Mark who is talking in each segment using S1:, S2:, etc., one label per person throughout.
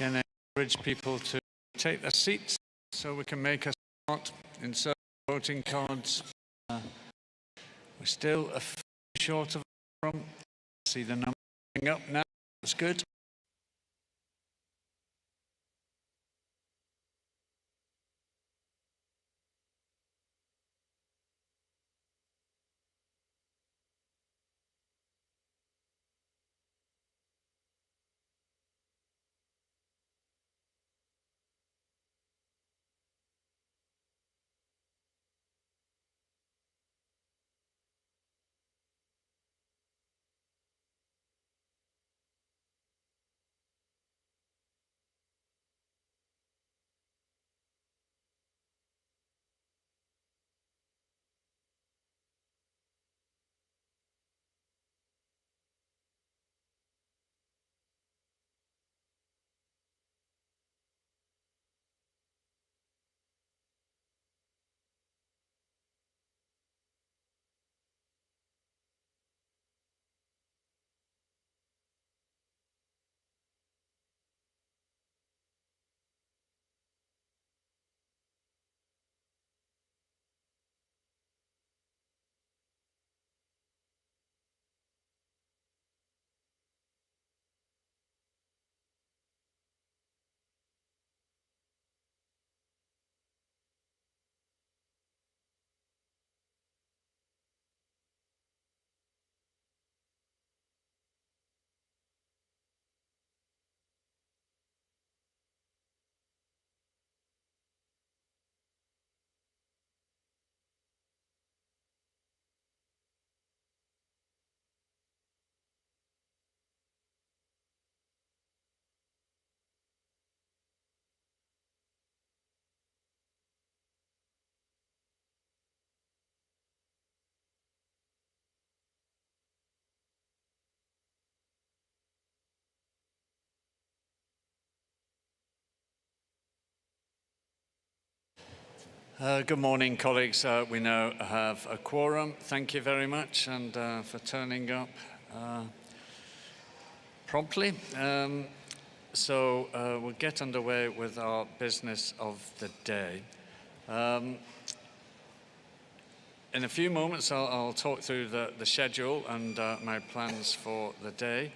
S1: Can I encourage people to take their seats so we can make a start, insert voting cards. We're still a few short of a quorum. See the number going up now. That's good. Good morning, colleagues. We now have a quorum. Thank you very much and for turning up promptly. So we'll get underway with our business of the day. In a few moments, I'll talk through the schedule and my plans for the day.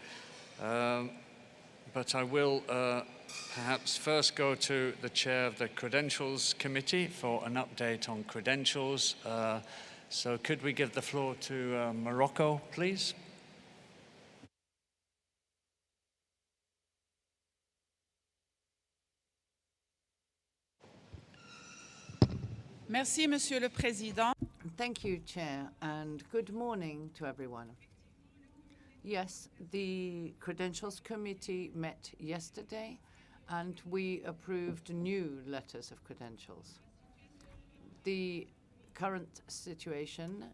S1: But I will perhaps first go to the chair of the Credentials Committee for an update on credentials. So could we give the floor to Morocco, please?
S2: Merci, Monsieur le Président.
S3: Thank you, Chair, and good morning to everyone. Yes, the Credentials Committee met yesterday, and we approved new letters of credentials. The current situation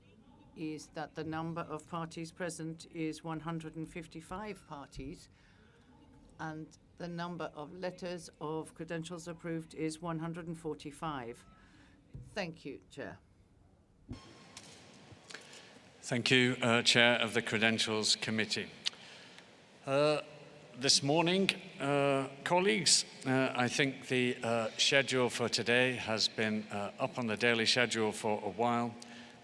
S3: is that the number of parties present is 155 parties, and the number of letters of credentials approved is 145. Thank you, Chair.
S1: Thank you, Chair of the Credentials Committee. This morning, colleagues, I think the schedule for today has been up on the daily schedule for a while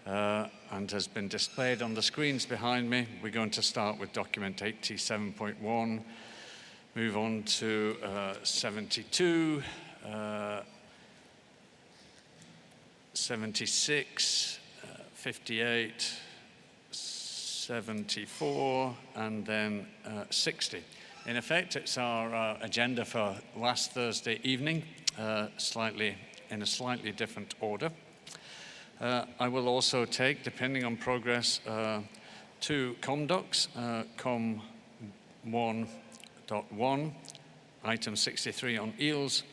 S1: and has been displayed on the screens behind me. We're going to start with document 87.1, move on to 72, 76, 58, 74, and then 60. In effect, it's our agenda for last Thursday evening, in a slightly different order. I will also take, depending on progress, two ComDocs, COM 1.1, item 63 on eels,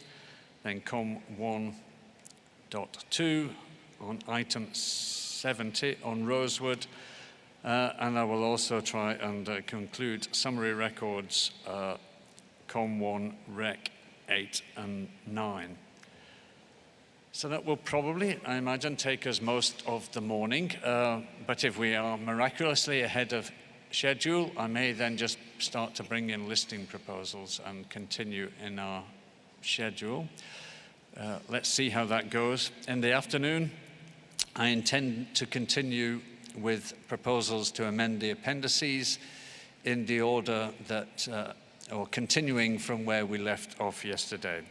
S1: then COM 1.2 on item 70 on rosewood, and I will also try and conclude summary records, COM 1, Rec 8 and 9. So that will probably, I imagine, take us most of the morning, but if we are miraculously ahead of schedule, I may then just start to bring in listing proposals and continue in our schedule. Let's see how that goes. In the afternoon, I intend to continue with proposals to amend the appendices in the order that, or continuing from where we left off yesterday.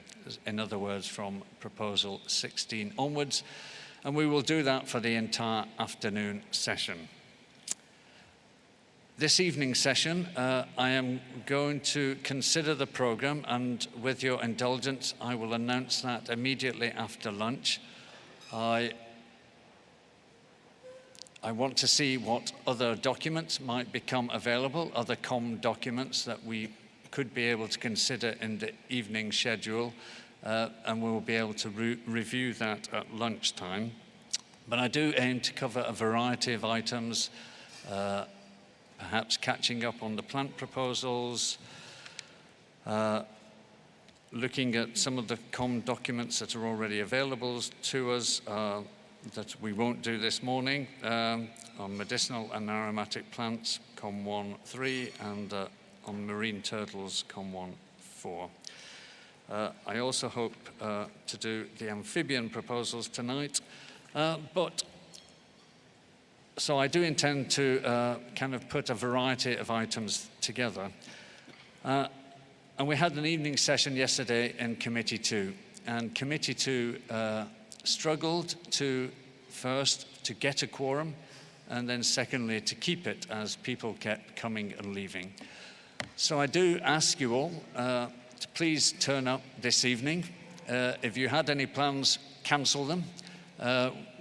S1: In other words, from proposal 16 onwards. And we will do that for the entire afternoon session. This evening session, I am going to consider the program, and with your indulgence, I will announce that immediately after lunch. I want to see what other documents might become available, other COM documents that we could be able to consider in the evening schedule, and we will be able to review that at lunchtime. But I do aim to cover a variety of items, perhaps catching up on the plant proposals, looking at some of the COM documents that are already available to us that we won't do this morning, on medicinal and aromatic plants, COM 1.3, and on marine turtles, COM 1.4. I also hope to do the amphibian proposals tonight, so I do intend to kind of put a variety of items together. And we had an evening session yesterday in Committee 2. And Committee 2 struggled to, first, to get a quorum, and then secondly, to keep it as people kept coming and leaving. So I do ask you all to please turn up this evening. If you had any plans, cancel them.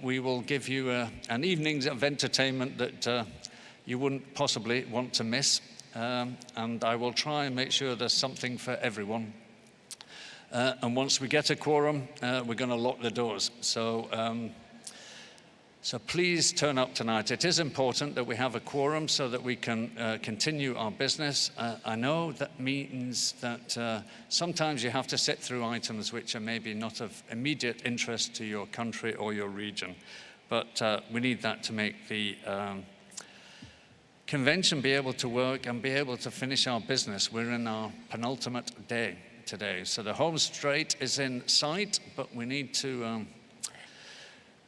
S1: We will give you an evening of entertainment that you wouldn't possibly want to miss. And I will try and make sure there's something for everyone. And once we get a quorum, we're going to lock the doors. So please turn up tonight. It is important that we have a quorum so that we can continue our business. I know that means that sometimes you have to sit through items which are maybe not of immediate interest to your country or your region, but we need that to make the convention be able to work and be able to finish our business. We're in our penultimate day today. So the home straight is in sight, but we need to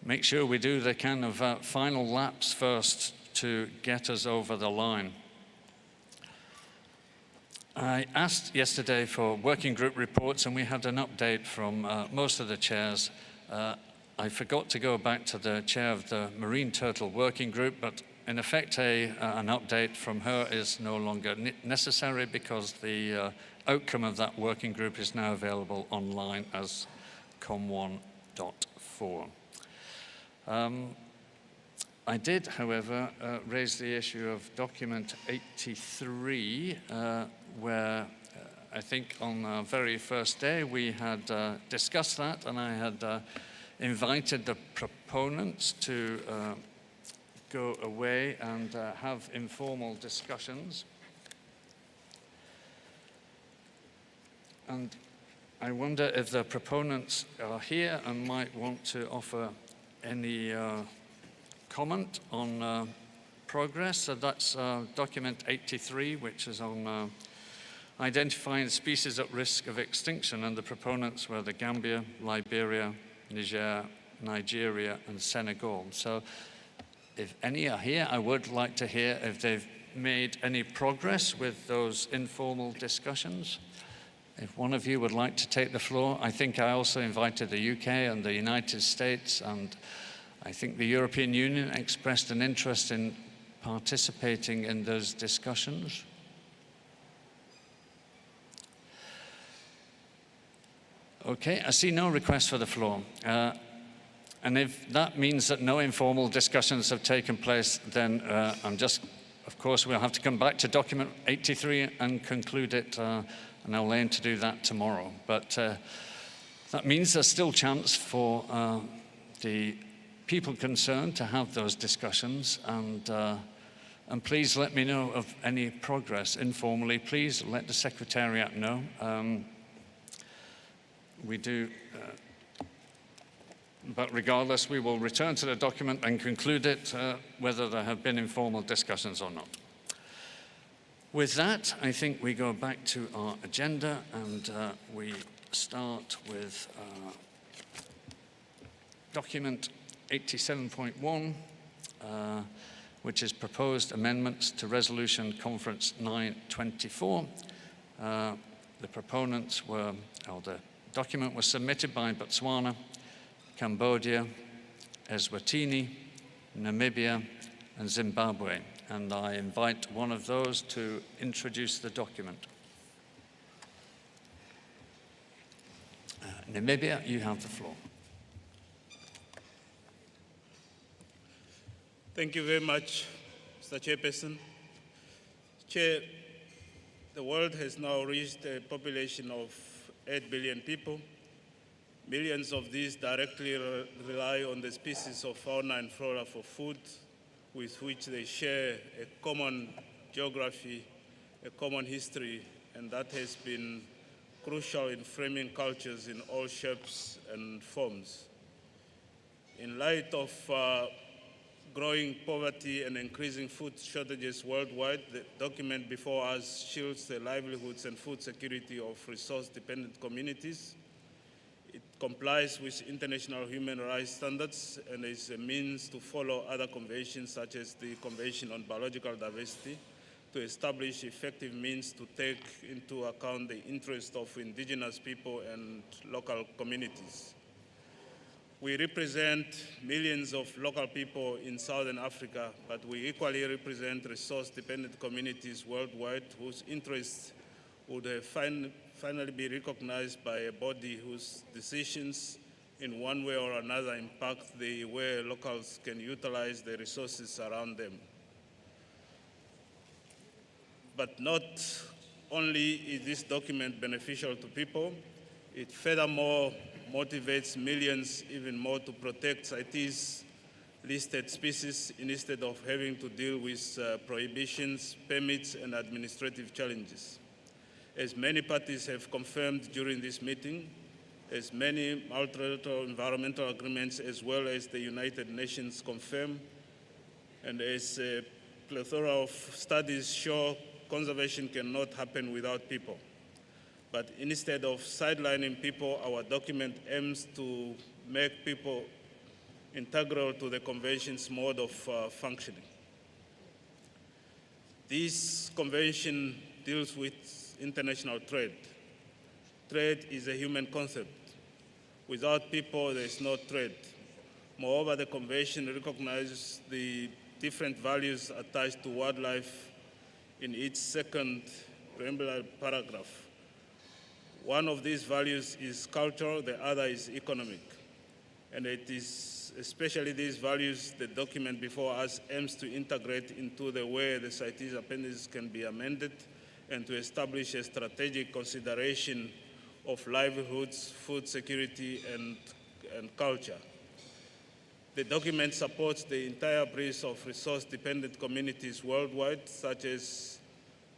S1: make sure we do the kind of final laps first to get us over the line. I asked yesterday for working group reports, and we had an update from most of the chairs. I forgot to go back to the chair of the Marine Turtle Working Group, but in effect, an update from her is no longer necessary because the outcome of that working group is now available online as COM 1.4. I did, however, raise the issue of document 83, where I think on the very first day we had discussed that, and I had invited the proponents to go away and have informal discussions. And I wonder if the proponents are here and might want to offer any comment on progress. So that's document 83, which is on identifying species at risk of extinction, and the proponents were the Gambia, Liberia, Niger, Nigeria, and Senegal. So if any are here, I would like to hear if they've made any progress with those informal discussions. If one of you would like to take the floor. I think I also invited the UK and the United States, and I think the European Union expressed an interest in participating in those discussions. Okay, I see no request for the floor. And if that means that no informal discussions have taken place, then of course, we'll have to come back to document 83 and conclude it, and I'll aim to do that tomorrow. But that means there's still chance for the people concerned to have those discussions, and please let me know of any progress informally. Please let the Secretariat know. We do, but regardless, we will return to the document and conclude it, whether there have been informal discussions or not. With that, I think we go back to our agenda and we start with document 87.1, which is proposed amendments to Resolution Conference 924. The proponents were, or the document was submitted by Botswana, Cambodia, Eswatini, Namibia, and Zimbabwe. And I invite one of those to introduce the document. Namibia, you have the floor.
S2: Thank you very much, Mr. Chairperson. Chair, the world has now reached a population of 8 billion people. Millions of these directly rely on the species of fauna and flora for food, with which they share a common geography, a common history, and that has been crucial in framing cultures in all shapes and forms. In light of growing poverty and increasing food shortages worldwide, the document before us shields the livelihoods and food security of resource-dependent communities. It complies with international human rights standards and is a means to follow other conventions such as the Convention on Biological Diversity to establish effective means to take into account the interests of indigenous people and local communities. We represent millions of local people in Southern Africa, but we equally represent resource-dependent communities worldwide whose interests would have finally be recognized by a body whose decisions in one way or another impact the way locals can utilize the resources around them. But not only is this document beneficial to people, it furthermore motivates millions even more to protect CITES listed species instead of having to deal with prohibitions, permits, and administrative challenges. As many parties have confirmed during this meeting, as many multilateral environmental agreements as well as the United Nations confirm, and as a plethora of studies show, conservation cannot happen without people. But instead of sidelining people, our document aims to make people integral to the Convention's mode of functioning. This Convention deals with international trade. Trade is a human concept. Without people, there is no trade. Moreover, the Convention recognizes the different values attached to wildlife in its second preamble paragraph. One of these values is cultural, the other is economic. And it is especially these values the document before us aims to integrate into the way the CITES appendices can be amended and to establish a strategic consideration of livelihoods, food security, and culture. The document supports the entire breadth of resource-dependent communities worldwide, such as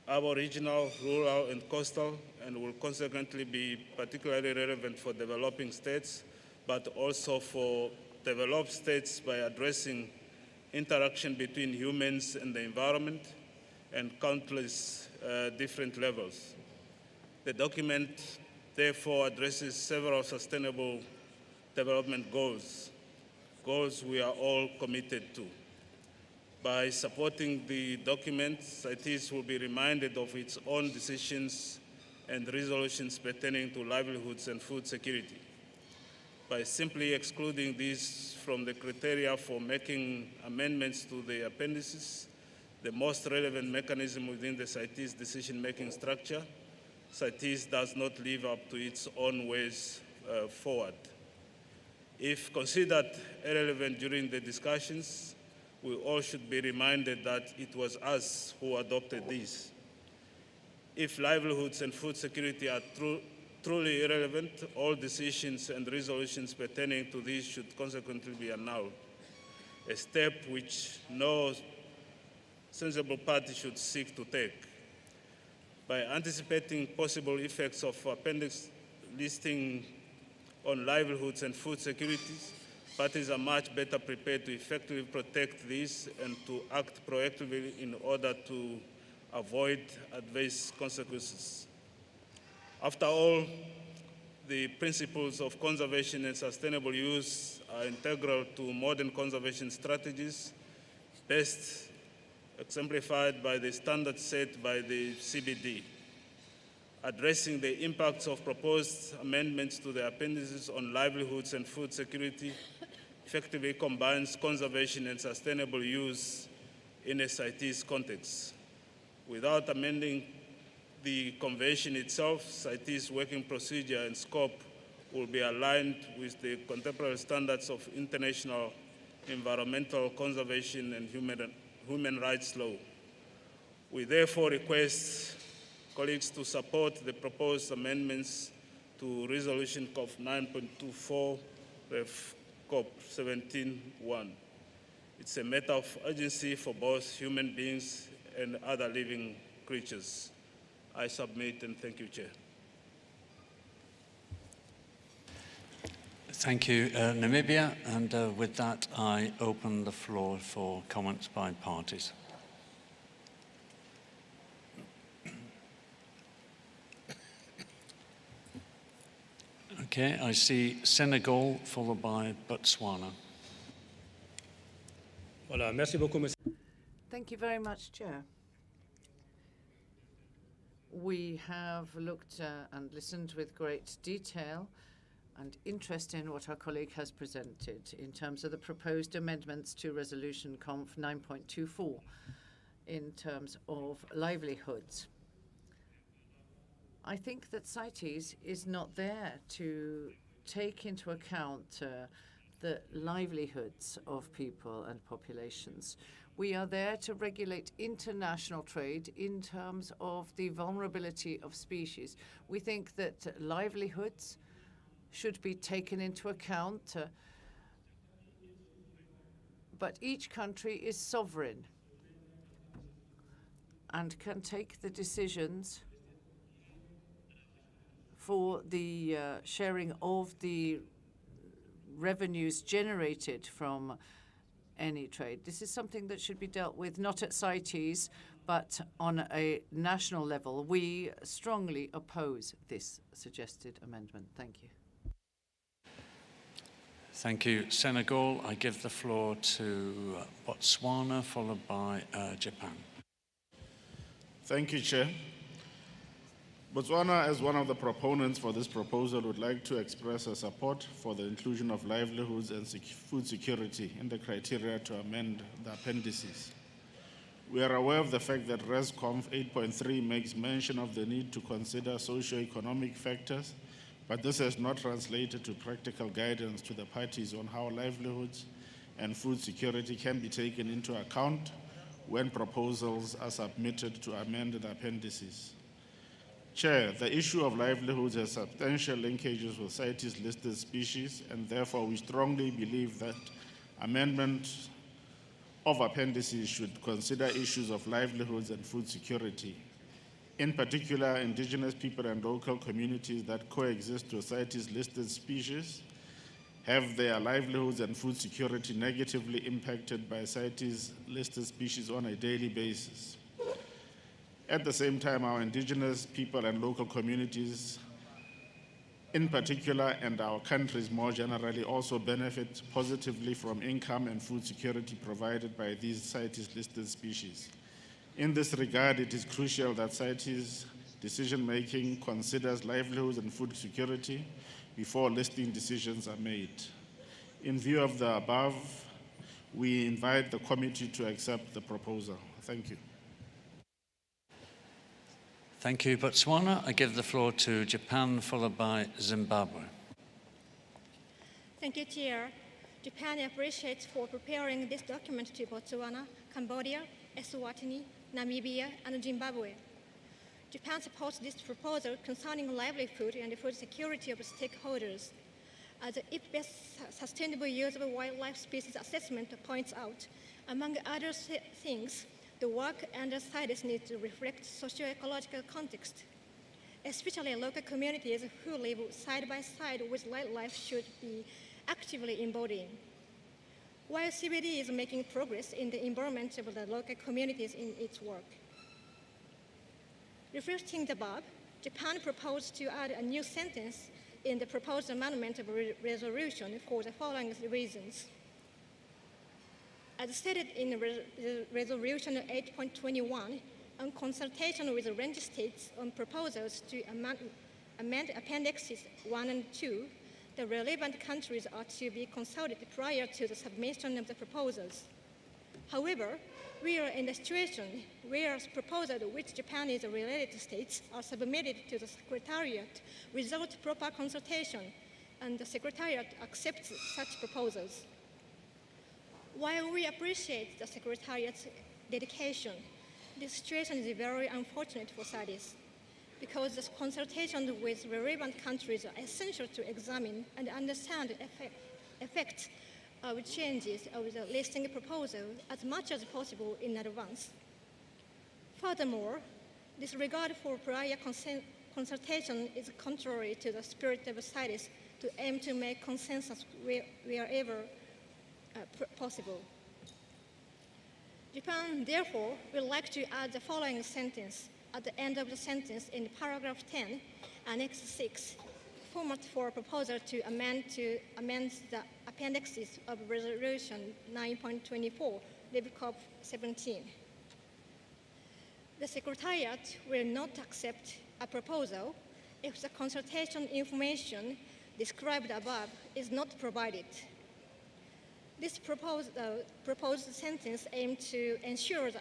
S2: Aboriginal, rural, and coastal, and will consequently be particularly relevant for developing states, but also for developed states by addressing interaction between humans and the environment and countless different levels. The document therefore addresses several sustainable development goals we are all committed to. By supporting the document, CITES will be reminded of its own decisions and resolutions pertaining to livelihoods and food security. By simply excluding these from the criteria for making amendments to the appendices, the most relevant mechanism within the CITES decision-making structure, CITES does not live up to its own ways forward. If considered irrelevant during the discussions, we all should be reminded that it was us who adopted these. If livelihoods and food security are truly irrelevant, all decisions and resolutions pertaining to these should consequently be annulled, a step which no sensible party should seek to take. By anticipating possible effects of appendix listing on livelihoods and food securities, parties are much better prepared to effectively protect these and to act proactively in order to avoid adverse consequences. After all, the principles of conservation and sustainable use are integral to modern conservation strategies, best exemplified by the standards set by the CBD. Addressing the impacts of proposed amendments to the appendices on livelihoods and food security effectively combines conservation and sustainable use in a CITES context. Without amending the convention itself, CITES working procedure and scope will be aligned with the contemporary standards of international environmental conservation and human rights law. We therefore request colleagues to support the proposed amendments to Resolution CoP19.24, Ref CoP17.1. It's a matter of urgency for both human beings and other living creatures. I submit and thank you, Chair.
S1: Thank you, Namibia. And with that, I open the floor for comments by parties. Okay, I see Senegal followed by Botswana.
S4: Voilà, merci beaucoup, monsieur.
S3: Thank you very much, Chair. We have looked and listened with great detail and interest in what our colleague has presented in terms of the proposed amendments to Resolution Conf 9.24 in terms of livelihoods. I think that CITES is not there to take into account the livelihoods of people and populations. We are there to regulate international trade in terms of the vulnerability of species. We think that livelihoods should be taken into account, but each country is sovereign and can take the decisions for the sharing of the revenues generated from any trade. This is something that should be dealt with not at CITES, but on a national level. We strongly oppose this suggested amendment. Thank you.
S1: Thank you, Senegal. I give the floor to Botswana, followed by Japan.
S5: Thank you, Chair. Botswana, as one of the proponents for this proposal, would like to express her support for the inclusion of livelihoods and food security in the criteria to amend the appendices. We are aware of the fact that Res Conf 8.3 makes mention of the need to consider socio-economic factors, but this has not translated to practical guidance to the parties on how livelihoods and food security can be taken into account when proposals are submitted to amend the appendices. Chair, the issue of livelihoods has substantial linkages with CITES listed species, and therefore we strongly believe that amendment of appendices should consider issues of livelihoods and food security. In particular, indigenous people and local communities that coexist with CITES listed species have their livelihoods and food security negatively impacted by CITES listed species on a daily basis. At the same time, our indigenous people and local communities in particular, and our countries more generally, also benefit positively from income and food security provided by these CITES listed species. In this regard, it is crucial that CITES decision-making considers livelihoods and food security before listing decisions are made. In view of the above, we invite the committee to accept the proposal. Thank you.
S1: Thank you, Botswana. I give the floor to Japan, followed by Zimbabwe.
S6: Thank you, Chair. Japan appreciates for preparing this document to Botswana, Cambodia, Eswatini, Namibia, and Zimbabwe. Japan supports this proposal concerning livelihood and food security of stakeholders. As the IPBES Sustainable Use of Wildlife Species Assessment points out, among other things, the work under CITES needs to reflect socio-ecological context. Especially local communities who live side by side with wildlife should be actively embodying. While CBD is making progress in the environment of the local communities in its work, Reflecting the above, Japan proposed to add a new sentence in the proposed amendment of resolution for the following reasons. As stated in Resolution 8.21, on consultation with the range states on proposals to amend Appendixes 1 and 2, the relevant countries are to be consulted prior to the submission of the proposals. However, we are in a situation where proposals which Japan is related states are submitted to the Secretariat without proper consultation, and the Secretariat accepts such proposals. While we appreciate the Secretariat's dedication, this situation is very unfortunate for CITES because the consultations with relevant countries are essential to examine and understand the effects of changes of the listing proposal as much as possible in advance. Furthermore, disregard for prior consultation is contrary to the spirit of CITES to aim to make consensus wherever possible. Japan, therefore, would like to add the following sentence at the end of the sentence in paragraph 10, Annex 6, format for a proposal to amend the appendixes of Resolution 9.24, CoP19. The Secretariat will not accept a proposal if the consultation information described above is not provided. This proposed sentence aims to ensure the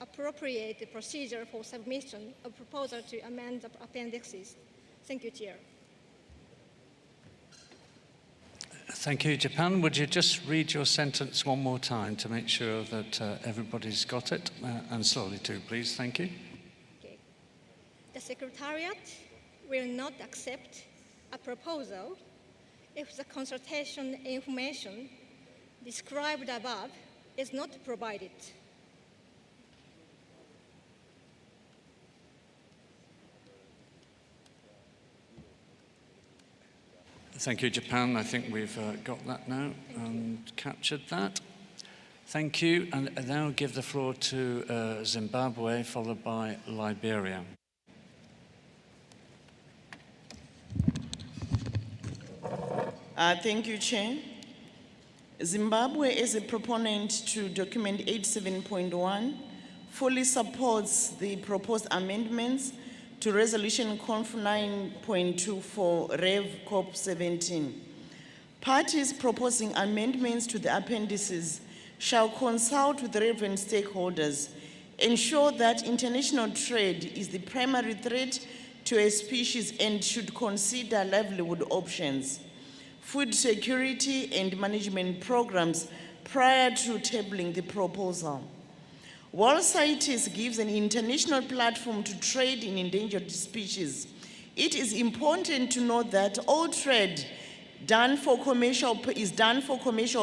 S6: appropriate procedure for submission of proposal to amend the appendixes. Thank you, Chair.
S1: Thank you, Japan. Would you just read your sentence one more time to make sure that everybody's got it? And slowly too, please. Thank you.
S6: Okay. The Secretariat will not accept a proposal if the consultation information described above is not provided.
S1: Thank you, Japan. I think we've got that now and captured that. Thank you. And I now give the floor to Zimbabwe, followed by Liberia.
S4: Thank you, Chair. Zimbabwe, as a proponent to document 87.1, fully supports the proposed amendments to Resolution Conf 9.2 for Rev CoP17. Parties proposing amendments to the appendices shall consult with relevant stakeholders, ensure that international trade is the primary threat to a species and should consider livelihood options, food security and management programs prior to tabling the proposal. While CITES gives an international platform to trade in endangered species, it is important to note that all trade is done for commercial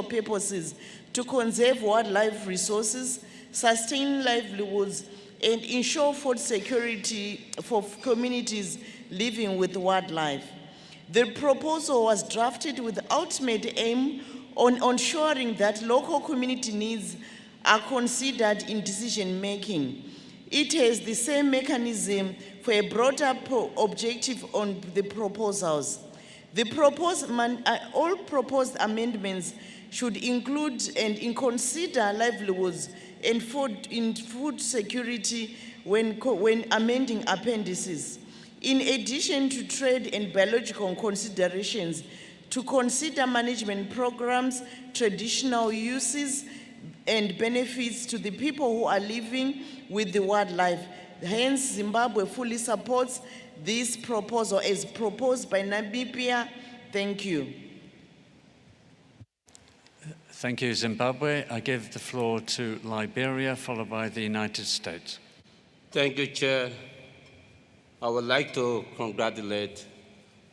S4: purposes to conserve wildlife resources, sustain livelihoods, and ensure food security for communities living with wildlife. The proposal was drafted with the ultimate aim on ensuring that local community needs are considered in decision-making. It has the same mechanism for a broader objective on the proposals. All proposed amendments should include and consider livelihoods and food security when amending appendices. In addition to trade and biological considerations, to consider management programs, traditional uses, and benefits to the people who are living with the wildlife. Hence, Zimbabwe fully supports this proposal as proposed by Namibia. Thank you.
S1: Thank you, Zimbabwe. I give the floor to Liberia, followed by the United States.
S7: Thank you, Chair. I would like to congratulate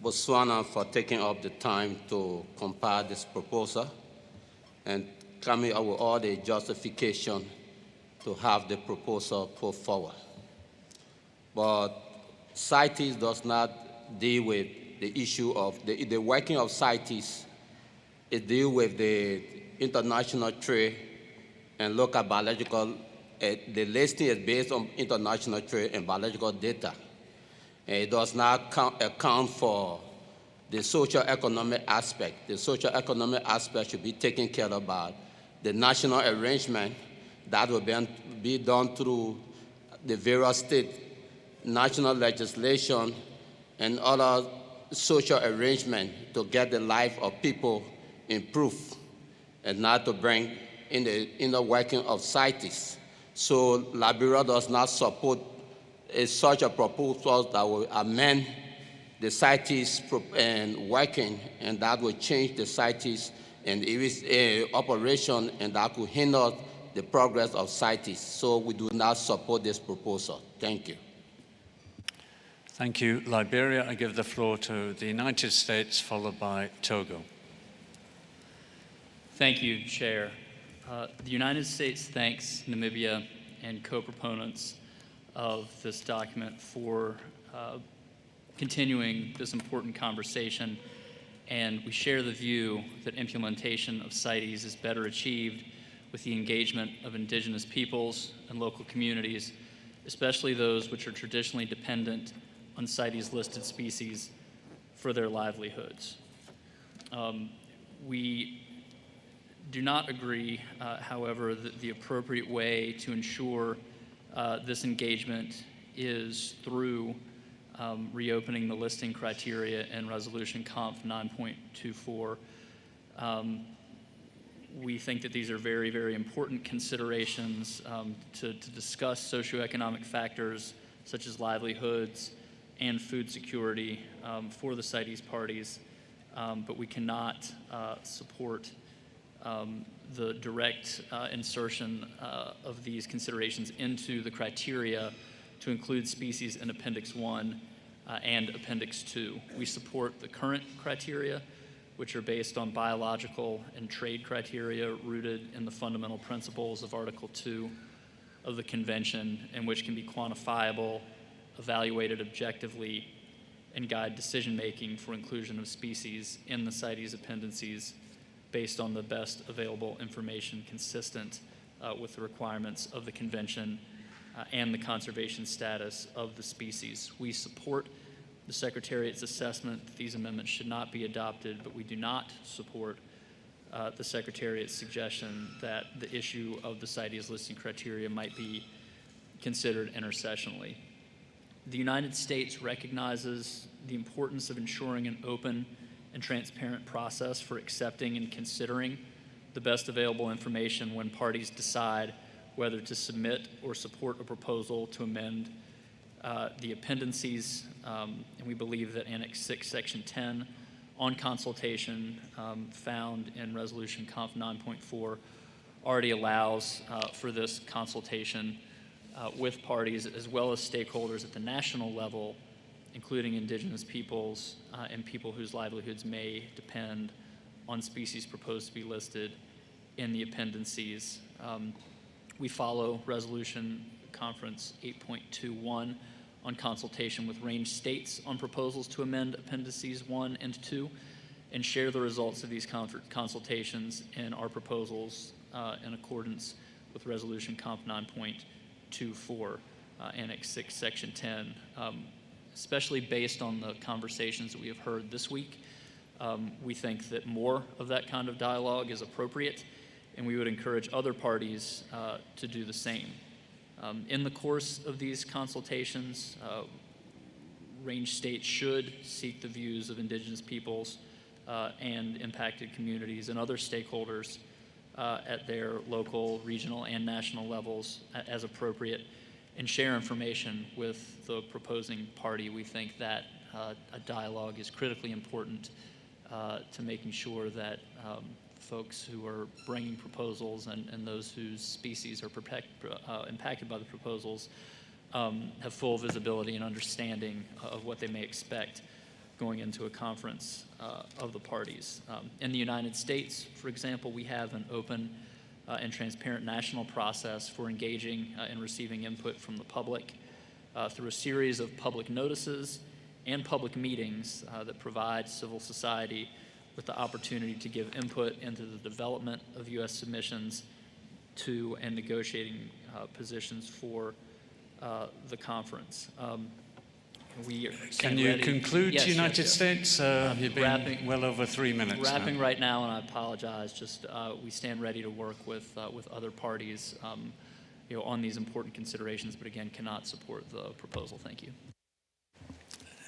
S7: Botswana for taking up the time to compile this proposal and coming up with all the justification to have the proposal put forward. But CITES does not deal with the issue of the working of CITES. It deals with the international trade and local biological the listing is based on international trade and biological data. And it does not account for the socio-economic aspect. The socio-economic aspect should be taken care of by the national arrangement that will be done through the various state national legislation and other social arrangement to get the life of people improved and not to bring in the inner working of CITES. So Liberia does not support such a proposal that will amend the CITES and working, and that will change the CITES and its operation, and that could hinder the progress of CITES. So we do not support this proposal. Thank you.
S1: Thank you, Liberia. I give the floor to the United States, followed by Togo.
S8: Thank you, Chair. The United States thanks Namibia and co-proponents of this document for continuing this important conversation, and we share the view that implementation of CITES is better achieved with the engagement of indigenous peoples and local communities, especially those which are traditionally dependent on CITES listed species for their livelihoods. We do not agree, however, that the appropriate way to ensure this engagement is through reopening the listing criteria in Resolution Conf 9.24. We think that these are very, very important considerations to discuss socioeconomic factors such as livelihoods and food security for the CITES parties, but we cannot support the direct insertion of these considerations into the criteria to include species in Appendix 1 and Appendix 2. We support the current criteria, which are based on biological and trade criteria rooted in the fundamental principles of Article 2 of the Convention, and which can be quantifiable, evaluated objectively, and guide decision-making for inclusion of species in the CITES appendices based on the best available information consistent with the requirements of the Convention and the conservation status of the species. We support the Secretariat's assessment that these amendments should not be adopted, but we do not support the Secretariat's suggestion that the issue of the CITES listing criteria might be considered intersessionally. The United States recognizes the importance of ensuring an open and transparent process for accepting and considering the best available information when parties decide whether to submit or support a proposal to amend the appendices, and we believe that Annex 6, Section 10 on consultation found in Resolution Conf 9.4 already allows for this consultation with parties as well as stakeholders at the national level, including indigenous peoples and people whose livelihoods may depend on species proposed to be listed in the appendices. We follow Resolution Conference 8.21 on consultation with range states on proposals to amend Appendices 1 and 2, and share the results of these consultations in our proposals in accordance with Resolution Conf 9.24, Annex 6, Section 10. Especially based on the conversations that we have heard this week, we think that more of that kind of dialogue is appropriate, and we would encourage other parties to do the same. In the course of these consultations, range states should seek the views of indigenous peoples and impacted communities and other stakeholders at their local, regional, and national levels as appropriate, and share information with the proposing party. We think that a dialogue is critically important to making sure that folks who are bringing proposals and those whose species are impacted by the proposals have full visibility and understanding of what they may expect going into a conference of the parties. In the United States, for example, we have an open and transparent national process for engaging and receiving input from the public through a series of public notices and public meetings that provide civil society with the opportunity to give input into the development of U.S. submissions to and negotiating positions for the conference. We
S1: Can
S8: stand
S1: you
S8: ready.
S1: conclude,
S8: Yes,
S1: United
S8: yes.
S1: States? You've been
S8: Wrapping-
S1: well over 3 minutes now.
S8: Wrapping right now, and I apologize. Just we stand ready to work with other parties, on these important considerations. But again, cannot support the proposal. Thank you.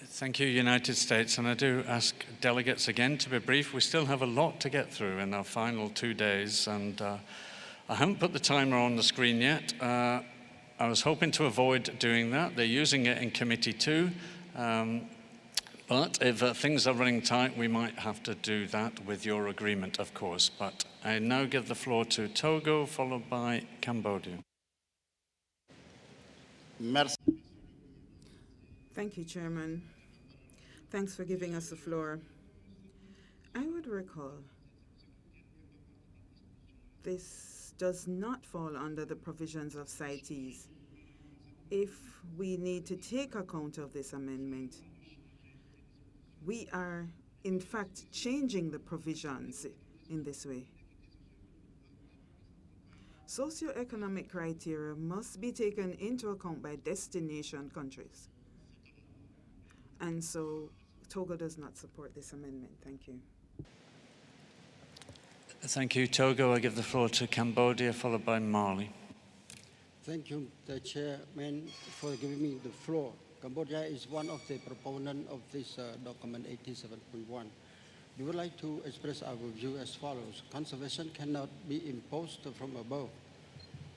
S1: Thank you, United States. And I do ask delegates again to be brief. We still have a lot to get through in our final 2 days, and I haven't put the timer on the screen yet. I was hoping to avoid doing that. They're using it in committee too. But if things are running tight, we might have to do that with your agreement, of course. But I now give the floor to Togo, followed by Cambodia.
S5: Merci.
S9: Thank you, Chairman. Thanks for giving us the floor. I would recall this does not fall under the provisions of CITES. If we need to take account of this amendment, we are in fact changing the provisions in this way. Socioeconomic criteria must be taken into account by destination countries. And so Togo does not support this amendment. Thank you.
S1: Thank you, Togo. I give the floor to Cambodia, followed by Mali.
S10: Thank you, the Chairman, for giving me the floor. Cambodia is one of the proponents of this document 87.1. We would like to express our view as follows. Conservation cannot be imposed from above.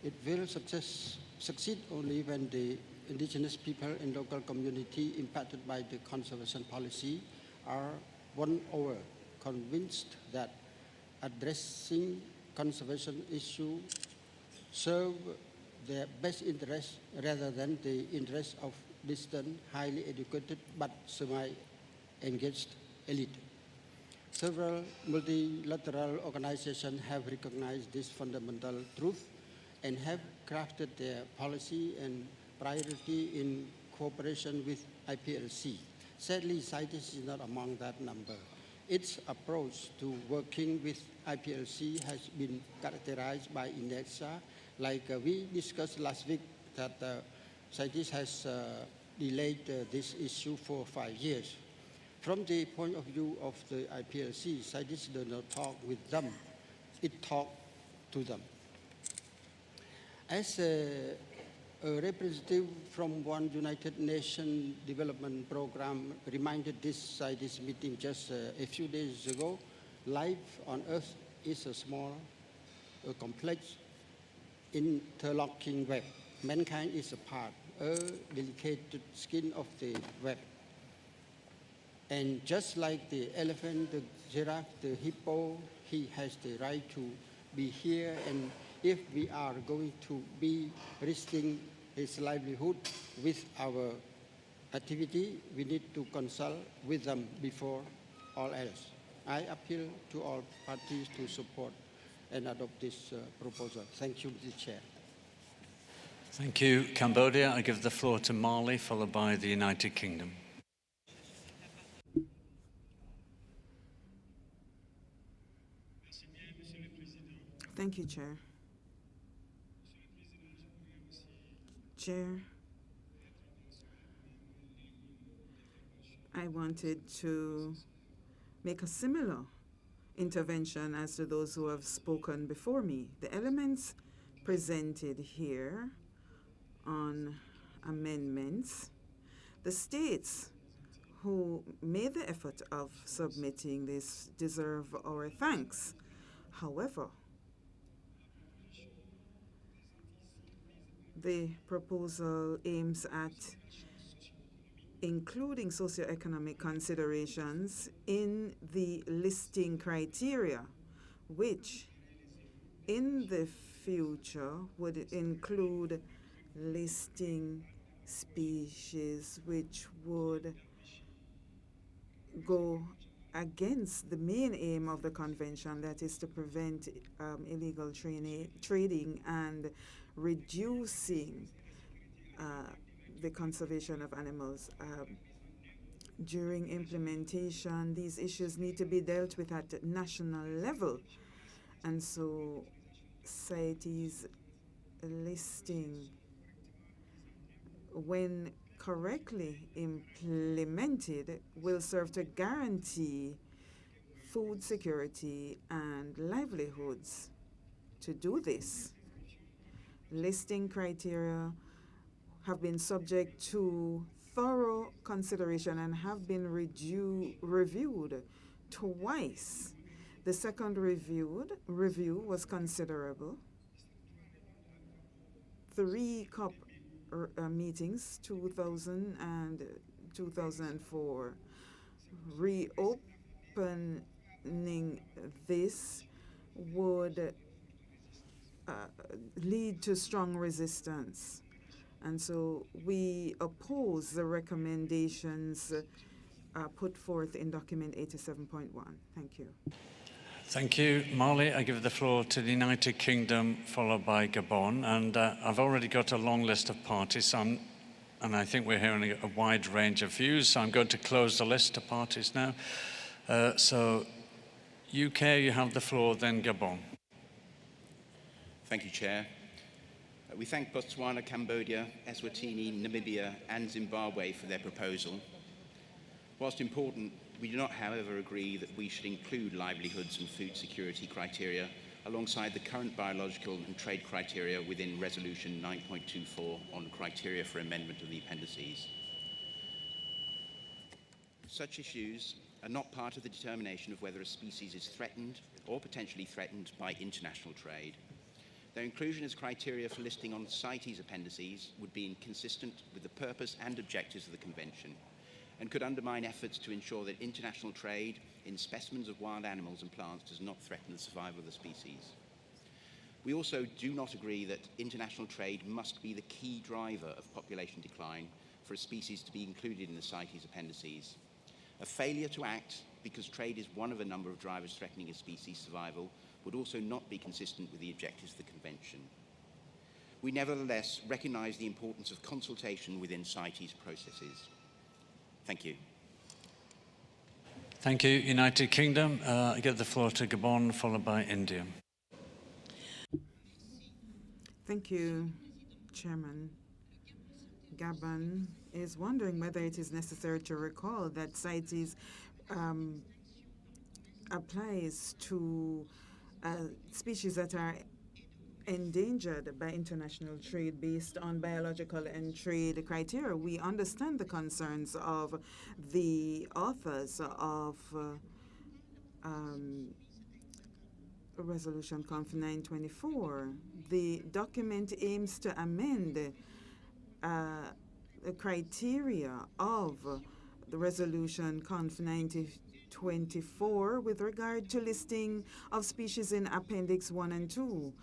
S10: It will succeed only when the indigenous people and local community impacted by the conservation policy are won over, convinced that addressing conservation issue serve their best interest rather than the interest of distant, highly educated but semi-engaged elite. Several multilateral organizations have recognized this fundamental truth and have crafted their policy and priority in cooperation with IPLC. Sadly, CITES is not among that number. Its approach to working with IPLC has been characterized by inertia, like we discussed last week that CITES has delayed this issue for 5 years. From the point of view of the IPLC, CITES does not talk with them, it talks to them. As a representative from one United Nations Development Program reminded this CITES meeting just a few days ago, life on Earth is a small, complex, interlocking web. Mankind is a part, a delicate skin of the web. And just like the elephant, the giraffe, the hippo, he has the right to be here, and if we are going to be risking his livelihood with our activity, we need to consult with them before all else. I appeal to all parties to support and adopt this proposal. Thank you, Mr. Chair.
S1: Thank you, Cambodia. I give the floor to Mali, followed by the United Kingdom.
S9: Thank you, Chair. Chair, I wanted to make a similar intervention as to those who have spoken before me. The elements presented here on amendments, the states who made the effort of submitting this deserve our thanks. However, the proposal aims at including socioeconomic considerations in the listing criteria, which in the future would include listing species which would go against the main aim of the convention, that is to prevent illegal trading and reducing the conservation of animals. During implementation, these issues need to be dealt with at national level. And so CITES listing, when correctly implemented, will serve to guarantee food security and livelihoods. To do this, listing criteria have been subject to thorough consideration and have been reviewed twice. The second review was considerable. 3 COP meetings, 2000 and 2004. Reopening this would lead to strong resistance. And so we oppose the recommendations put forth in document 87.1. Thank you.
S1: Thank you, Marley. I give the floor to the United Kingdom, followed by Gabon. And I've already got a long list of parties, and I think we're hearing a wide range of views, so I'm going to close the list of parties now. So, UK, you have the floor, then Gabon.
S11: Thank you, Chair. We thank Botswana, Cambodia, Eswatini, Namibia, and Zimbabwe for their proposal. Whilst important, we do not, however, agree that we should include livelihoods and food security criteria alongside the current biological and trade criteria within Resolution 9.24 on criteria for amendment of the appendices. Such issues are not part of the determination of whether a species is threatened or potentially threatened by international trade. Their inclusion as criteria for listing on CITES appendices would be inconsistent with the purpose and objectives of the Convention, and could undermine efforts to ensure that international trade in specimens of wild animals and plants does not threaten the survival of the species. We also do not agree that international trade must be the key driver of population decline for a species to be included in the CITES appendices. A failure to act because trade is one of a number of drivers threatening a species' survival would also not be consistent with the objectives of the Convention. We nevertheless recognise the importance of consultation within CITES processes. Thank you.
S1: Thank you, United Kingdom. I give the floor to Gabon, followed by India.
S9: Thank you, Chairman. Gabon is wondering whether it is necessary to recall that CITES applies to species that are endangered by international trade based on biological and trade criteria. We understand the concerns of the authors of Resolution COP 924. The document aims to amend the criteria of the Resolution COP 924 with regard to listing of species in Appendix 1 and 2.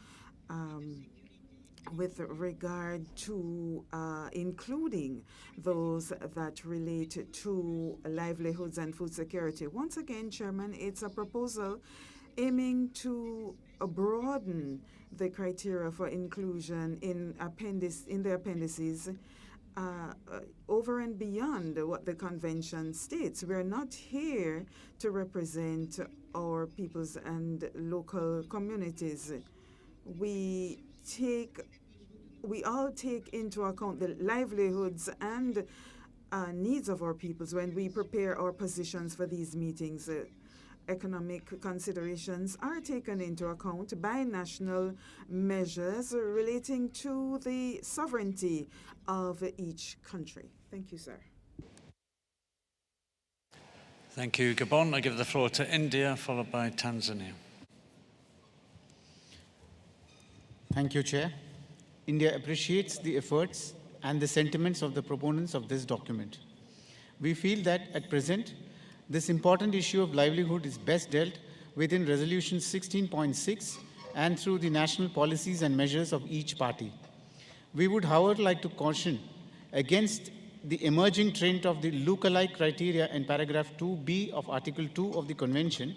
S9: With regard to including those that relate to livelihoods and food security. Once again, Chairman, it's a proposal aiming to broaden the criteria for inclusion in the appendices over and beyond what the Convention states. We're not here to represent our peoples and local communities. We all take into account the livelihoods and needs of our peoples when we prepare our positions for these meetings. Economic considerations are taken into account by national measures relating to the sovereignty of each country. Thank you, sir.
S1: Thank you, Gabon. I give the floor to India, followed by Tanzania.
S12: Thank you, Chair. India appreciates the efforts and the sentiments of the proponents of this document. We feel that at present, this important issue of livelihood is best dealt within Resolution 16.6 and through the national policies and measures of each party. We would, however, like to caution against the emerging trend of the look-alike criteria in paragraph 2B of Article 2 of the Convention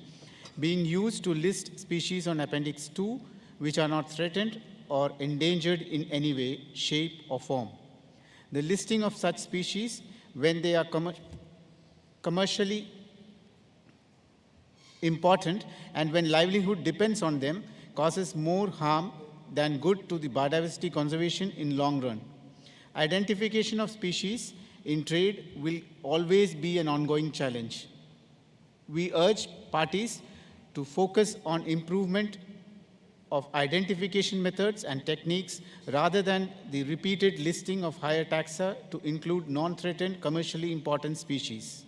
S12: being used to list species on Appendix 2 which are not threatened or endangered in any way, shape, or form. The listing of such species, when they are commercially important and when livelihood depends on them, causes more harm than good to the biodiversity conservation in long run. Identification of species in trade will always be an ongoing challenge. We urge parties to focus on improvement of identification methods and techniques rather than the repeated listing of higher taxa to include non-threatened commercially important species.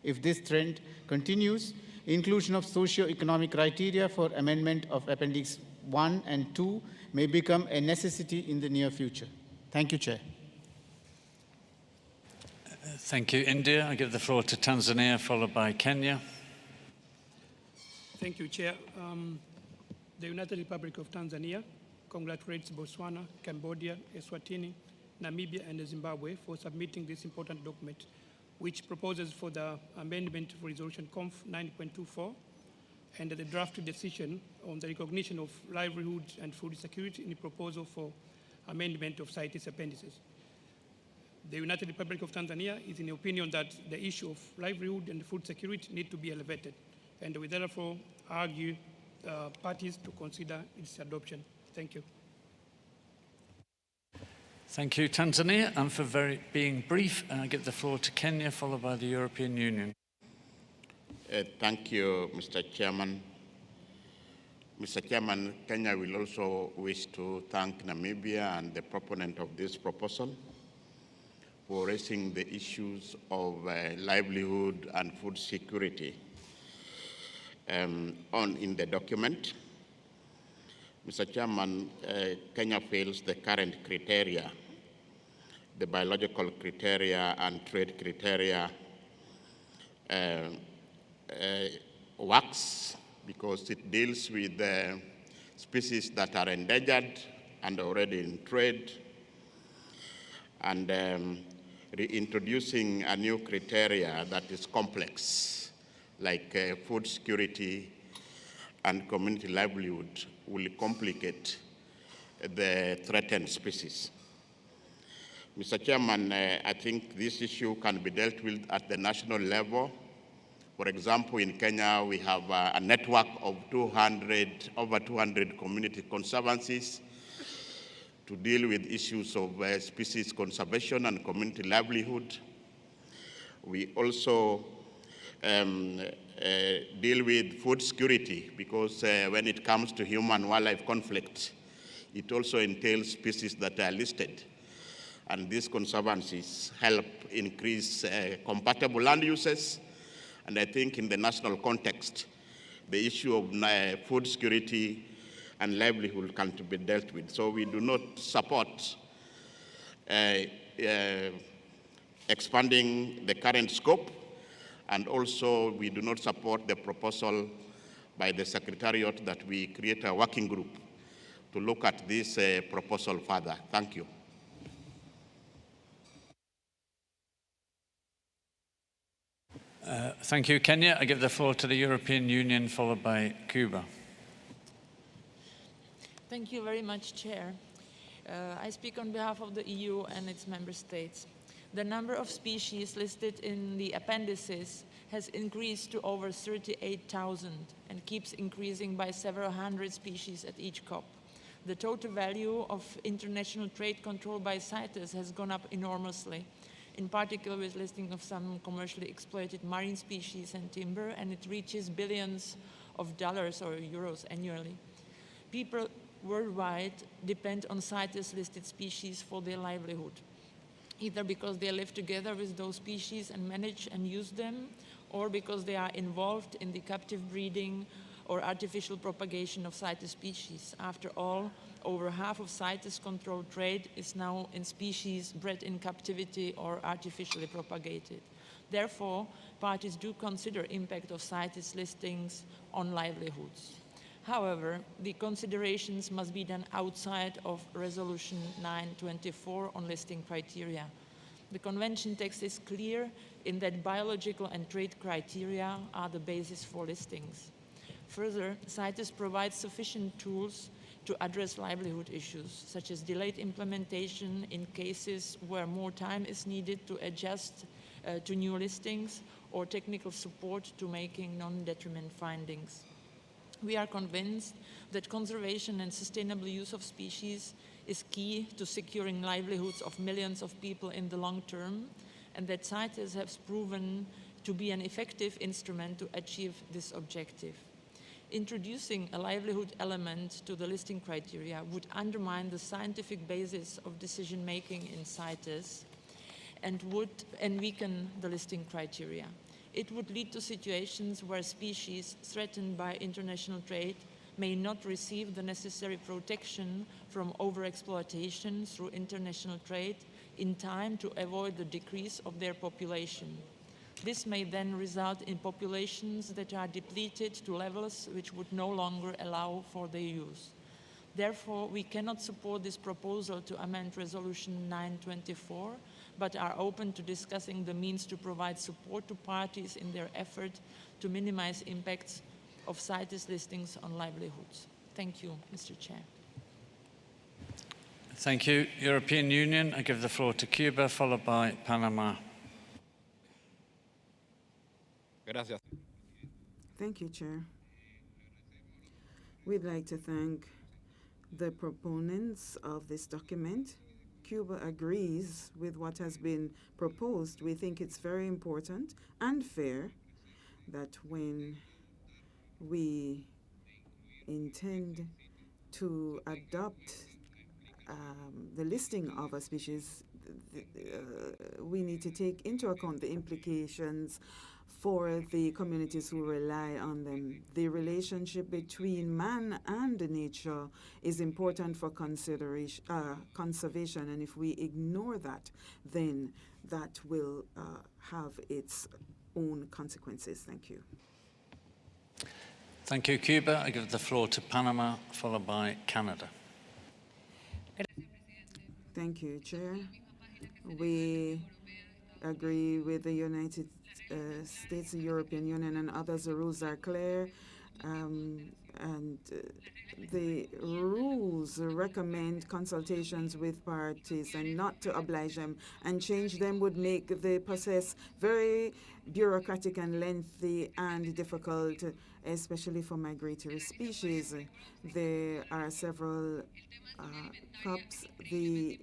S12: If this trend continues, inclusion of socio-economic criteria for amendment of Appendix 1 and 2 may become a necessity in the near future. Thank you, Chair.
S1: Thank you, India. I give the floor to Tanzania, followed by Kenya.
S13: Thank you, Chair. The United Republic of Tanzania congratulates Botswana, Cambodia, Eswatini, Namibia, and Zimbabwe for submitting this important document, which proposes for the amendment of Resolution CoP19.24 and the draft decision on the recognition of livelihood and food security in the proposal for amendment of CITES appendices. The United Republic of Tanzania is in the opinion that the issue of livelihood and food security need to be elevated, and we therefore argue parties to consider its adoption. Thank you.
S1: Thank you, Tanzania. And for being brief, I give the floor to Kenya, followed by the European Union.
S14: Thank you, Mr. Chairman. Mr. Chairman, Kenya will also wish to thank Namibia and the proponent of this proposal for raising the issues of livelihood and food security in the document. Mr. Chairman, Kenya fails the current criteria, the biological criteria and trade criteria works because it deals with species that are endangered and already in trade, and reintroducing a new criteria that is complex, like food security and community livelihood, will complicate the threatened species. Mr. Chairman, I think this issue can be dealt with at the national level. For example, in Kenya, we have a network of over 200 community conservancies to deal with issues of species conservation and community livelihood. We also deal with food security because when it comes to human-wildlife conflict, it also entails species that are listed. And these conservancies help increase compatible land uses. And I think in the national context, the issue of food security and livelihood can be dealt with. So we do not support expanding the current scope, and also we do not support the proposal by the Secretariat that we create a working group to look at this proposal further. Thank you.
S1: Thank you, Kenya. I give the floor to the European Union, followed by Cuba.
S15: Thank you very much, Chair. I speak on behalf of the EU and its member states. The number of species listed in the appendices has increased to over 38,000 and keeps increasing by several hundred species at each COP. The total value of international trade control by CITES has gone up enormously, in particular with listing of some commercially exploited marine species and timber, and it reaches billions of dollars or euros annually. People worldwide depend on CITES-listed species for their livelihood, either because they live together with those species and manage and use them, or because they are involved in the captive breeding or artificial propagation of CITES species. After all, over half of CITES-controlled trade is now in species bred in captivity or artificially propagated. Therefore, parties do consider impact of CITES listings on livelihoods. However, the considerations must be done outside of Resolution 924 on listing criteria. The Convention text is clear in that biological and trade criteria are the basis for listings. Further, CITES provides sufficient tools to address livelihood issues, such as delayed implementation in cases where more time is needed to adjust to new listings, or technical support to making non-detriment findings. We are convinced that conservation and sustainable use of species is key to securing livelihoods of millions of people in the long term, and that CITES has proven to be an effective instrument to achieve this objective. Introducing a livelihood element to the listing criteria would undermine the scientific basis of decision-making in CITES and weaken the listing criteria. It would lead to situations where species threatened by international trade may not receive the necessary protection from overexploitation through international trade in time to avoid the decrease of their population. This may then result in populations that are depleted to levels which would no longer allow for their use. Therefore, we cannot support this proposal to amend Resolution 924, but are open to discussing the means to provide support to parties in their effort to minimize impacts of CITES listings on livelihoods. Thank you, Mr. Chair.
S1: Thank you. European Union, I give the floor to Cuba, followed by Panama.
S16: Gracias.
S9: Thank you, Chair. We'd like to thank the proponents of this document. Cuba agrees with what has been proposed. We think it's very important and fair that when we intend to adopt the listing of a species, we need to take into account the implications for the communities who rely on them. The relationship between man and nature is important for conservation, and if we ignore that, then that will have its own consequences. Thank you.
S1: Thank you, Cuba. I give the floor to Panama, followed by Canada.
S9: Thank you, Chair. We agree with the United States, the European Union, and others. The rules are clear, and the rules recommend consultations with parties and not to oblige them, and change them would make the process very bureaucratic and lengthy and difficult, especially for migratory species. There are several COPs. The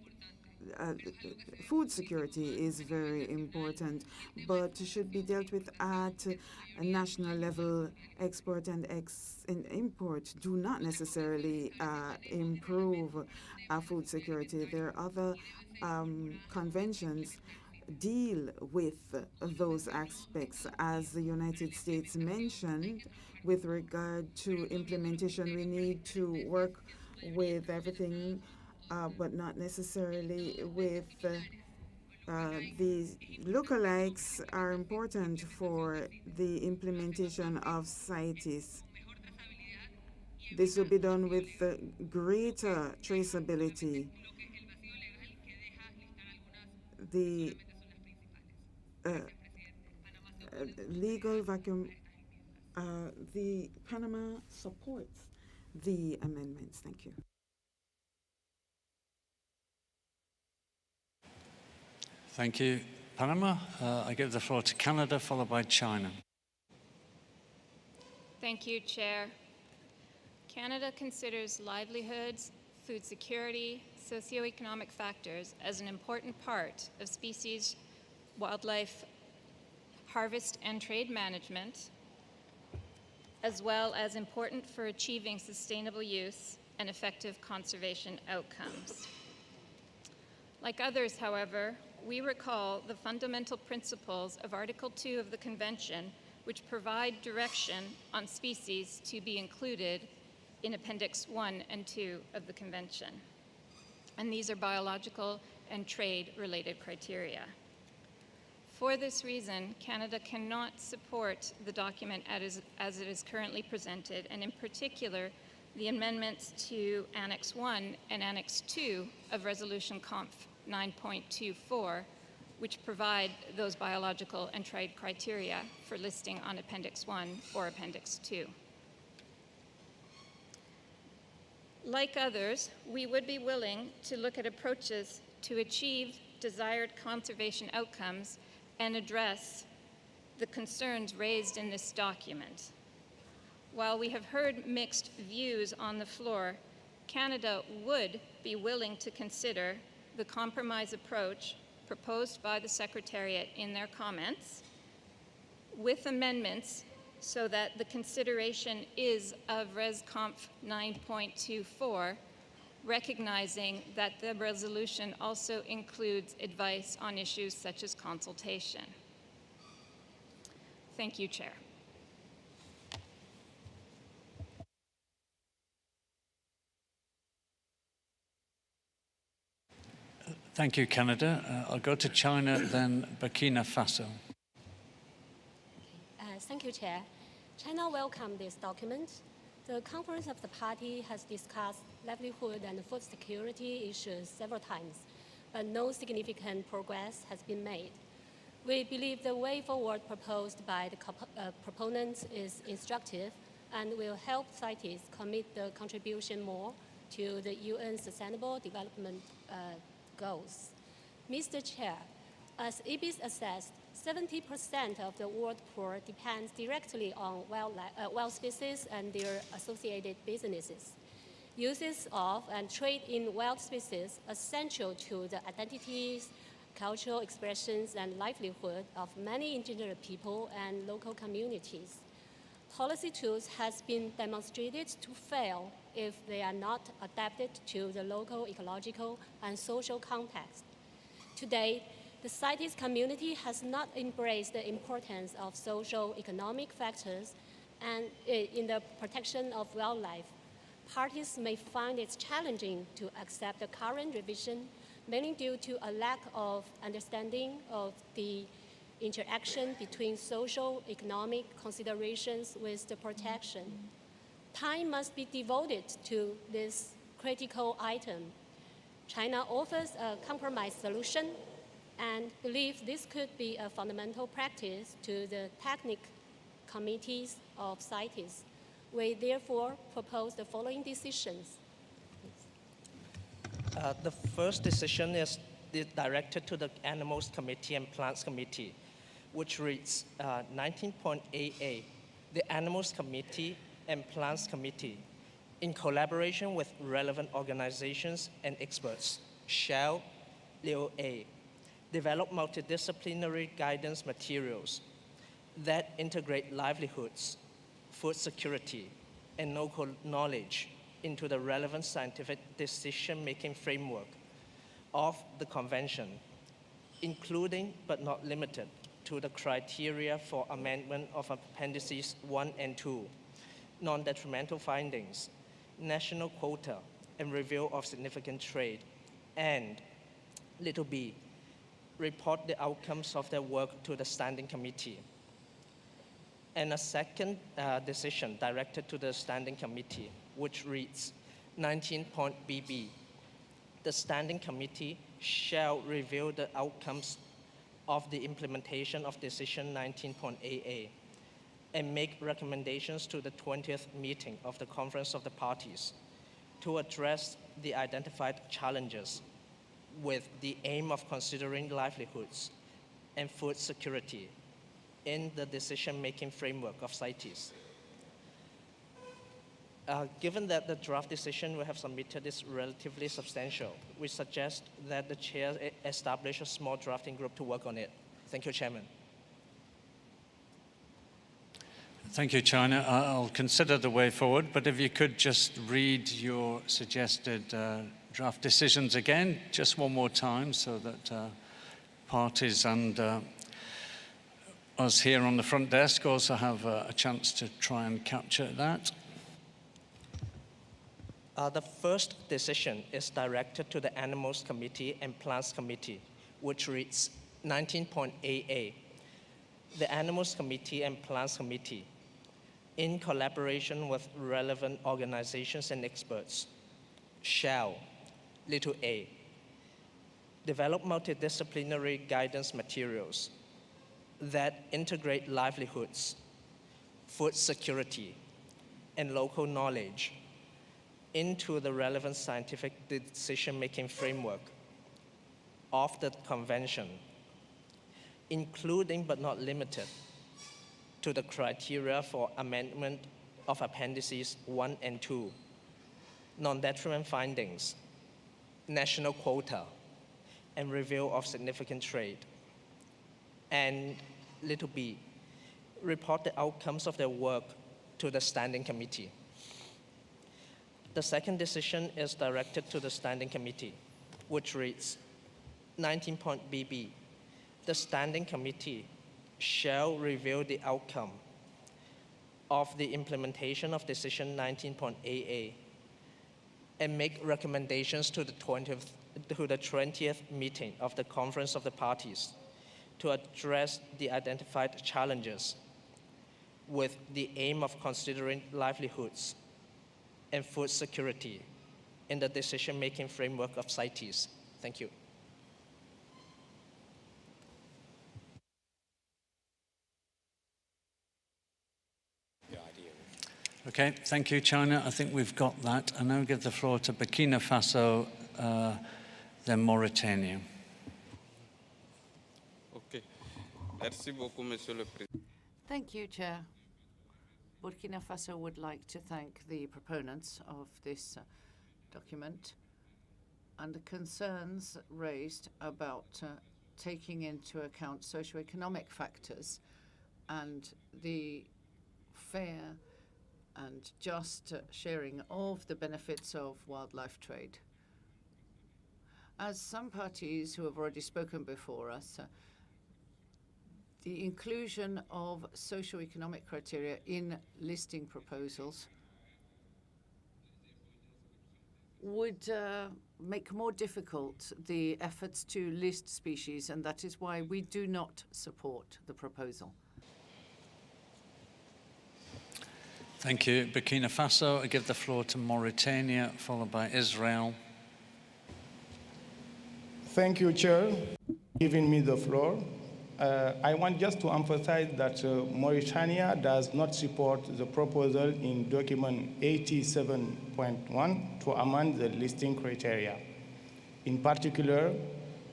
S9: food security is very important, but should be dealt with at a national level. Export and import do not necessarily improve food security. There are other conventions deal with those aspects. As the United States mentioned, with regard to implementation, we need to work with everything, but not necessarily with these lookalikes are important for the implementation of CITES. This will be done with greater traceability. The legal vacuum, the Panama supports the amendments. Thank you.
S1: Thank you, Panama. I give the floor to Canada, followed by China.
S17: Thank you, Chair. Canada considers livelihoods, food security, socioeconomic factors as an important part of species, wildlife, harvest and trade management, as well as important for achieving sustainable use and effective conservation outcomes. Like others, however, we recall the fundamental principles of Article 2 of the Convention, which provide direction on species to be included in Appendix 1 and 2 of the Convention. And these are biological and trade-related criteria. For this reason, Canada cannot support the document as it is currently presented, and in particular, the amendments to Annex 1 and Annex 2 of Resolution COP 9.24, which provide those biological and trade criteria for listing on Appendix 1 or Appendix 2. Like others, we would be willing to look at approaches to achieve desired conservation outcomes and address the concerns raised in this document. while we have heard mixed views on the floor, Canada would be willing to consider the compromise approach proposed by the Secretariat in their comments, with amendments so that the consideration is of Res Conf 9.24, recognizing that the resolution also includes advice on issues such as consultation. Thank you, Chair.
S1: Thank you, Canada. I'll go to China, then Burkina Faso.
S18: Thank you, Chair. China welcomed this document. The Conference of the Party has discussed livelihood and food security issues several times, but no significant progress has been made. We believe the way forward proposed by the proponents is instructive and will help CITES commit the contribution more to the UN Sustainable Development Goals. Mr. Chair, as IBIS assessed, 70% of the world poor depends directly on wild species and their associated businesses. Uses of and trade in wild species are essential to the identities, cultural expressions, and livelihood of many indigenous people and local communities. Policy tools has been demonstrated to fail if they are not adapted to the local ecological and social context. Today, the CITES community has not embraced the importance of socio-economic factors and in the protection of wildlife. Parties may find it challenging to accept the current revision, mainly due to a lack of understanding of the interaction between socio-economic considerations with the protection. Time must be devoted to this critical item. China offers a compromise solution and believe this could be a fundamental practice to the technical committees of CITES. We therefore propose the following decisions.
S19: The first decision is directed to the Animals Committee and Plants Committee, which reads 19.8a. The Animals Committee and Plants Committee, in collaboration with relevant organizations and experts, shall, little a, develop multidisciplinary guidance materials that integrate livelihoods, food security, and local knowledge into the relevant scientific decision-making framework of the Convention, including but not limited to the criteria for amendment of Appendices 1 and 2, non-detrimental findings, national quota, and review of significant trade, and little b, report the outcomes of their work to the Standing Committee. And a second decision directed to the Standing Committee, which reads 19.bb. The Standing Committee shall review the outcomes of the implementation of Decision 19.aa and make recommendations to the 20th meeting of the Conference of the Parties to address the identified challenges with the aim of considering livelihoods and food security in the decision-making framework of CITES. Given that the draft decision we have submitted is relatively substantial, we suggest that the chair establish a small drafting group to work on it. Thank you, Chairman.
S1: Thank you, China. I'll consider the way forward, but if you could just read your suggested draft decisions again, just one more time, so that parties and us here on the front desk also have a chance to try and capture that.
S19: The first decision is directed to the Animals Committee and Plants Committee, which reads 19.aa. The Animals Committee and Plants Committee, in collaboration with relevant organizations and experts, shall, little a, develop multidisciplinary guidance materials that integrate livelihoods, food security, and local knowledge into the relevant scientific decision-making framework of the Convention, including but not limited to the criteria for amendment of Appendices 1 and 2, non-detriment findings, national quota, and review of significant trade. And little b, report the outcomes of their work to the Standing Committee. The second decision is directed to the Standing Committee, which reads, 19.bb, the Standing Committee shall review the outcome of the implementation of Decision 19.aa and make recommendations to the 20th meeting of the Conference of the Parties to address the identified challenges with the aim of considering livelihoods and food security in the decision-making framework of CITES. Thank you.
S1: Okay, thank you, China. I think we've got that. I now give the floor to Burkina Faso, then Mauritania.
S20: Okay. Merci beaucoup, Monsieur le Président.
S3: Thank you, Chair. Burkina Faso would like to thank the proponents of this document and the concerns raised about taking into account socioeconomic factors and the fair and just sharing of the benefits of wildlife trade. As some parties who have already spoken before us, the inclusion of socioeconomic criteria in listing proposals would make more difficult the efforts to list species, and that is why we do not support the proposal.
S1: Thank you, Burkina Faso. I give the floor to Mauritania, followed by Israel.
S21: Thank you, Chair, for giving me the floor. I want just to emphasize that Mauritania does not support the proposal in document 87.1 to amend the listing criteria. In particular,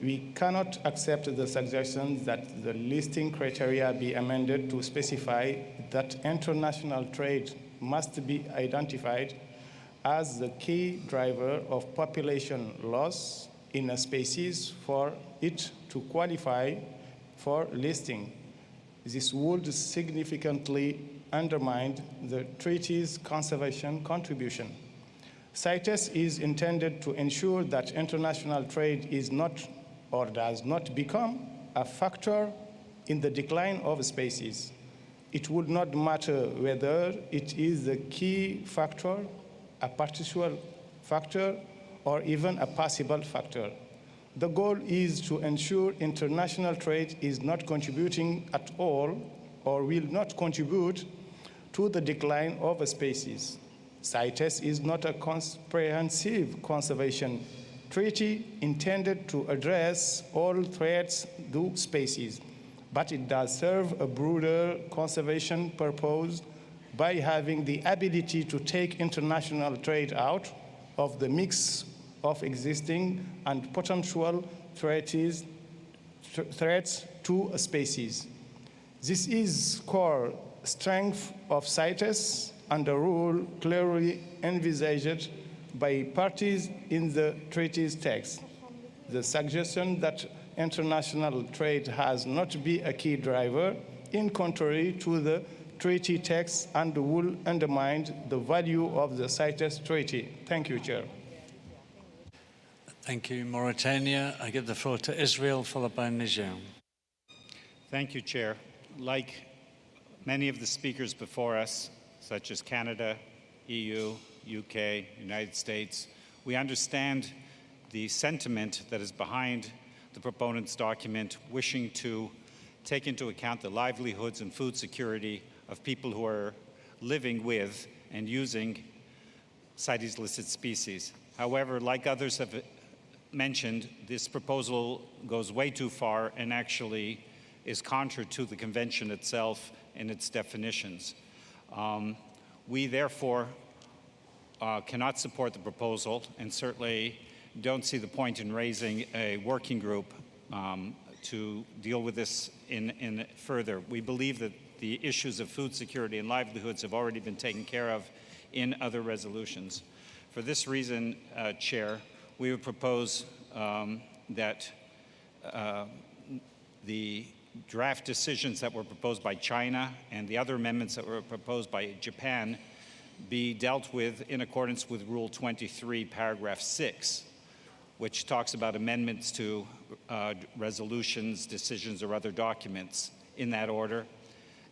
S21: we cannot accept the suggestion that the listing criteria be amended to specify that international trade must be identified as the key driver of population loss in a species for it to qualify for listing. This would significantly undermine the treaty's conservation contribution. CITES is intended to ensure that international trade is not or does not become a factor in the decline of species. It would not matter whether it is the key factor, a partial factor, or even a possible factor. The goal is to ensure international trade is not contributing at all or will not contribute to the decline of a species. CITES is not a comprehensive conservation treaty intended to address all threats to species, but it does serve a broader conservation purpose by having the ability to take international trade out of the mix of existing and potential threats to a species. This is core strength of CITES and a rule clearly envisaged by parties in the treaty's text. The suggestion that international trade has not been a key driver, in contrary to the treaty text, and will undermine the value of the CITES treaty. Thank you, Chair.
S1: Thank you, Mauritania. I give the floor to Israel, followed by Niger.
S22: Thank you, Chair. Like many of the speakers before us, such as Canada, EU, UK, United States, we understand the sentiment that is behind the proponent's document, wishing to take into account the livelihoods and food security of people who are living with and using CITES-listed species. However, like others have mentioned, this proposal goes way too far and actually is contrary to the convention itself and its definitions. We therefore cannot support the proposal and certainly don't see the point in raising a working group to deal with this in further. We believe that the issues of food security and livelihoods have already been taken care of in other resolutions. For this reason, Chair, we would propose that the draft decisions that were proposed by China and the other amendments that were proposed by Japan be dealt with in accordance with Rule 23, paragraph 6, which talks about amendments to resolutions, decisions, or other documents in that order,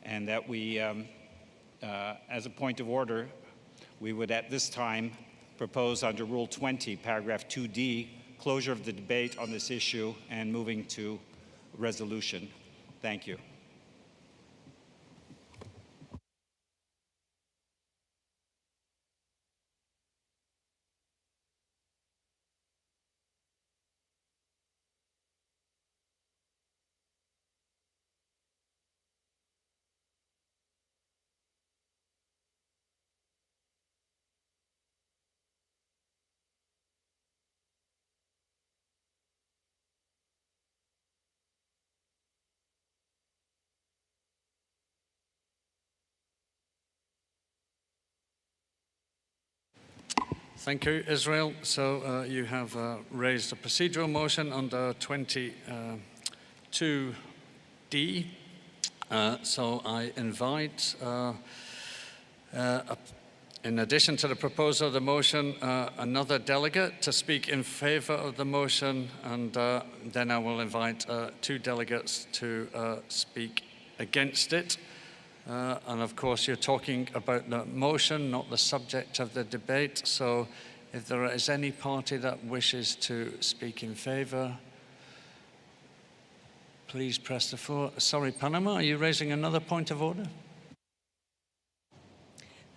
S22: and that we, as a point of order, we would at this time propose under Rule 20, paragraph 2D, closure of the debate on this issue and moving to resolution. Thank you.
S1: Thank you, Israel. So you have raised a procedural motion under 22D. So I invite, in addition to the proposal of the motion, another delegate to speak in favor of the motion, and then I will invite 2 delegates to speak against it. And of course, you're talking about the motion, not the subject of the debate. So if there is any party that wishes to speak in favor, please press the floor. Sorry, Panama, are you raising another point of order?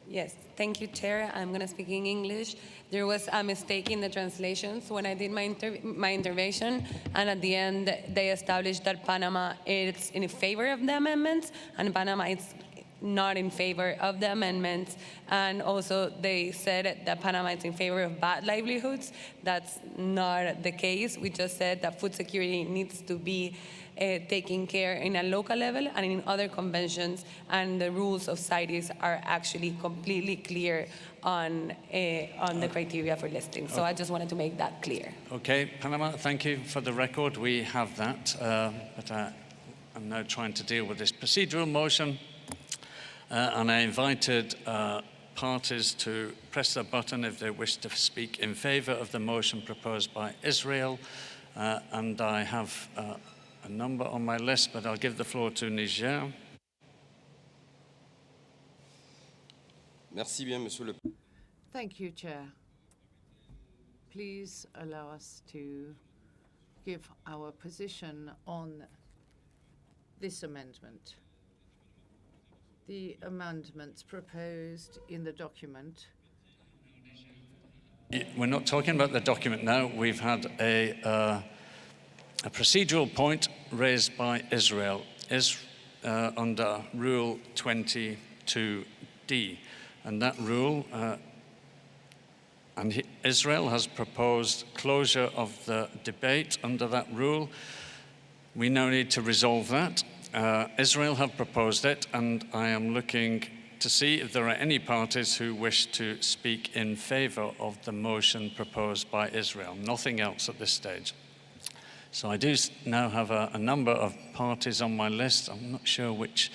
S2: Yes, thank you, Chair. I'm going to speak in English. There was a mistake in the translations when I did my intervention, and at the end, they established that Panama is in favor of the amendments, and Panama is not in favor of the amendments. And also, they said that Panama is in favor of bad livelihoods. That's not the case. We just said that food security needs to be taken care in a local level and in other conventions, and the rules of CITES are actually completely clear on the criteria for listing. So I just wanted to make that clear.
S1: Okay, Panama, thank you for the record. We have that, but I'm now trying to deal with this procedural motion, and I invited parties to press the button if they wish to speak in favor of the motion proposed by Israel, and I have a number on my list, but I'll give the floor to Niger.
S6: Merci bien, Monsieur le
S3: Thank you, Chair. Please allow us to give our position on this amendment. The amendments proposed in the document.
S1: We're not talking about the document now. We've had a procedural point raised by Israel is under Rule 22D. And that rule, Israel has proposed closure of the debate under that rule. We now need to resolve that. Israel have proposed it, and I am looking to see if there are any parties who wish to speak in favor of the motion proposed by Israel. Nothing else at this stage. So I do now have a number of parties on my list. I'm not sure which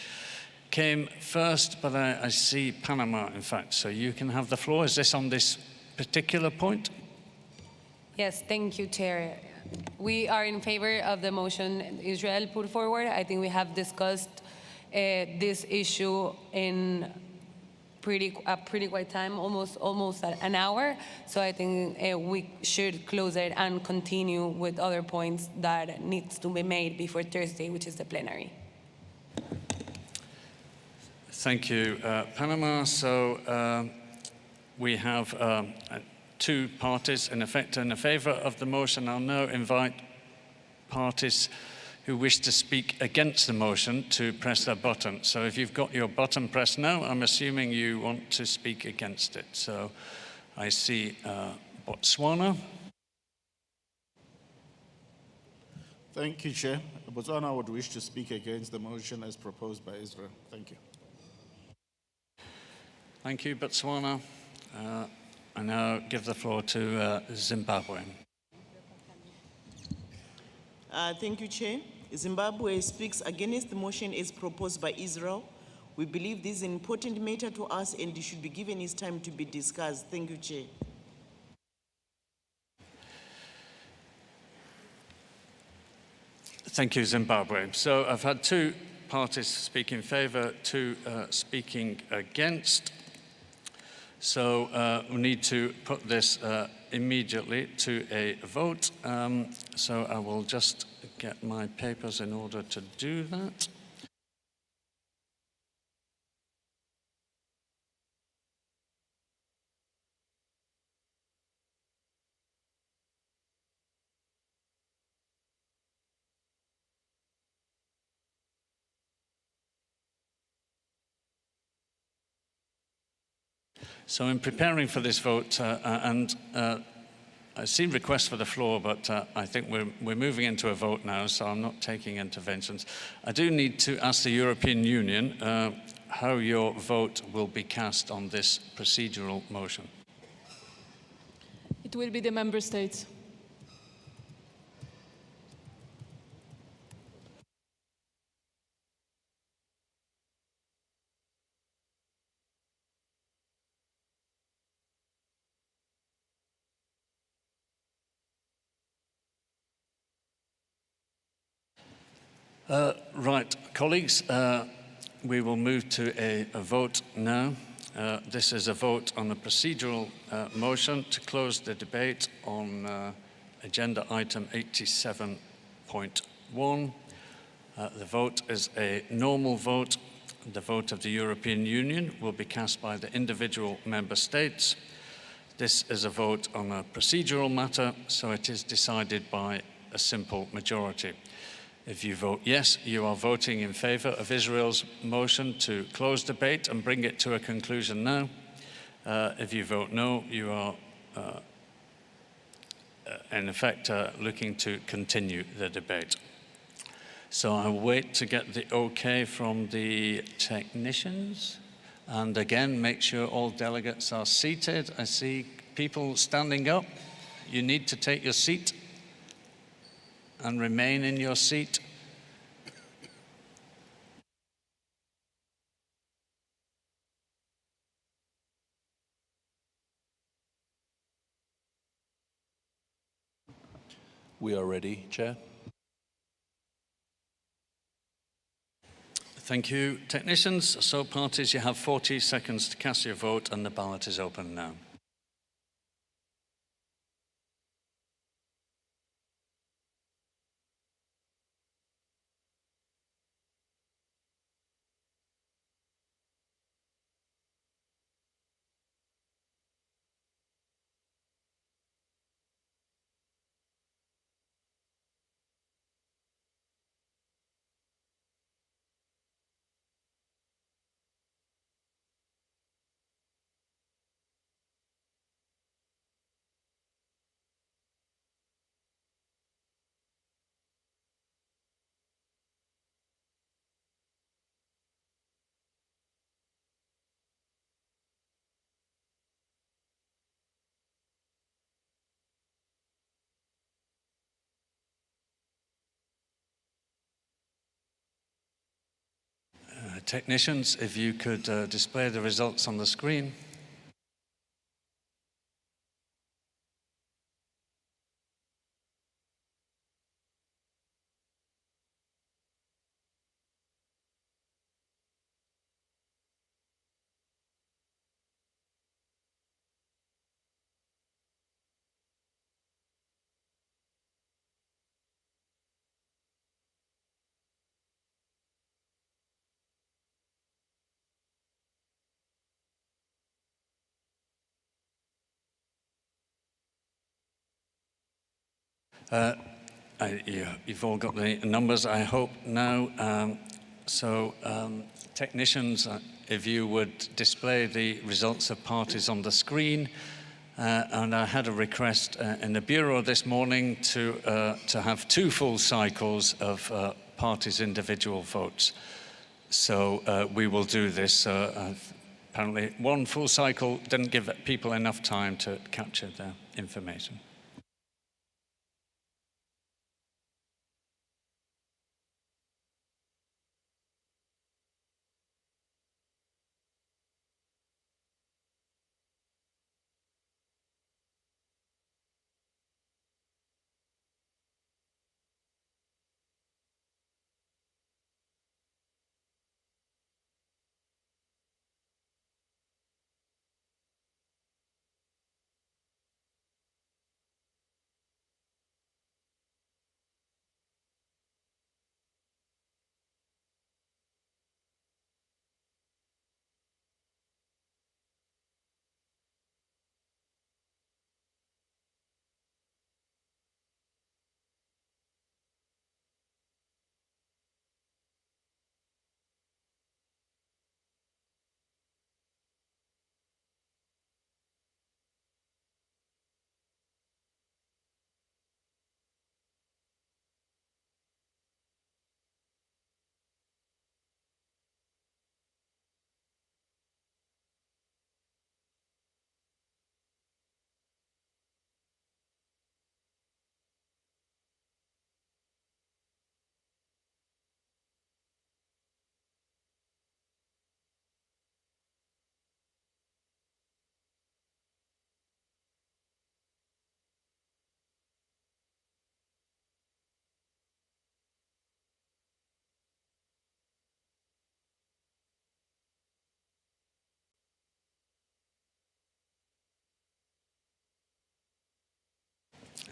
S1: came first, but I see Panama, in fact. So you can have the floor. Is this on this particular point?
S2: Yes, thank you, Chair. We are in favor of the motion Israel put forward. I think we have discussed this issue in pretty quite time, almost an hour. So I think we should close it and continue with other points that needs to be made before Thursday, which is the plenary.
S1: Thank you, Panama. So we have 2 parties in effect in favor of the motion. I'll now invite parties who wish to speak against the motion to press their button. So if you've got your button pressed now, I'm assuming you want to speak against it. So I see Botswana.
S5: Thank you, Chair. Botswana would wish to speak against the motion as proposed by Israel. Thank you.
S1: Thank you, Botswana. I now give the floor to Zimbabwe.
S4: Thank you, Chair. Zimbabwe speaks against the motion as proposed by Israel. We believe this is an important matter to us and it should be given its time to be discussed. Thank you, Chair.
S1: Thank you, Zimbabwe. So I've had two parties speak in favor, two speaking against. So we need to put this immediately to a vote. So I will just get my papers in order to do that. So in preparing for this vote, I see requests for the floor, but I think we're moving into a vote now, so I'm not taking interventions. I do need to ask the European Union how your vote will be cast on this procedural motion.
S6: It will be the member states.
S1: Right, colleagues, we will move to a vote now. This is a vote on a procedural motion to close the debate on agenda item 87.1. The vote is a normal vote. The vote of the European Union will be cast by the individual member states. This is a vote on a procedural matter, so it is decided by a simple majority. If you vote yes, you are voting in favor of Israel's motion to close debate and bring it to a conclusion now. If you vote no, you are in effect looking to continue the debate. So I'll wait to get the okay from the technicians. And again, make sure all delegates are seated. I see people standing up. You need to take your seat and remain in your seat.
S23: We are ready, Chair.
S1: Thank you, technicians. So parties, you have 40 seconds to cast your vote and the ballot is open now. Technicians, if you could display the results on the screen. You've all got the numbers, I hope, now. Technicians, if you would display the results of parties on the screen, and I had a request in the Bureau this morning to have 2 full cycles of parties' individual votes. So we will do this. Apparently 1 full cycle didn't give people enough time to capture their information.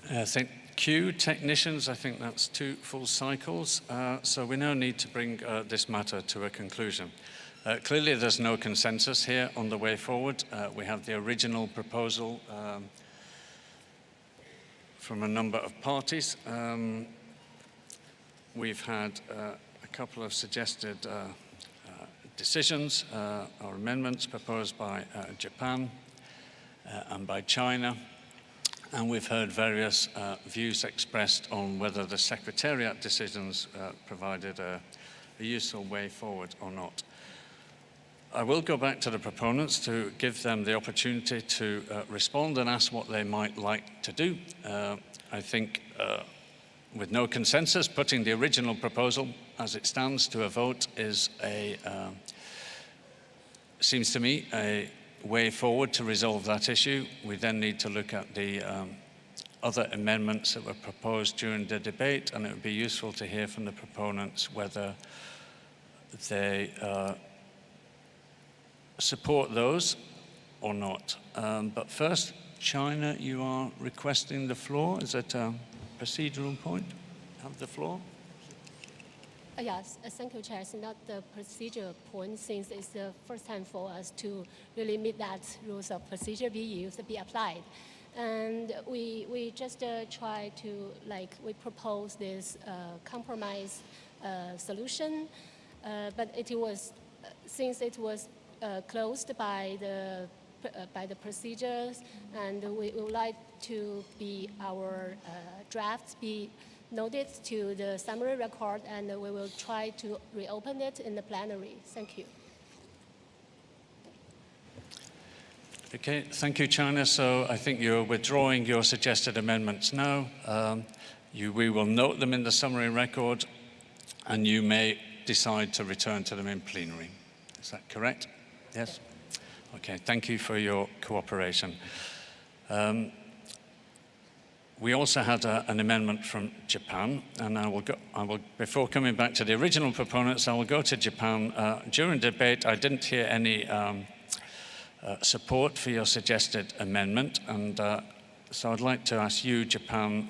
S1: Thank you, technicians. I think that's 2 full cycles. So we now need to bring this matter to a conclusion. Clearly, there's no consensus here on the way forward. We have the original proposal from a number of parties. We've had a couple of suggested decisions or amendments proposed by Japan and by China. And we've heard various views expressed on whether the Secretariat decisions provided a useful way forward or not. I will go back to the proponents to give them the opportunity to respond and ask what they might like to do. I think with no consensus, putting the original proposal as it stands to a vote is seems to me a way forward to resolve that issue. We then need to look at the other amendments that were proposed during the debate, and it would be useful to hear from the proponents whether they support those or not. But first, China, you are requesting the floor. Is it a procedural point? Have the floor.
S18: Yes, thank you, Chair. It's not the procedure point, since it's the first time for us to really meet that rules of procedure be applied. And we just try to, we propose this compromise solution, but it was, since it was closed by the procedures, and we would like to be our drafts be noted to the summary record, and we will try to reopen it in the plenary. Thank you.
S1: Okay, thank you, China. So I think you're withdrawing your suggested amendments now. We will note them in the summary record, and you may decide to return to them in plenary. Is that correct? Yes? Okay, thank you for your cooperation. We also had an amendment from Japan, and before coming back to the original proponents, I will go to Japan. During debate, I didn't hear any support for your suggested amendment, and so I'd like to ask you, Japan,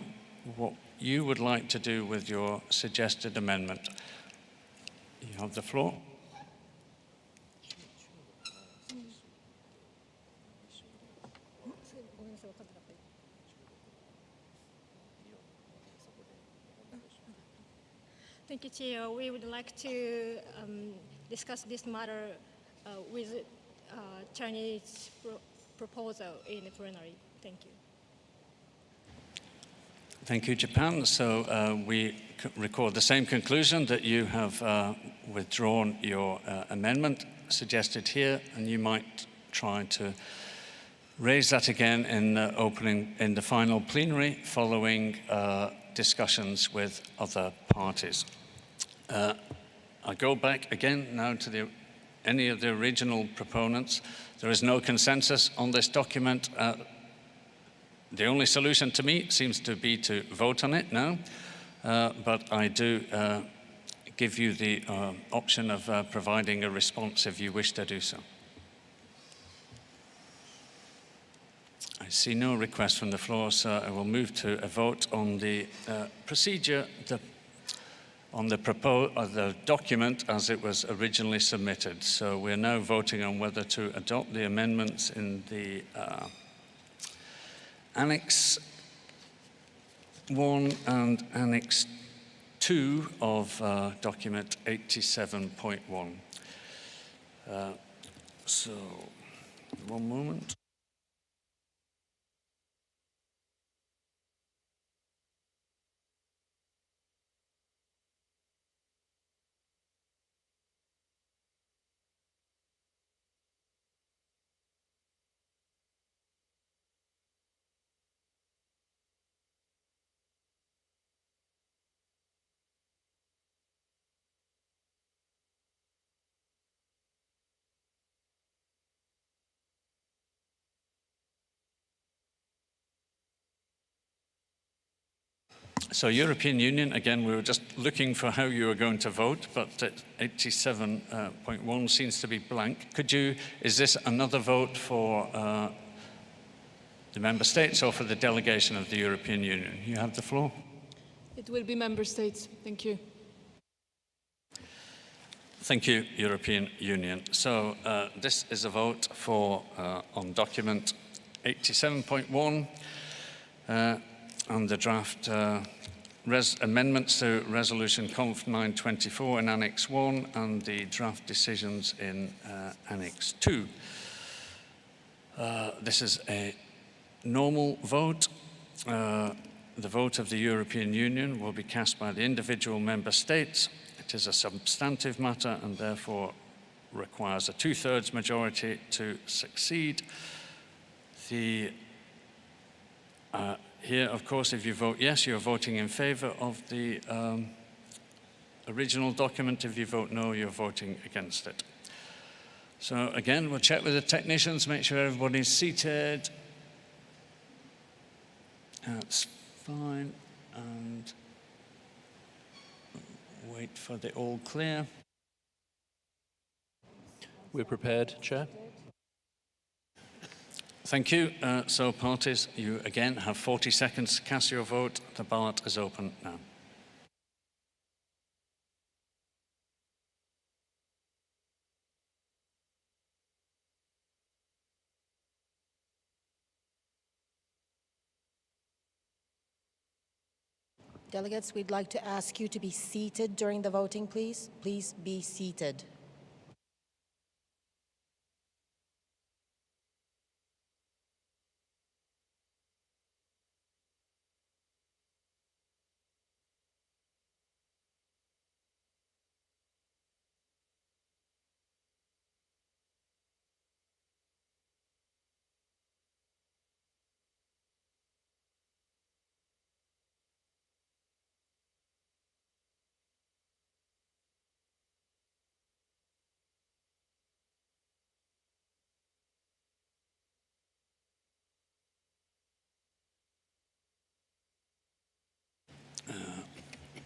S1: what you would like to do with your suggested amendment. You have the floor.
S6: Thank you, Chair. We would like to discuss this matter with Chinese proposal in the plenary. Thank you.
S1: Thank you, Japan. So we record the same conclusion, that you have withdrawn your amendment suggested here, and you might try to raise that again in the final plenary following discussions with other parties. I go back again now to any of the original proponents. There is no consensus on this document. The only solution to me seems to be to vote on it now, but I do give you the option of providing a response if you wish to do so. I see no request from the floor, so I will move to a vote on the procedure, on the document as it was originally submitted. So we're now voting on whether to adopt the amendments in the Annex 1 and Annex 2 of document 87.1. So, one moment. So European Union, again, we were just looking for how you were going to vote, but 87.1 seems to be blank. Is this another vote for the member states or for the delegation of the European Union? You have the floor.
S7: It will be member states. Thank you.
S1: Thank you, European Union. So this is a vote for on document 87.1 on the draft amendments to Resolution Conf 924 in Annex 1 and the draft decisions in Annex 2. This is a normal vote. The vote of the European Union will be cast by the individual member states. It is a substantive matter and therefore requires a 2/3 majority to succeed. Here, of course, if you vote yes, you're voting in favor of the original document. If you vote no, you're voting against it. So again, we'll check with the technicians, make sure everybody's seated. That's fine, and wait for the all clear.
S16: We're prepared, Chair.
S1: Thank you. So parties, you again have 40 seconds to cast your vote. The ballot is open now.
S8: Delegates, we'd like to ask you to be seated during the voting, please. Please be seated.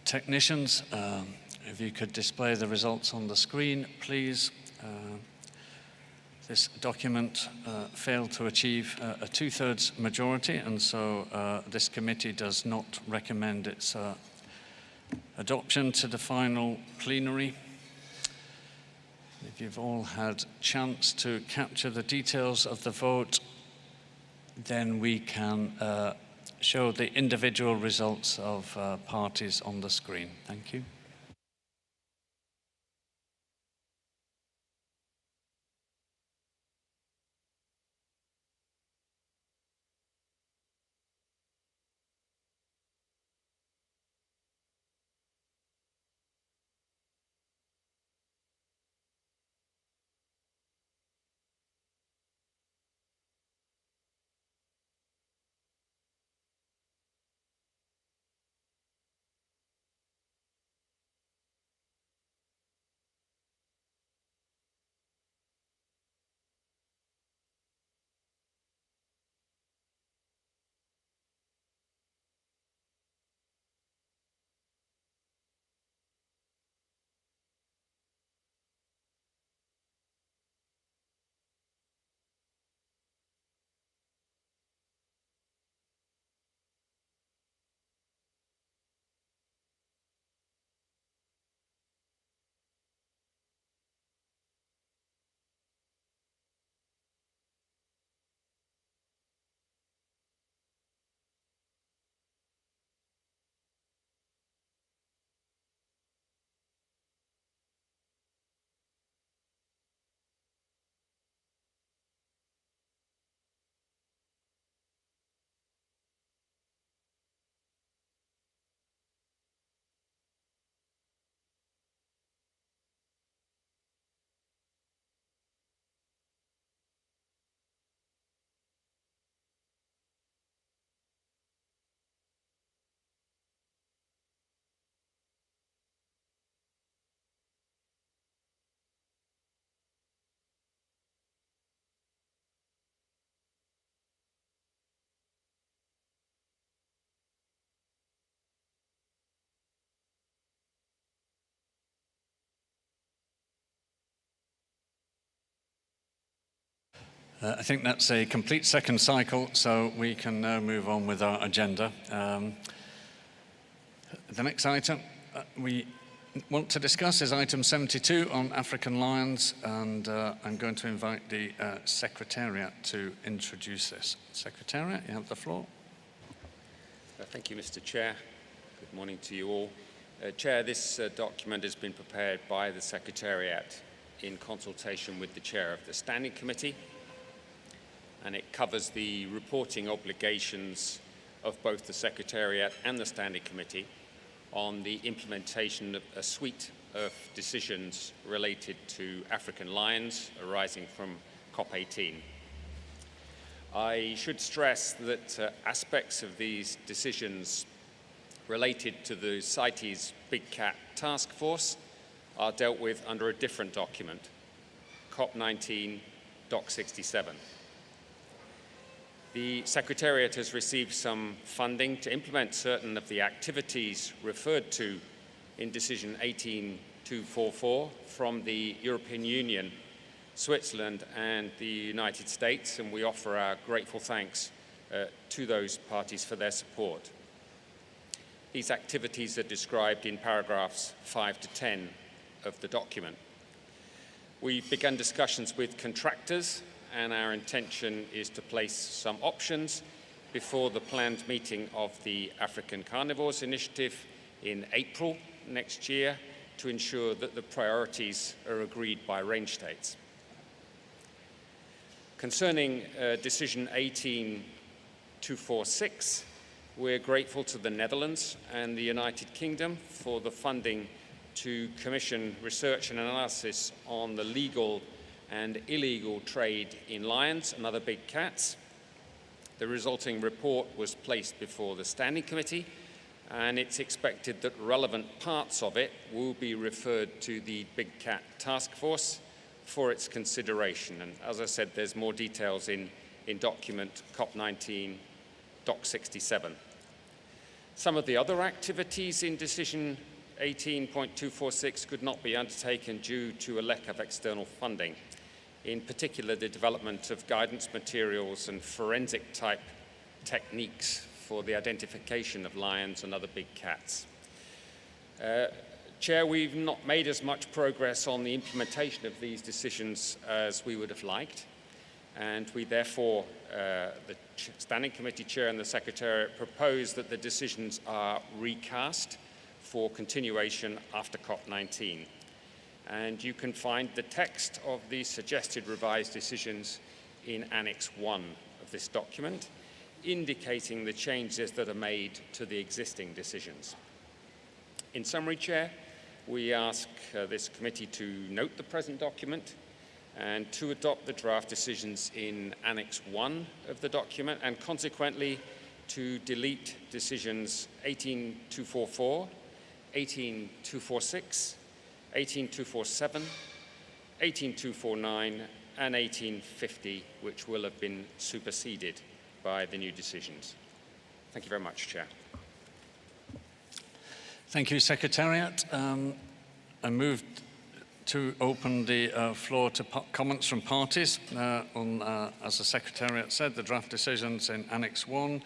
S1: Technicians, if you could display the results on the screen, please. This document failed to achieve a 2/3 majority, and so this committee does not recommend its adoption to the final plenary. If you've all had chance to capture the details of the vote, then we can show the individual results of parties on the screen. Thank you. I think that's a complete second cycle, so we can now move on with our agenda. The next item we want to discuss is item 72 on African lions, and I'm going to invite the Secretariat to introduce this. Secretariat, you have the floor.
S10: Thank you, Mr. Chair. Good morning to you all. Chair, this document has been prepared by the Secretariat in consultation with the Chair of the Standing Committee, and it covers the reporting obligations of both the Secretariat and the Standing Committee on the implementation of a suite of decisions related to African lions arising from CoP18. I should stress that aspects of these decisions related to the CITES Big Cat Task Force are dealt with under a different document, CoP19 Doc 67. The Secretariat has received some funding to implement certain of the activities referred to in Decision 18244 from the European Union, Switzerland and the United States, and we offer our grateful thanks to those parties for their support. These activities are described in paragraphs 5 to 10 of the document. We've begun discussions with contractors, and our intention is to place some options before the planned meeting of the African Carnivores Initiative in April next year to ensure that the priorities are agreed by range states. Concerning Decision 18246, we're grateful to the Netherlands and the United Kingdom for the funding to commission research and analysis on the legal and illegal trade in lions and other big cats. The resulting report was placed before the Standing Committee, and it's expected that relevant parts of it will be referred to the Big Cat Task Force for its consideration. And as I said, there's more details in document COP19 Doc 67. Some of the other activities in Decision 18.246 could not be undertaken due to a lack of external funding. In particular, the development of guidance materials and forensic-type techniques for the identification of lions and other big cats. Chair, we've not made as much progress on the implementation of these decisions as we would have liked, and we therefore, the Standing Committee Chair and the Secretariat propose that the decisions are recast for continuation after COP19. And you can find the text of the suggested revised decisions in Annex 1 of this document, indicating the changes that are made to the existing decisions. In summary, Chair, we ask this committee to note the present document and to adopt the draft decisions in Annex 1 of the document, and consequently to delete decisions 18244, 18246, 18247, 18249, and 1850, which will have been superseded by the new decisions. Thank you very much, Chair.
S1: Thank you, Secretariat. I move to open the floor to comments from parties on, as the Secretariat said, the draft decisions in Annex 1,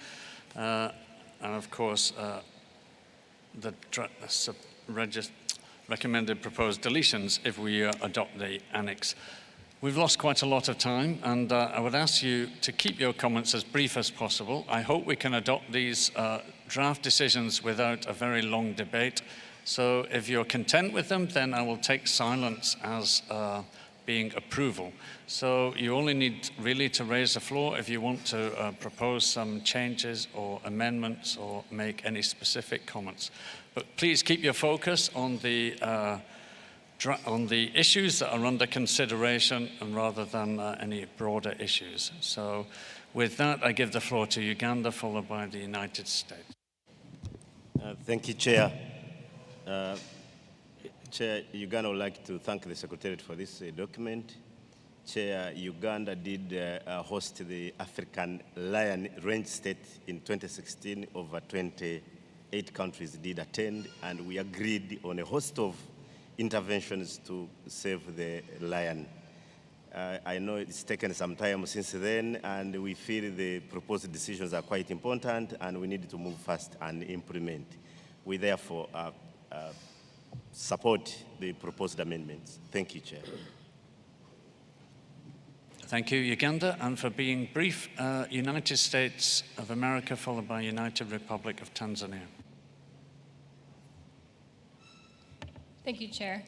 S1: and of course, the recommended proposed deletions if we adopt the annex. We've lost quite a lot of time, and I would ask you to keep your comments as brief as possible. I hope we can adopt these draft decisions without a very long debate. So if you're content with them, then I will take silence as being approval. So you only need really to raise the floor if you want to propose some changes or amendments or make any specific comments. But please keep your focus on the issues that are under consideration and rather than any broader issues. So with that, I give the floor to Uganda, followed by the United States.
S11: Thank you, Chair. Chair, Uganda would like to thank the Secretariat for this document. Chair, Uganda did host the African Lion Range State in 2016. Over 28 countries did attend, and we agreed on a host of interventions to save the lion. I know it's taken some time since then, and we feel the proposed decisions are quite important, and we need to move fast and implement. We therefore support the proposed amendments. Thank you, Chair.
S1: Thank you, Uganda. And for being brief, United States of America, followed by United Republic of Tanzania.
S12: Thank you, Chair.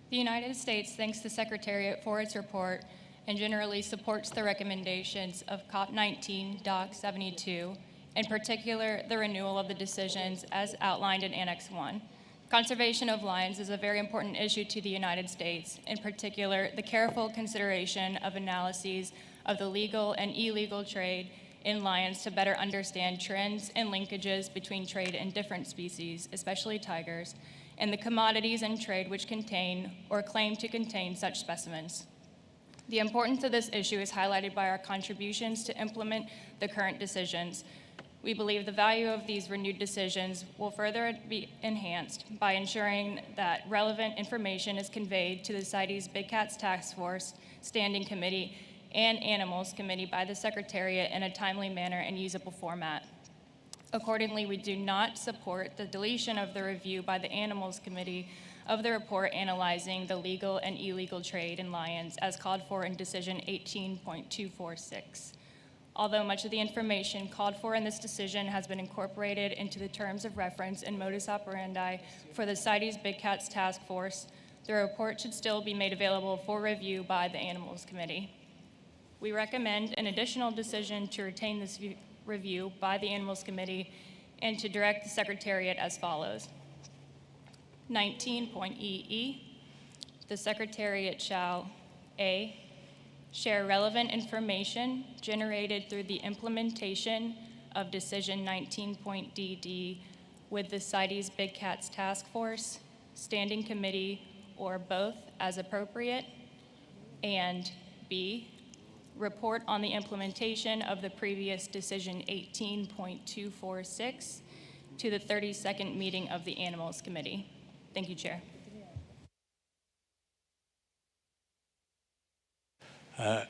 S12: The United States thanks the Secretariat for its report and generally supports the recommendations of COP19 Doc 72, in particular the renewal of the decisions as outlined in Annex 1. Conservation of lions is a very important issue to the United States, in particular the careful consideration of analyses of the legal and illegal trade in lions to better understand trends and linkages between trade in different species, especially tigers, and the commodities in trade which contain or claim to contain such specimens. The importance of this issue is highlighted by our contributions to implement the current decisions. We believe the value of these renewed decisions will further be enhanced by ensuring that relevant information is conveyed to the CITES Big Cats Task Force, Standing Committee, and Animals Committee by the Secretariat in a timely manner and usable format. Accordingly, we do not support the deletion of the review by the Animals Committee of the report analyzing the legal and illegal trade in lions as called for in Decision 18.246. Although much of the information called for in this decision has been incorporated into the terms of reference and modus operandi for the CITES Big Cats Task Force, the report should still be made available for review by the Animals Committee. We recommend an additional decision to retain this review by the Animals Committee and to direct the Secretariat as follows. 19.EE, the Secretariat shall A, share relevant information generated through the implementation of Decision 19.DD with the CITES Big Cats Task Force, Standing Committee, or both as appropriate, and B, report on the implementation of the previous Decision 18.246 to the 32nd meeting of the Animals Committee. Thank you, Chair.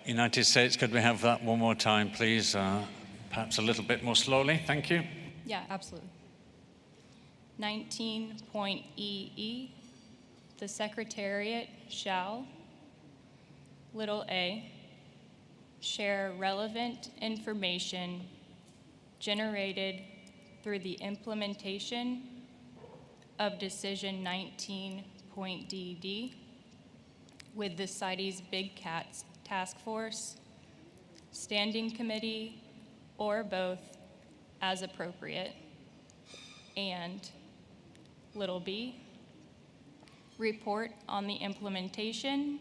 S1: United States, could we have that one more time, please? Perhaps a little bit more slowly. Thank you.
S12: Yeah, absolutely. 19.EE, the Secretariat shall, little a, share relevant information generated through the implementation of Decision 19.DD with the CITES Big Cats Task Force, Standing Committee, or both as appropriate, and little b, report on the implementation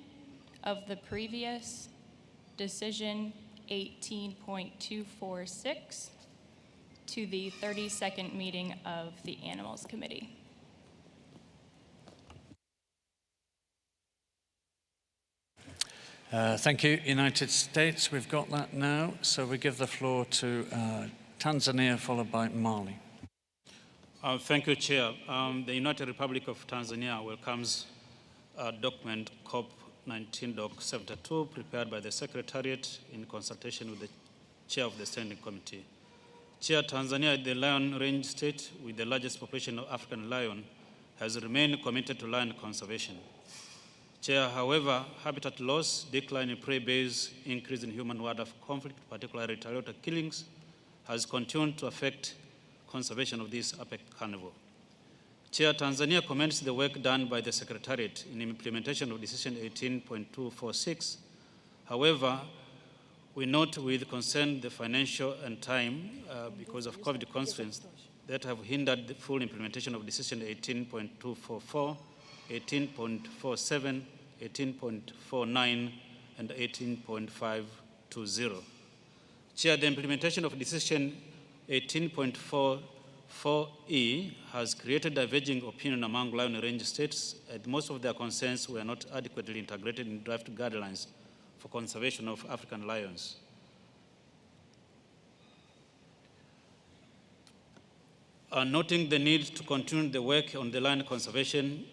S12: of the previous Decision 18.246 to the 32nd meeting of the Animals Committee.
S1: Thank you, United States. We've got that now, so we give the floor to Tanzania, followed by Mali.
S13: Thank you, Chair. The United Republic of Tanzania welcomes document COP19 Doc 72, prepared by the Secretariat in consultation with the Chair of the Standing Committee. Chair, Tanzania, the lion range state with the largest population of African lion, has remained committed to lion conservation. Chair, however, habitat loss, decline in prey base, increase in human-wildlife conflict, particularly retaliatory killings, has continued to affect conservation of this apex carnivore. Chair, Tanzania commends the work done by the Secretariat in implementation of Decision 18.246. However, we note with concern the financial and time because of COVID constraints that have hindered the full implementation of Decision 18.244, 18.47, 18.49, and 18.520. Chair, the implementation of Decision 18.44E has created diverging opinion among lion range states, and most of their concerns were not adequately integrated in draft guidelines for conservation of African lions. Noting the need to continue the work on the lion conservation,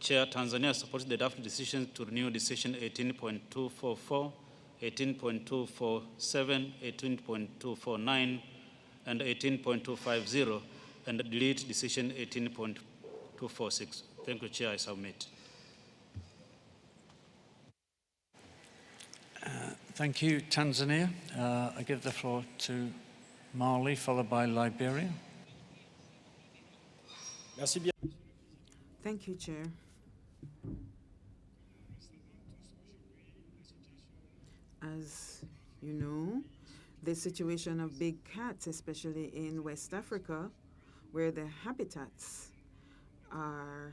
S13: Chair, Tanzania supports the draft decision to renew decision 18.244, 18.247, 18.249, and 18.250, and delete decision 18.246. Thank you, Chair. I submit.
S1: Thank you, Tanzania. I give the floor to Mali, followed by Liberia.
S9: Thank you, Chair. As you know, the situation of big cats, especially in West Africa, where the habitats are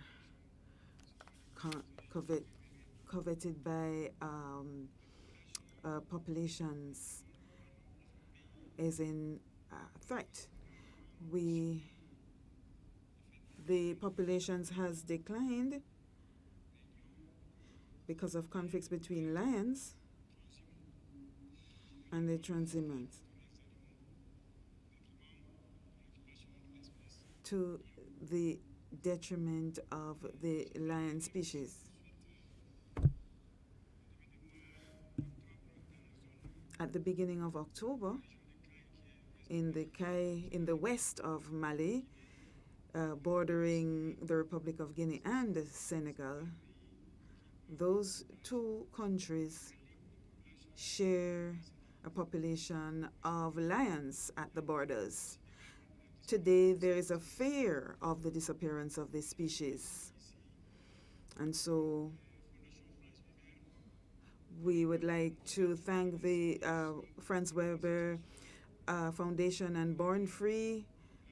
S9: coveted by populations, is in threat. The populations has declined because of conflicts between lions and the transhumans, to the detriment of the lion species. At the beginning of October, in the west of Mali, bordering the Republic of Guinea and Senegal, those two countries share a population of lions at the borders. Today, there is a fear of the disappearance of this species. And so we would like to thank the Franz Weber Foundation and Born Free,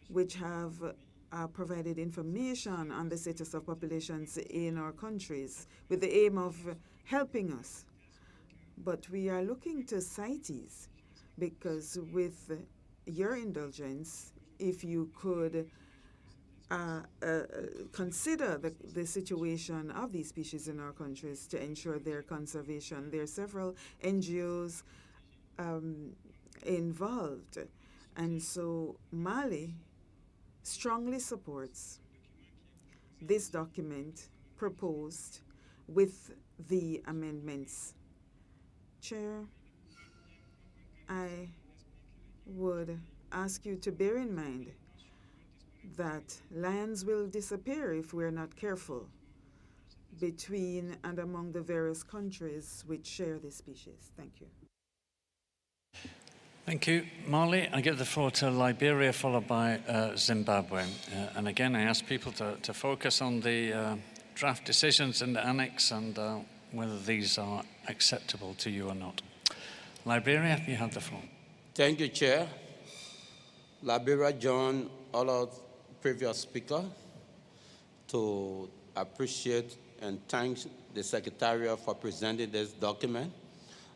S9: which have provided information on the status of populations in our countries with the aim of helping us. But we are looking to CITES because, with your indulgence, if you could consider the situation of these species in our countries to ensure their conservation. There are several NGOs involved, and so Mali strongly supports this document proposed with the amendments. Chair, I would ask you to bear in mind that lions will disappear if we're not careful between and among the various countries which share this species. Thank you.
S1: Thank you, Mali. I give the floor to Liberia, followed by Zimbabwe. And again, I ask people to focus on the draft decisions in the annex and whether these are acceptable to you or not. Liberia, you have the floor.
S14: Thank you, Chair. Liberia joined all of previous speakers to appreciate and thank the Secretariat for presenting this document,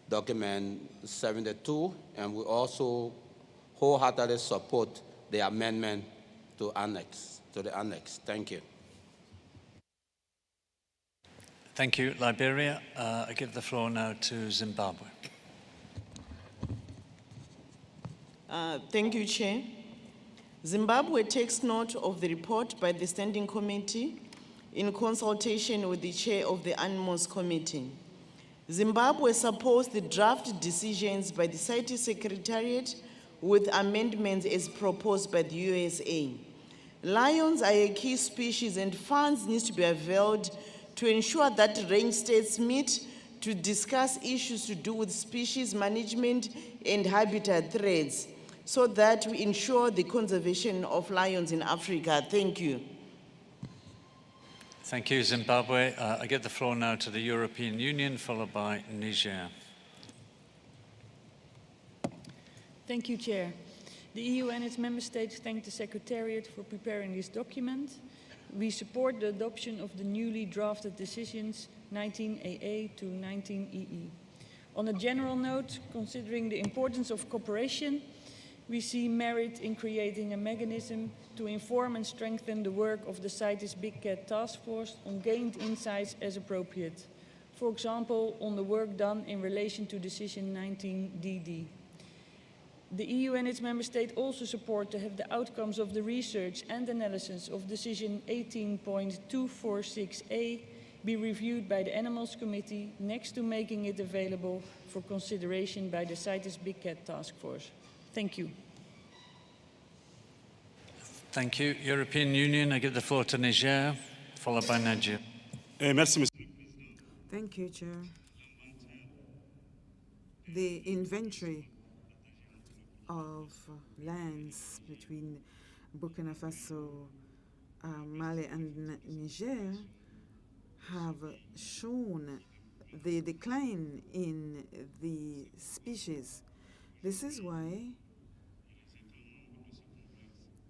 S14: document 72, and we also wholeheartedly support the amendment to the annex. Thank you.
S1: Thank you, Liberia. I give the floor now to Zimbabwe.
S4: Thank you, Chair. Zimbabwe takes note of the report by the Standing Committee in consultation with the Chair of the Animals Committee. Zimbabwe supports the draft decisions by the CITES Secretariat with amendments as proposed by the USA. Lions are a key species and funds need to be availed to ensure that range states meet to discuss issues to do with species management and habitat threats, so that we ensure the conservation of lions in Africa. Thank you.
S1: Thank you, Zimbabwe. I give the floor now to the European Union, followed by Niger.
S15: Thank you, Chair. The EU and its member states thank the Secretariat for preparing this document. We support the adoption of the newly drafted decisions 19AA to 19EE. On a general note, considering the importance of cooperation, we see merit in creating a mechanism to inform and strengthen the work of the CITES Big Cat Task Force on gained insights as appropriate. For example, on the work done in relation to Decision 19DD. The EU and its member states also support to have the outcomes of the research and analysis of decision 18.246A be reviewed by the Animals Committee next to making it available for consideration by the CITES Big Cat Task Force. Thank you.
S1: Thank you. European Union, I give the floor to Niger, followed by Nigeria.
S9: Thank you, Chair. The inventory of lands between Burkina Faso, Mali, and Niger have shown the decline in the species. This is why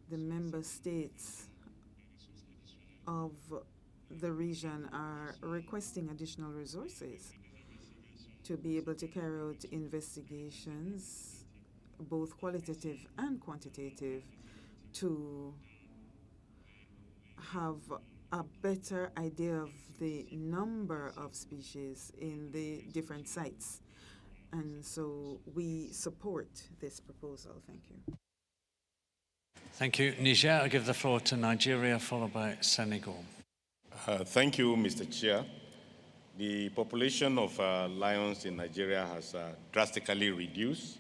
S9: the member states of the region are requesting additional resources to be able to carry out investigations, both qualitative and quantitative, to have a better idea of the number of species in the different sites. And so we support this proposal. Thank you.
S1: Thank you. Niger, I give the floor to Nigeria, followed by Senegal.
S17: Thank you, Mr. Chair. The population of lions in Nigeria has drastically reduced,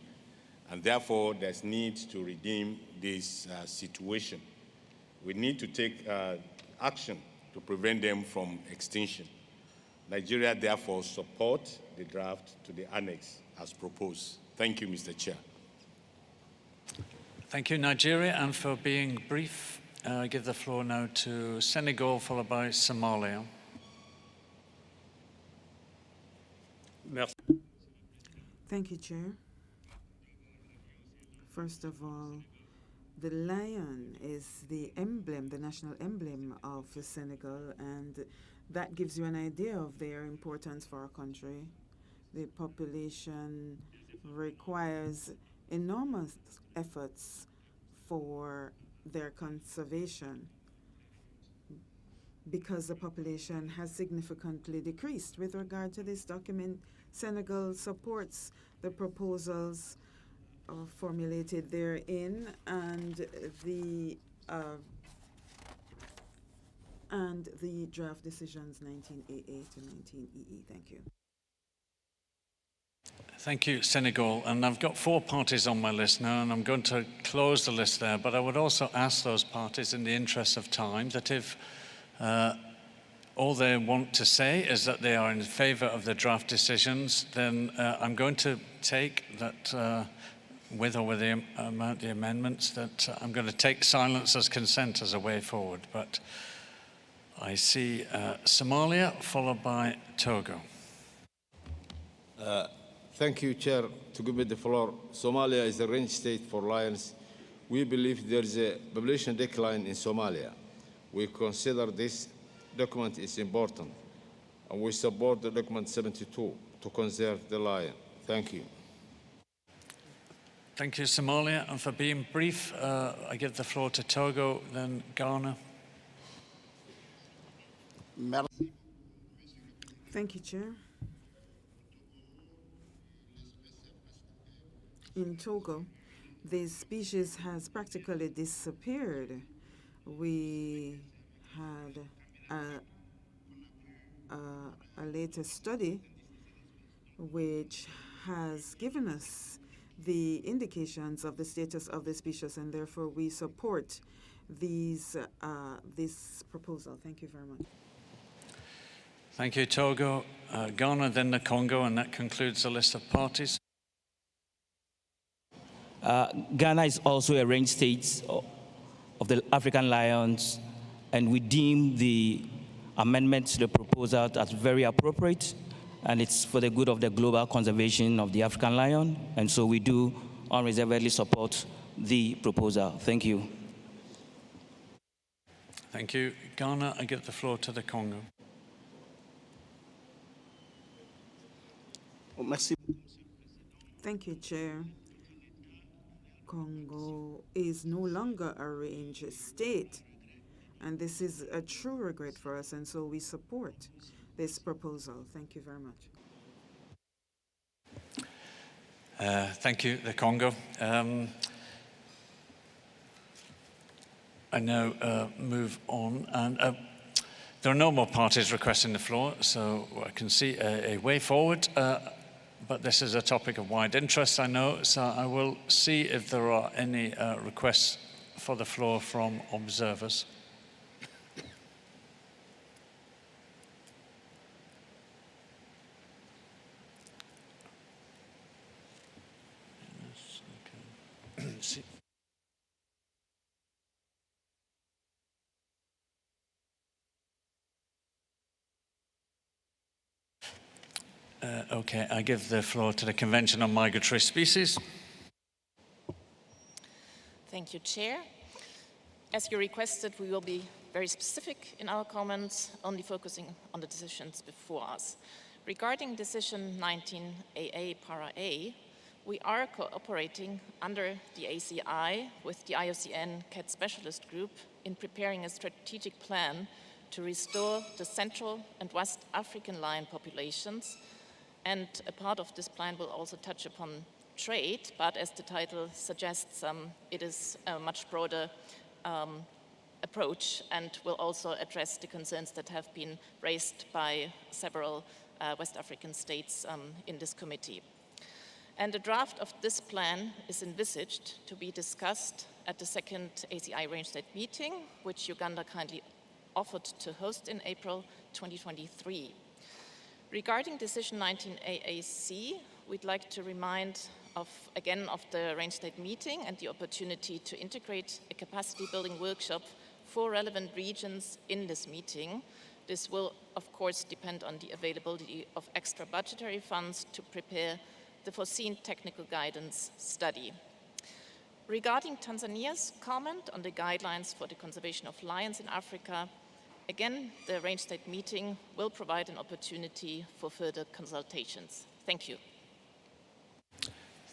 S17: and therefore there's need to redeem this situation. We need to take action to prevent them from extinction. Nigeria therefore supports the draft to the annex as proposed. Thank you, Mr. Chair.
S1: Thank you, Nigeria, and for being brief, I give the floor now to Senegal, followed by Somalia.
S9: Thank you, Chair. First of all, the lion is the emblem, the national emblem of Senegal, and that gives you an idea of their importance for our country. The population requires enormous efforts for their conservation because the population has significantly decreased. With regard to this document, Senegal supports the proposals formulated therein and the draft decisions 19AA to 19EE. Thank you.
S1: Thank you, Senegal. And I've got 4 parties on my list now, and I'm going to close the list there. But I would also ask those parties, in the interest of time, that if all they want to say is that they are in favor of the draft decisions, then I'm going to take that, with or without the amendments, that I'm going to take silence as consent as a way forward. But I see Somalia, followed by Togo.
S19: Thank you, Chair, to give me the floor. Somalia is a range state for lions. We believe there is a population decline in Somalia. We consider this document is important, and we support the document 72 to conserve the lion. Thank you.
S1: Thank you, Somalia. And for being brief, I give the floor to Togo, then Ghana.
S9: Thank you, Chair. In Togo, the species has practically disappeared. We had a latest study which has given us the indications of the status of the species, and therefore we support this proposal. Thank you very much.
S1: Thank you, Togo. Ghana, then the Congo, and that concludes the list of parties.
S20: Ghana is also a range state of the African lions, and we deem the amendment to the proposal as very appropriate, and it's for the good of the global conservation of the African lion, and so we do unreservedly support the proposal. Thank you.
S1: Thank you. Ghana, I give the floor to the Congo.
S9: Thank you, Chair. Congo is no longer a range state, and this is a true regret for us, and so we support this proposal. Thank you very much.
S1: Thank you, the Congo. I now move on, and there are no more parties requesting the floor, so I can see a way forward, but this is a topic of wide interest, I know, so I will see if there are any requests for the floor from observers. Okay, I give the floor to the Convention on Migratory Species.
S3: Thank you, Chair. As you requested, we will be very specific in our comments, only focusing on the decisions before us. Regarding Decision 19 AA Para A, we are cooperating under the ACI with the IUCN Cat Specialist Group in preparing a strategic plan to restore the Central and West African lion populations. And a part of this plan will also touch upon trade, but as the title suggests, it is a much broader approach and will also address the concerns that have been raised by several West African states in this committee. And a draft of this plan is envisaged to be discussed at the second ACI Range State meeting, which Uganda kindly offered to host in April 2023. Regarding Decision 19 AAC, we'd like to remind again of the Range State meeting and the opportunity to integrate a capacity building workshop for relevant regions in this meeting. This will, of course, depend on the availability of extra budgetary funds to prepare the foreseen technical guidance study. Regarding Tanzania's comment on the guidelines for the conservation of lions in Africa, again, the Range State meeting will provide an opportunity for further consultations. Thank you.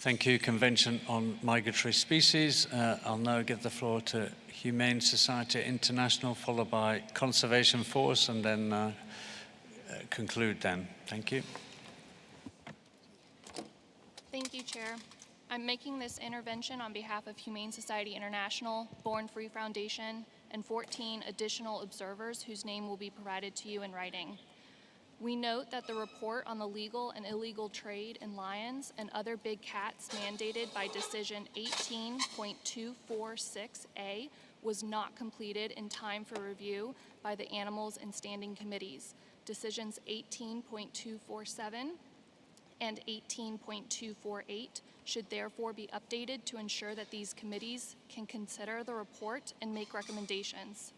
S1: Thank you, Convention on Migratory Species. I'll now give the floor to Humane Society International, followed by Conservation Force, and then conclude then. Thank you.
S12: Thank you, Chair. I'm making this intervention on behalf of Humane Society International, Born Free Foundation, and 14 additional observers whose name will be provided to you in writing. We note that the report on the legal and illegal trade in lions and other big cats mandated by Decision 18.246A was not completed in time for review by the Animals and Standing Committees. Decisions 18.247 and 18.248 should therefore be updated to ensure that these committees can consider the report and make recommendations.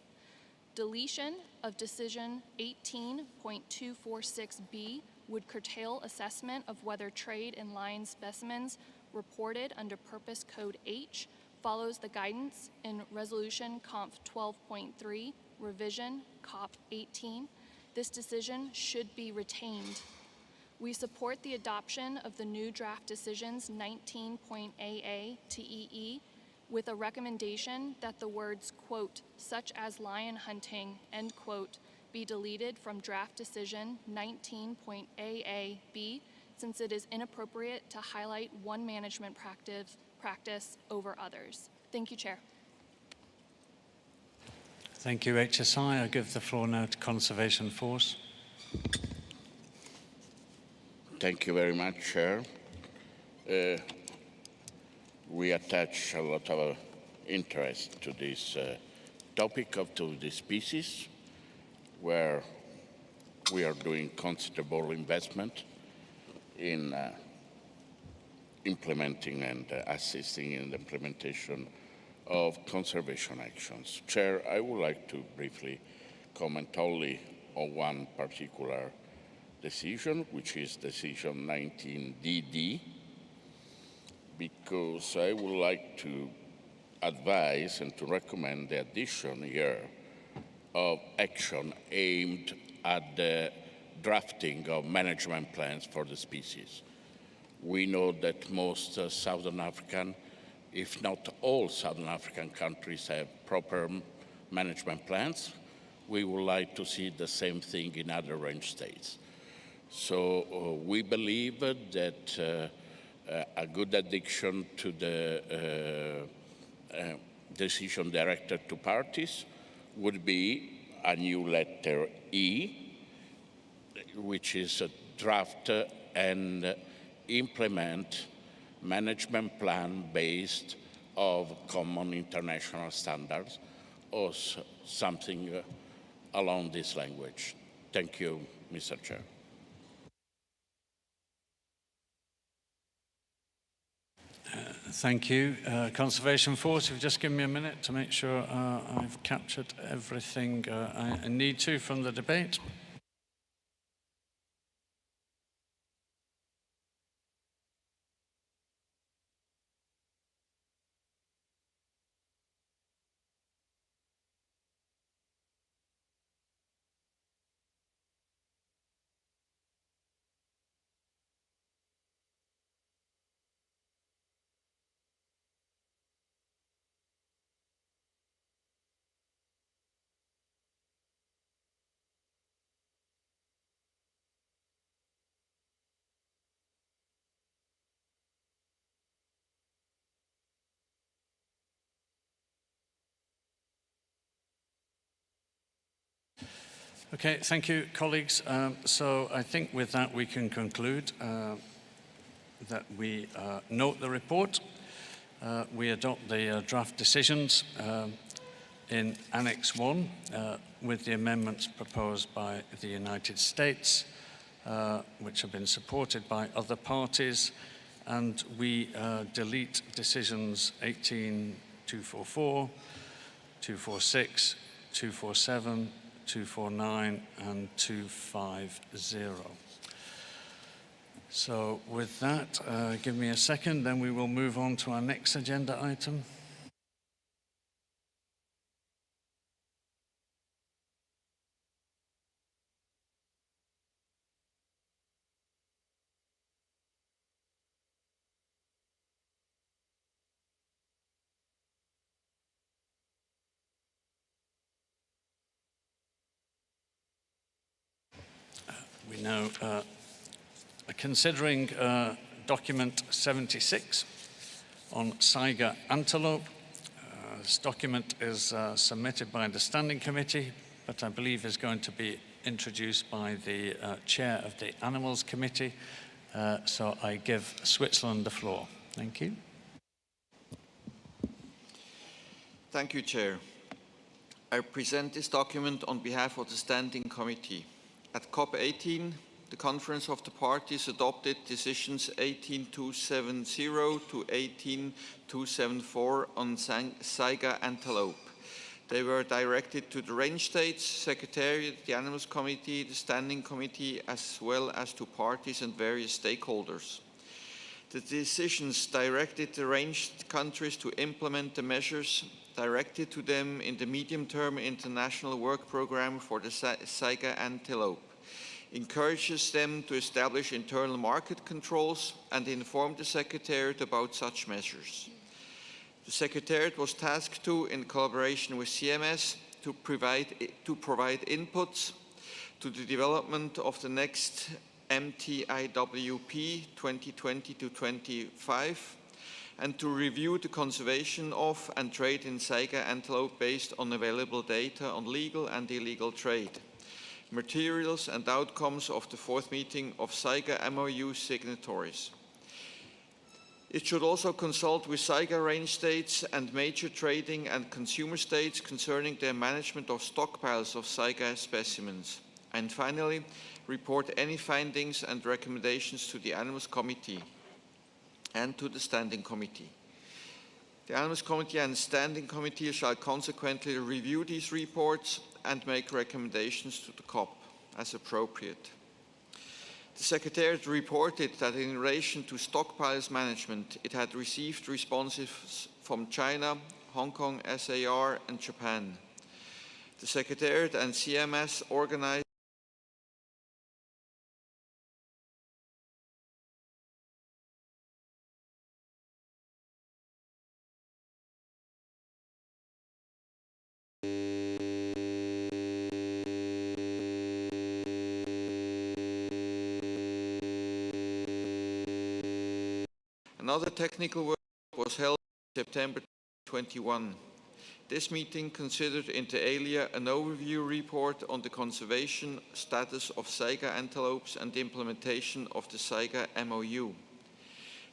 S12: Deletion of Decision 18.246B would curtail assessment of whether trade in lion specimens reported under Purpose Code H follows the guidance in Resolution Conf 12.3, Revision CoP18. This decision should be retained. We support the adoption of the new draft decisions 19.AA to EE with a recommendation that the words, quote, such as lion hunting, end quote, be deleted from draft decision 19.AAB since it is inappropriate to highlight one management practice over others. Thank you, Chair.
S1: Thank you, HSI. I give the floor now to Conservation Force.
S21: Thank you very much, Chair. We attach a lot of interest to this topic of the species, where we are doing considerable investment in implementing and assisting in the implementation of conservation actions. Chair, I would like to briefly comment only on one particular decision, which is Decision 19DD, because I would like to advise and to recommend the addition here of action aimed at the drafting of management plans for the species. We know that most Southern African, if not all Southern African countries have proper management plans. We would like to see the same thing in other range states. So we believe that a good addition to the decision directed to parties would be a new letter E, which is a draft and implement management plan based of common international standards or something along this language. Thank you, Mr. Chair.
S1: Thank you. Conservation Force, you've just given me a minute to make sure I've captured everything I need to from the debate. Okay, thank you, colleagues. So I think with that we can conclude that we note the report, we adopt the draft decisions in Annex 1 with the amendments proposed by the United States, which have been supported by other parties, and we delete decisions 18244, 246, 247, 249 and 250. So with that, give me a second, then we will move on to our next agenda item. We now are considering document 76 on Saiga antelope. This document is submitted by the Standing Committee, but I believe is going to be introduced by the Chair of the Animals Committee. So I give Switzerland the floor. Thank you.
S2: Thank you, Chair. I present this document on behalf of the Standing Committee. At CoP18, the Conference of the Parties adopted decisions 18270 to 18274 on Saiga antelope. They were directed to the range states, Secretariat, the Animals Committee, the Standing Committee, as well as to parties and various stakeholders. The decisions directed the range countries to implement the measures directed to them in the medium-term international work program for the Saiga antelope, encourages them to establish internal market controls and inform the Secretariat about such measures. The Secretariat was tasked to, in collaboration with CMS, to provide inputs to the development of the next MTIWP 2020-25 and to review the conservation of and trade in Saiga antelope based on available data on legal and illegal trade, materials and outcomes of the fourth meeting of Saiga MOU signatories. It should also consult with Saiga range states and major trading and consumer states concerning their management of stockpiles of Saiga specimens. And finally, report any findings and recommendations to the Animals Committee and to the Standing Committee. The Animals Committee and Standing Committee shall consequently review these reports and make recommendations to the COP as appropriate. The Secretariat reported that in relation to stockpiles management, it had received responses from China, Hong Kong, SAR, and Japan. The Secretariat and CMS organized Another technical workshop was held in September 2021. This meeting considered inter alia an overview report on the conservation status of Saiga antelopes and the implementation of the Saiga MOU.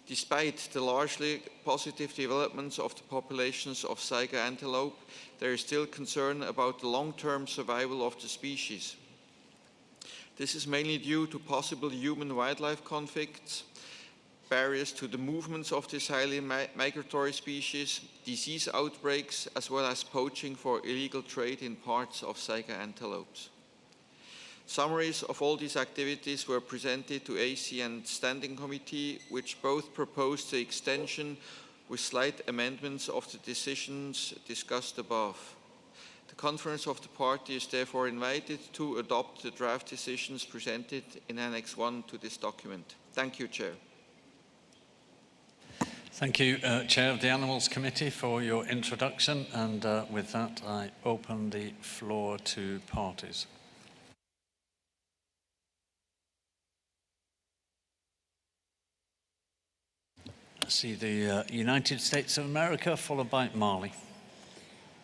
S2: Despite the largely positive developments of the populations of Saiga antelope, there is still concern about the long-term survival of the species. This is mainly due to possible human-wildlife conflicts, barriers to the movements of this highly migratory species, disease outbreaks, as well as poaching for illegal trade in parts of Saiga antelopes. Summaries of all these activities were presented to AC and Standing Committee, which both proposed the extension with slight amendments of the decisions discussed above. The Conference of the Party is therefore invited to adopt the draft decisions presented in Annex 1 to this document. Thank you, Chair.
S1: Thank you, Chair of the Animals Committee, for your introduction. And with that, I open the floor to parties. I see the United States of America, followed by Mali.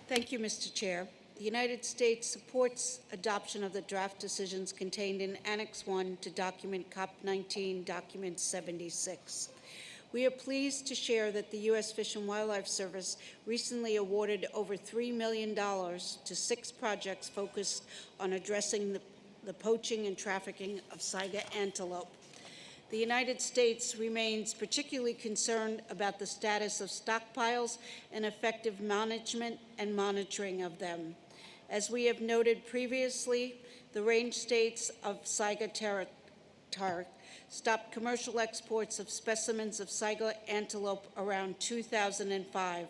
S5: Thank you, Mr. Chair. The United States supports adoption of the draft decisions contained in Annex 1 to document CoP19, document 76. We are pleased to share that the U.S. Fish and Wildlife Service recently awarded over $3 million to 6 projects focused on addressing the poaching and trafficking of Saiga antelope. The United States remains particularly concerned about the status of stockpiles and effective management and monitoring of them. As we have noted previously, the range states of Saiga territory stopped commercial exports of specimens of Saiga antelope around 2005.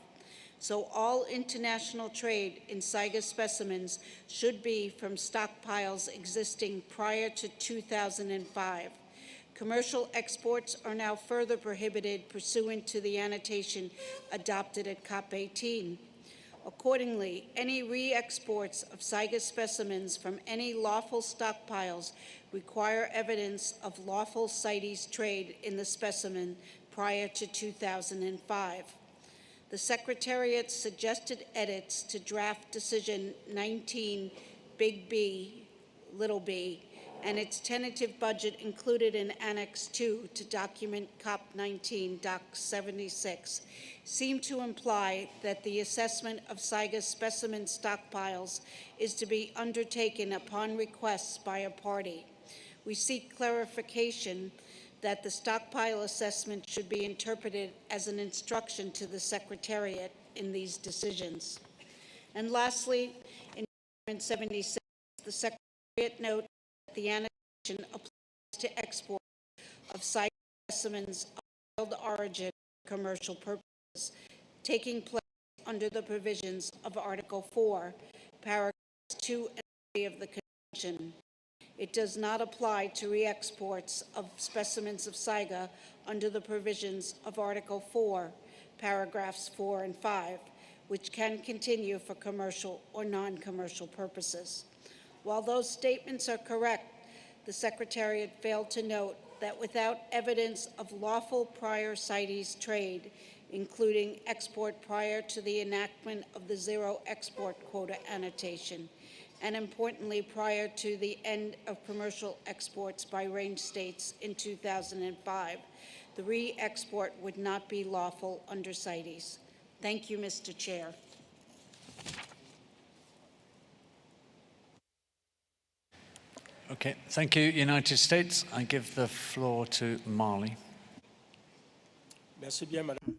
S5: So all international trade in Saiga specimens should be from stockpiles existing prior to 2005. Commercial exports are now further prohibited pursuant to the annotation adopted at COP18. Accordingly, any re-exports of Saiga specimens from any lawful stockpiles require evidence of lawful CITES trade in the specimen prior to 2005. The Secretariat's suggested edits to draft decision 19 Big B, little b, and its tentative budget included in Annex 2 to document COP19 Doc 76 seem to imply that the assessment of Saiga specimen stockpiles is to be undertaken upon requests by a party. We seek clarification that the stockpile assessment should be interpreted as an instruction to the Secretariat in these decisions. And lastly, in Document 76, the Secretariat notes that the annexation applies to export of Saiga specimens of wild origin for commercial purposes, taking place under the provisions of Article 4, paragraphs 2 and 3 of the Convention. It does not apply to re-exports of specimens of Saiga under the provisions of Article 4, paragraphs 4 and 5, which can continue for commercial or non-commercial purposes. While those statements are correct, the Secretariat failed to note that without evidence of lawful prior CITES trade, including export prior to the enactment of the zero export quota annotation, and importantly, prior to the end of commercial exports by range states in 2005, the re-export would not be lawful under CITES. Thank you, Mr. Chair.
S1: Okay, thank you, United States. I give the floor to Mali.
S22: Merci bien, Madame.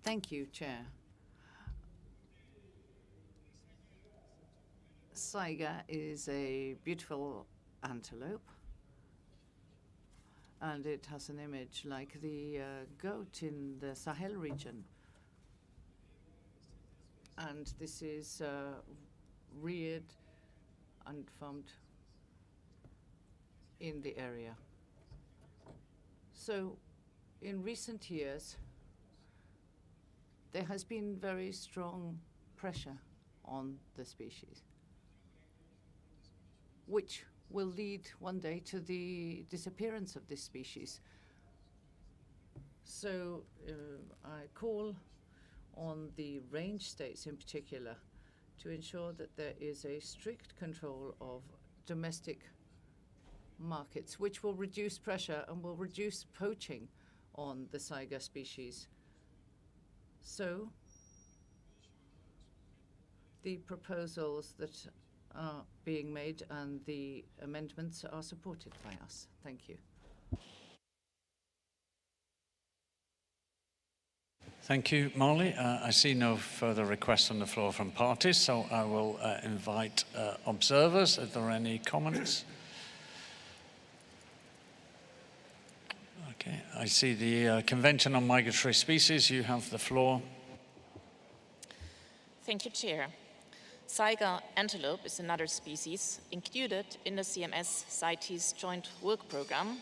S23: Thank you, Chair. Saiga is a beautiful antelope, and it has an image like the goat in the Sahel region. And this is reared and farmed in the area. So in recent years, there has been very strong pressure on the species, which will lead one day to the disappearance of this species. So I call on the range states in particular to ensure that there is a strict control of domestic markets, which will reduce pressure and will reduce poaching on the Saiga species. So the proposals that are being made and the amendments are supported by us. Thank you.
S1: Thank you, Molly. I see no further requests on the floor from parties, so I will invite observers. Are there any comments? Okay, I see the Convention on Migratory Species. You have the floor.
S3: Thank you, Chair. Saiga antelope is another species included in the CMS CITES joint work program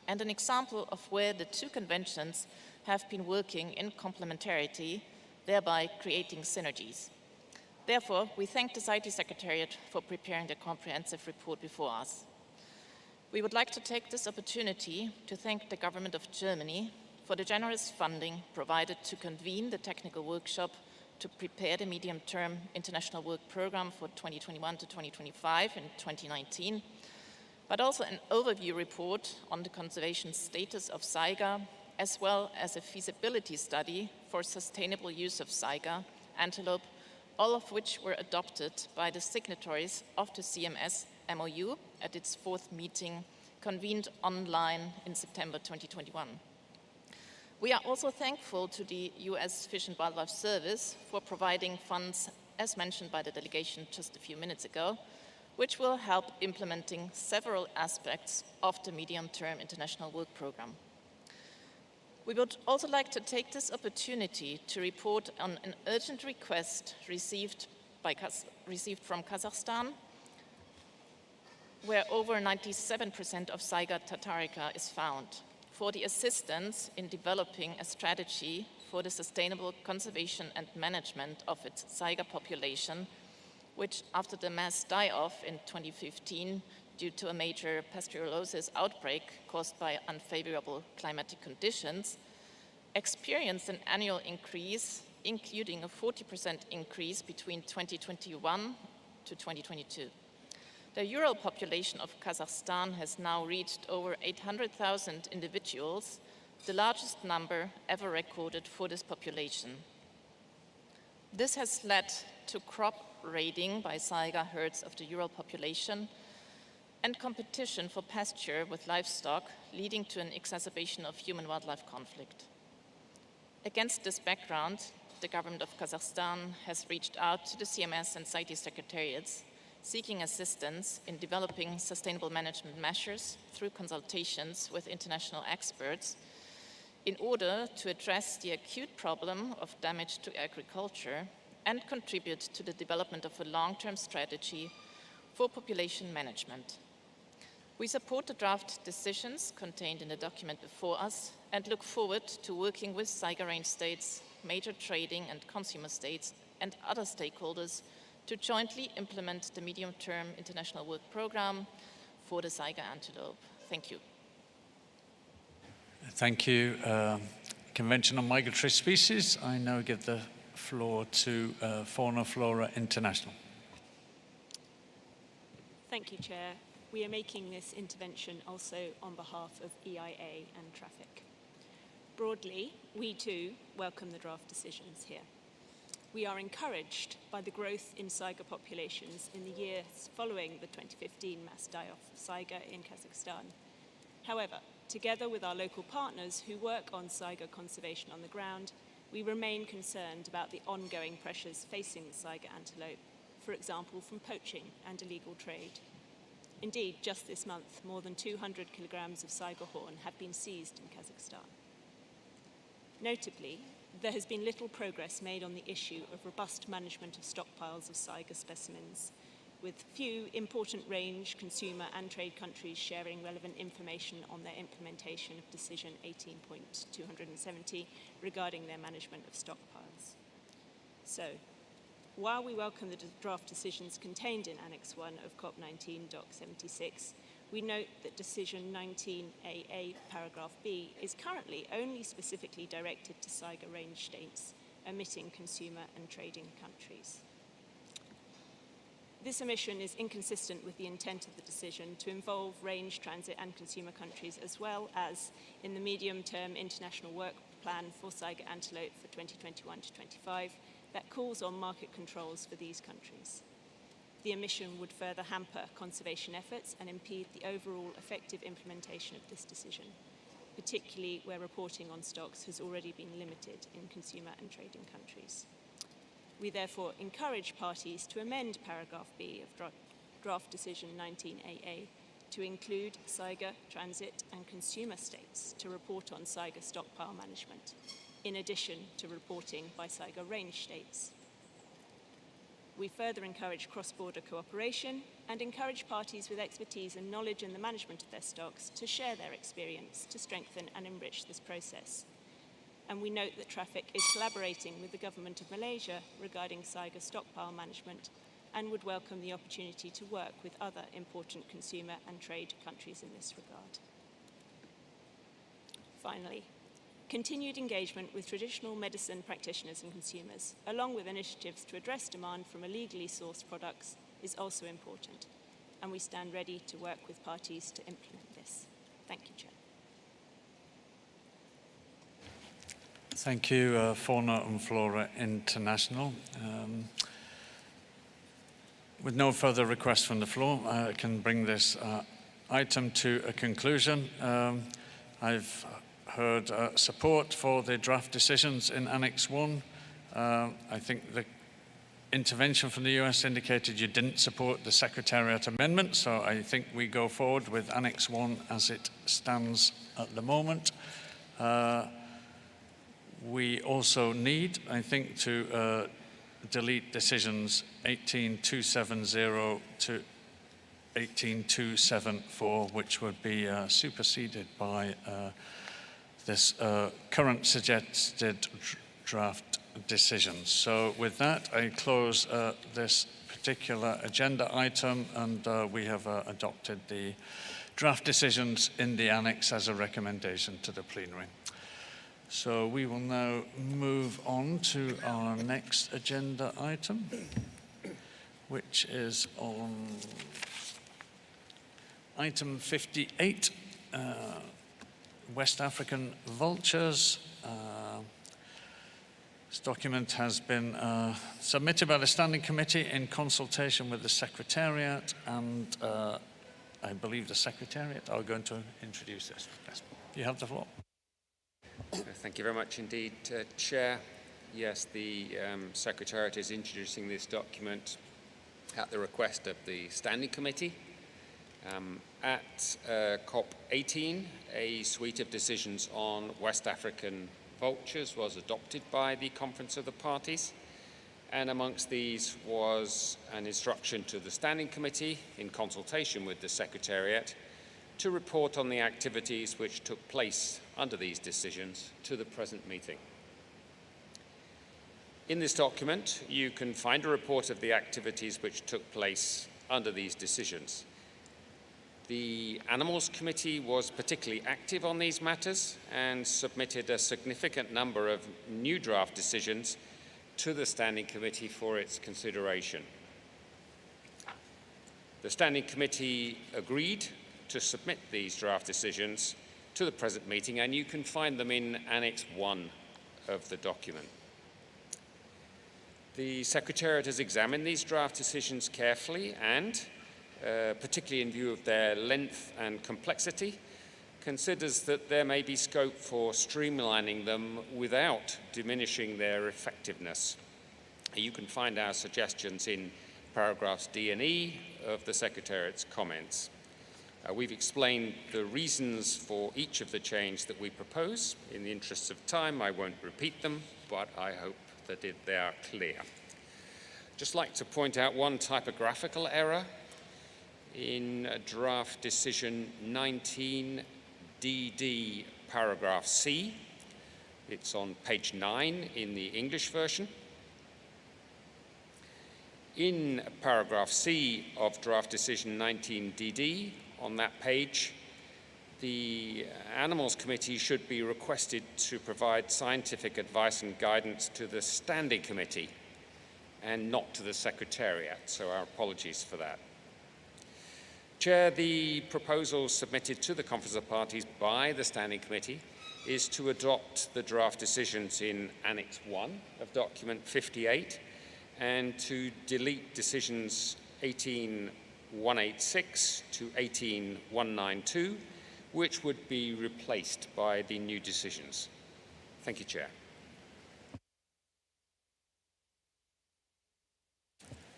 S3: and an example of where the two conventions have been working in complementarity, thereby creating synergies. Therefore, we thank the CITES Secretariat for preparing the comprehensive report before us. We would like to take this opportunity to thank the government of Germany for the generous funding provided to convene the technical workshop to prepare the medium-term international work program for 2021 to 2025 in 2019, but also an overview report on the conservation status of Saiga, as well as a feasibility study for sustainable use of Saiga antelope, all of which were adopted by the signatories of the CMS MOU at its 4th meeting convened online in September 2021. We are also thankful to the US Fish and Wildlife Service for providing funds, as mentioned by the delegation just a few minutes ago, which will help implementing several aspects of the medium-term international work program. We would also like to take this opportunity to report on an urgent request received from Kazakhstan, where over 97% of Saiga tatarica is found, for the assistance in developing a strategy for the sustainable conservation and management of its Saiga population, which after the mass die-off in 2015 due to a major pasteurellosis outbreak caused by unfavorable climatic conditions, experienced an annual increase, including a 40% increase between 2021 to 2022. The Ural population of Kazakhstan has now reached over 800,000 individuals, the largest number ever recorded for this population. This has led to crop raiding by Saiga herds of the Ural population and competition for pasture with livestock, leading to an exacerbation of human-wildlife conflict. Against this background, the government of Kazakhstan has reached out to the CMS and CITES secretariats, seeking assistance in developing sustainable management measures through consultations with international experts in order to address the acute problem of damage to agriculture and contribute to the development of a long-term strategy for population management. We support the draft decisions contained in the document before us and look forward to working with Saiga range states, major trading and consumer states, and other stakeholders to jointly implement the medium-term international work program for the Saiga antelope. Thank you.
S1: Thank you. Convention on Migratory Species. I now give the floor to Fauna Flora International.
S6: Thank you, Chair. We are making this intervention also on behalf of EIA and Traffic. Broadly, we too welcome the draft decisions here. We are encouraged by the growth in Saiga populations in the years following the 2015 mass die-off of Saiga in Kazakhstan. However, together with our local partners who work on Saiga conservation on the ground, we remain concerned about the ongoing pressures facing the Saiga antelope, for example, from poaching and illegal trade. Indeed, just this month, more than 200 kilograms of Saiga horn have been seized in Kazakhstan. Notably, there has been little progress made on the issue of robust management of stockpiles of Saiga specimens, with few important range, consumer and trade countries sharing relevant information on their implementation of Decision 18.270 regarding their management of stockpiles. So, while we welcome the draft decisions contained in Annex 1 of CoP19 Doc 76, we note that Decision 19AA, paragraph B, is currently only specifically directed to Saiga range states, omitting consumer and trading countries. This omission is inconsistent with the intent of the decision to involve range, transit and consumer countries, as well as in the medium-term international work plan for Saiga antelope for 2021 to 25 that calls on market controls for these countries. The omission would further hamper conservation efforts and impede the overall effective implementation of this decision, particularly where reporting on stocks has already been limited in consumer and trading countries. We therefore encourage parties to amend paragraph B of draft decision 19AA to include Saiga, transit and consumer states to report on Saiga stockpile management, in addition to reporting by Saiga range states. We further encourage cross-border cooperation and encourage parties with expertise and knowledge in the management of their stocks to share their experience to strengthen and enrich this process. And we note that Traffic is collaborating with the Government of Malaysia regarding Saiga stockpile management and would welcome the opportunity to work with other important consumer and trade countries in this regard. Finally, continued engagement with traditional medicine practitioners and consumers, along with initiatives to address demand from illegally sourced products, is also important, and we stand ready to work with parties to implement this. Thank you, Chair.
S1: Thank you, Fauna and Flora International. With no further requests from the floor, I can bring this item to a conclusion. I've heard support for the draft decisions in Annex 1. I think the intervention from the US indicated you didn't support the Secretariat amendment, so I think we go forward with Annex 1 as it stands at the moment. We also need, I think, to delete decisions 18270 to 18274, which would be superseded by this current suggested draft decision. So with that, I close this particular agenda item, and we have adopted the draft decisions in the annex as a recommendation to the plenary. So we will now move on to our next agenda item, which is on item 58, West African vultures. This document has been submitted by the Standing Committee in consultation with the Secretariat, and I believe the Secretariat are going to introduce this. Yes. You have the floor.
S10: Thank you very much indeed, Chair. Yes, the Secretariat is introducing this document at the request of the Standing Committee. At CoP19, a suite of decisions on West African vultures was adopted by the Conference of the Parties, and amongst these was an instruction to the Standing Committee in consultation with the Secretariat to report on the activities which took place under these decisions to the present meeting. In this document, you can find a report of the activities which took place under these decisions. The Animals Committee was particularly active on these matters and submitted a significant number of new draft decisions to the Standing Committee for its consideration. The Standing Committee agreed to submit these draft decisions to the present meeting, and you can find them in Annex 1 of the document. The Secretariat has examined these draft decisions carefully and, particularly in view of their length and complexity, considers that there may be scope for streamlining them without diminishing their effectiveness. You can find our suggestions in paragraphs D and E of the Secretariat's comments. We've explained the reasons for each of the changes that we propose. In the interests of time, I won't repeat them, but I hope that they are clear. I'd just like to point out one typographical error in draft decision 19DD paragraph C. It's on page 9 in the English version. In paragraph C of draft decision 19DD, on that page. The Animals Committee should be requested to provide scientific advice and guidance to the Standing Committee and not to the Secretariat, so our apologies for that. Chair, the proposal submitted to the Conference of Parties by the Standing Committee is to adopt the draft decisions in Annex 1 of Document 58 and to delete decisions 18186 to 18192, which would be replaced by the new decisions. Thank you, Chair.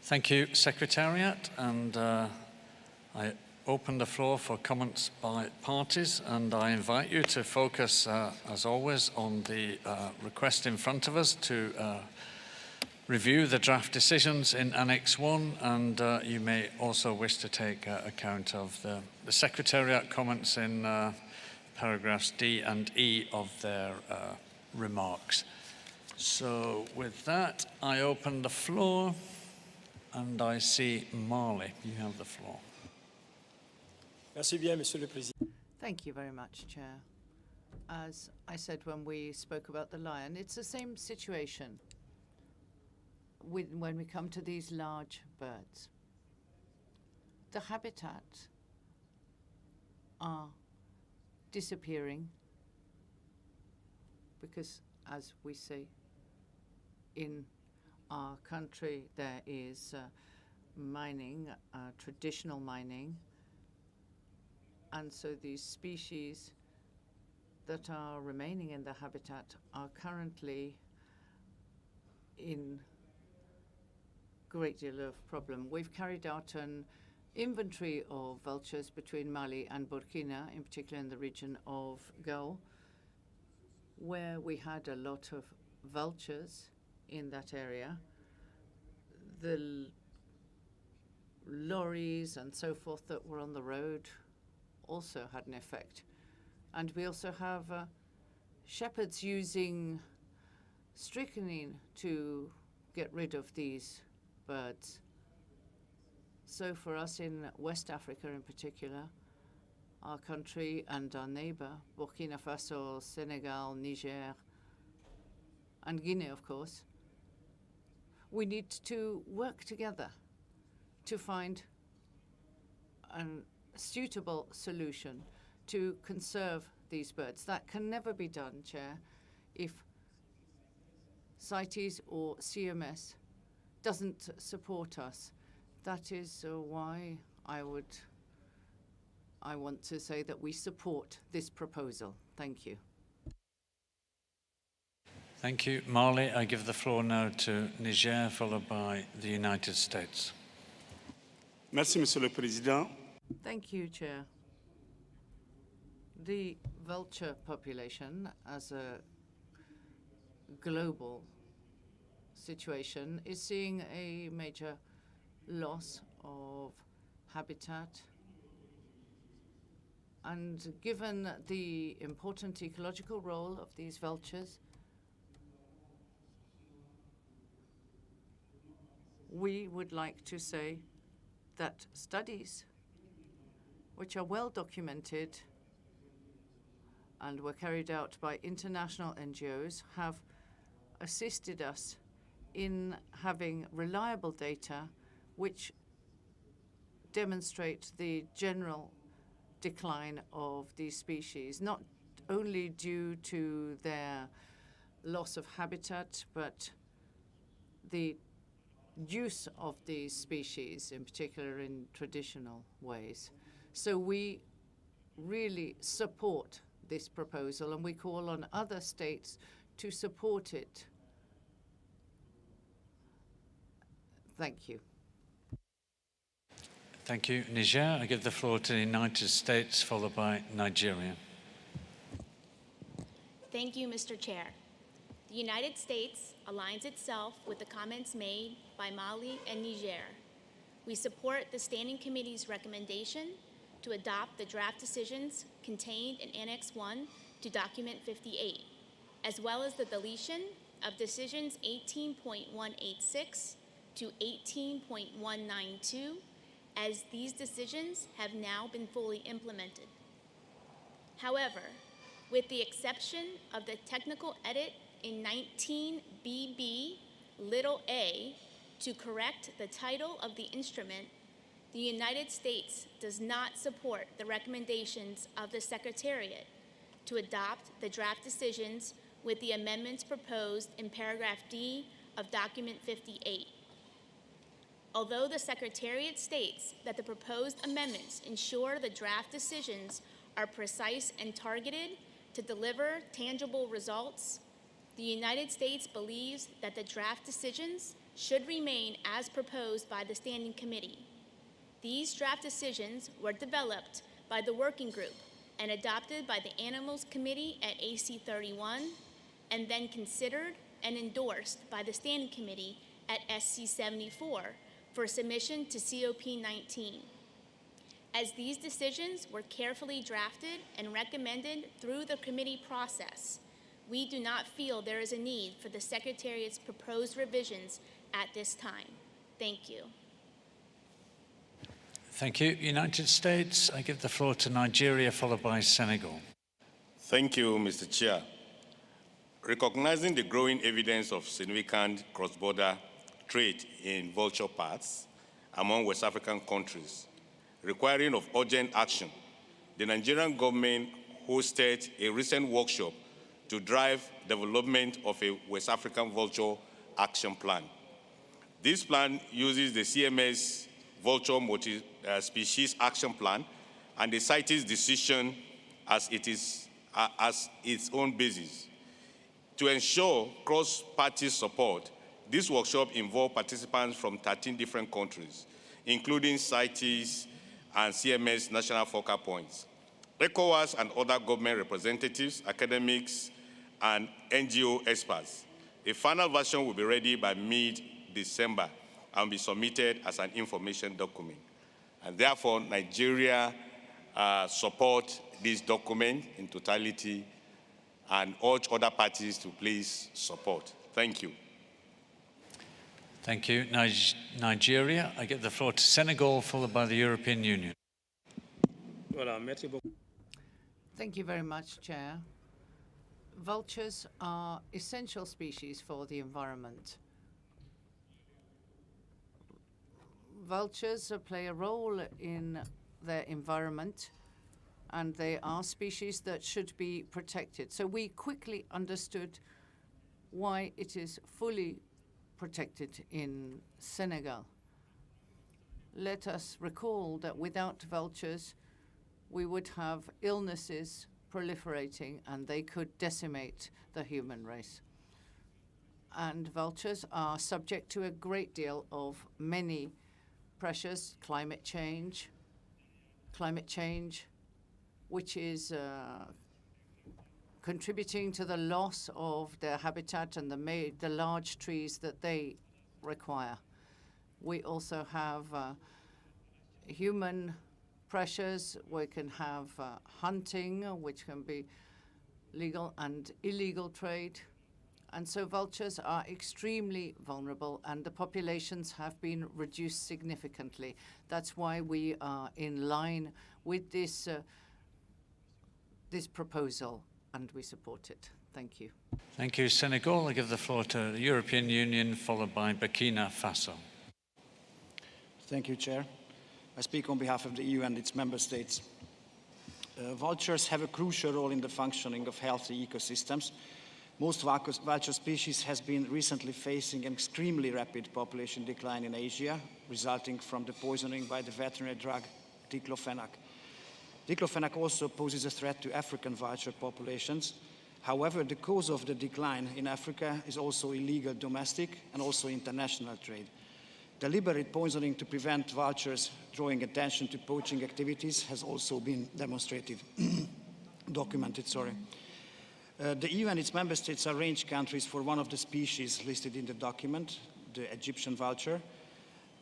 S1: Thank you, Secretariat. And I open the floor for comments by parties, and I invite you to focus, as always, on the request in front of us to review the draft decisions in Annex 1, and you may also wish to take account of the Secretariat comments in paragraphs D and E of their remarks. So with that, I open the floor, and I see Marley. You have the floor.
S7: Merci bien, Monsieur le Président.
S23: Thank you very much, Chair. As I said when we spoke about the lion, it's the same situation when we come to these large birds. The habitat are disappearing because, as we say, in our country there is mining, traditional mining, and so these species that are remaining in the habitat are currently in great deal of problem. We've carried out an inventory of vultures between Mali and Burkina, in particular in the region of Gao, where we had a lot of vultures in that area. The lorries and so forth that were on the road also had an effect. And we also have shepherds using strychnine to get rid of these birds. So for us in West Africa in particular, our country and our neighbor, Burkina Faso, Senegal, Niger, and Guinea, of course, we need to work together to find a suitable solution to conserve these birds. That can never be done, Chair, if CITES or CMS doesn't support us. That is why I want to say that we support this proposal. Thank you.
S1: Thank you, Marley. I give the floor now to Niger, followed by the United States.
S7: Merci, Monsieur le Président.
S23: Thank you, Chair. The vulture population, as a global situation, is seeing a major loss of habitat. And given the important ecological role of these vultures, we would like to say that studies which are well documented and were carried out by international NGOs have assisted us in having reliable data which demonstrate the general decline of these species, not only due to their loss of habitat, but the use of these species, in particular in traditional ways. So we really support this proposal, and we call on other states to support it. Thank you.
S1: Thank you, Niger. I give the floor to the United States, followed by Nigeria.
S18: Thank you, Mr. Chair. The United States aligns itself with the comments made by Mali and Niger. We support the Standing Committee's recommendation to adopt the draft decisions contained in Annex 1 to Document 58, as well as the deletion of decisions 18.186 to 18.192 as these decisions have now been fully implemented. However, with the exception of the technical edit in 19BB a to correct the title of the instrument, the United States does not support the recommendations of the Secretariat to adopt the draft decisions with the amendments proposed in paragraph D of document 58. Although the Secretariat states that the proposed amendments ensure the draft decisions are precise and targeted to deliver tangible results, the United States believes that the draft decisions should remain as proposed by the Standing Committee. These draft decisions were developed by the working group and adopted by the Animals Committee at AC 31, and then considered and endorsed by the Standing Committee at SC 74 for submission to CoP19. As these decisions were carefully drafted and recommended through the committee process, we do not feel there is a need for the Secretariat's proposed revisions at this time. Thank you.
S1: Thank you. United States, I give the floor to Nigeria, followed by Senegal.
S17: Thank you, Mr. Chair. Recognizing the growing evidence of significant cross-border trade in vulture parts among West African countries, requiring of urgent action, the Nigerian government hosted a recent workshop to drive development of a West African vulture action plan. This plan uses the CMS Vulture Multi-Species Action Plan and the CITES decision as its own basis. To ensure cross-party support, this workshop involved participants from 13 different countries, including CITES and CMS national focal points, ECOWAS and other government representatives, academics, and NGO experts. A final version will be ready by mid-December and be submitted as an information document. And therefore, Nigeria support this document in totality and urge other parties to please support. Thank you.
S1: Thank you. Nigeria, I give the floor to Senegal, followed by the European Union.
S23: Thank you very much, Chair. Vultures are essential species for the environment. Vultures play a role in their environment, and they are species that should be protected. So we quickly understood why it is fully protected in Senegal. Let us recall that without vultures, we would have illnesses proliferating and they could decimate the human race. And vultures are subject to a great deal of many pressures, climate change, which is contributing to the loss of their habitat and the large trees that they require. We also have human pressures. We can have hunting, which can be legal and illegal trade. And so vultures are extremely vulnerable, and the populations have been reduced significantly. That's why we are in line with this proposal, and we support it. Thank you.
S1: Thank you, Senegal. I give the floor to the European Union, followed by Burkina Faso.
S8: Thank you, Chair. I speak on behalf of the EU and its member states. Vultures have a crucial role in the functioning of healthy ecosystems. Most vulture species has been recently facing an extremely rapid population decline in Asia, resulting from the poisoning by the veterinary drug diclofenac. Diclofenac also poses a threat to African vulture populations. However, the cause of the decline in Africa is also illegal domestic and also international trade. Deliberate poisoning to prevent vultures drawing attention to poaching activities has also been documented. The EU and its member states are range countries for one of the species listed in the document, the Egyptian vulture,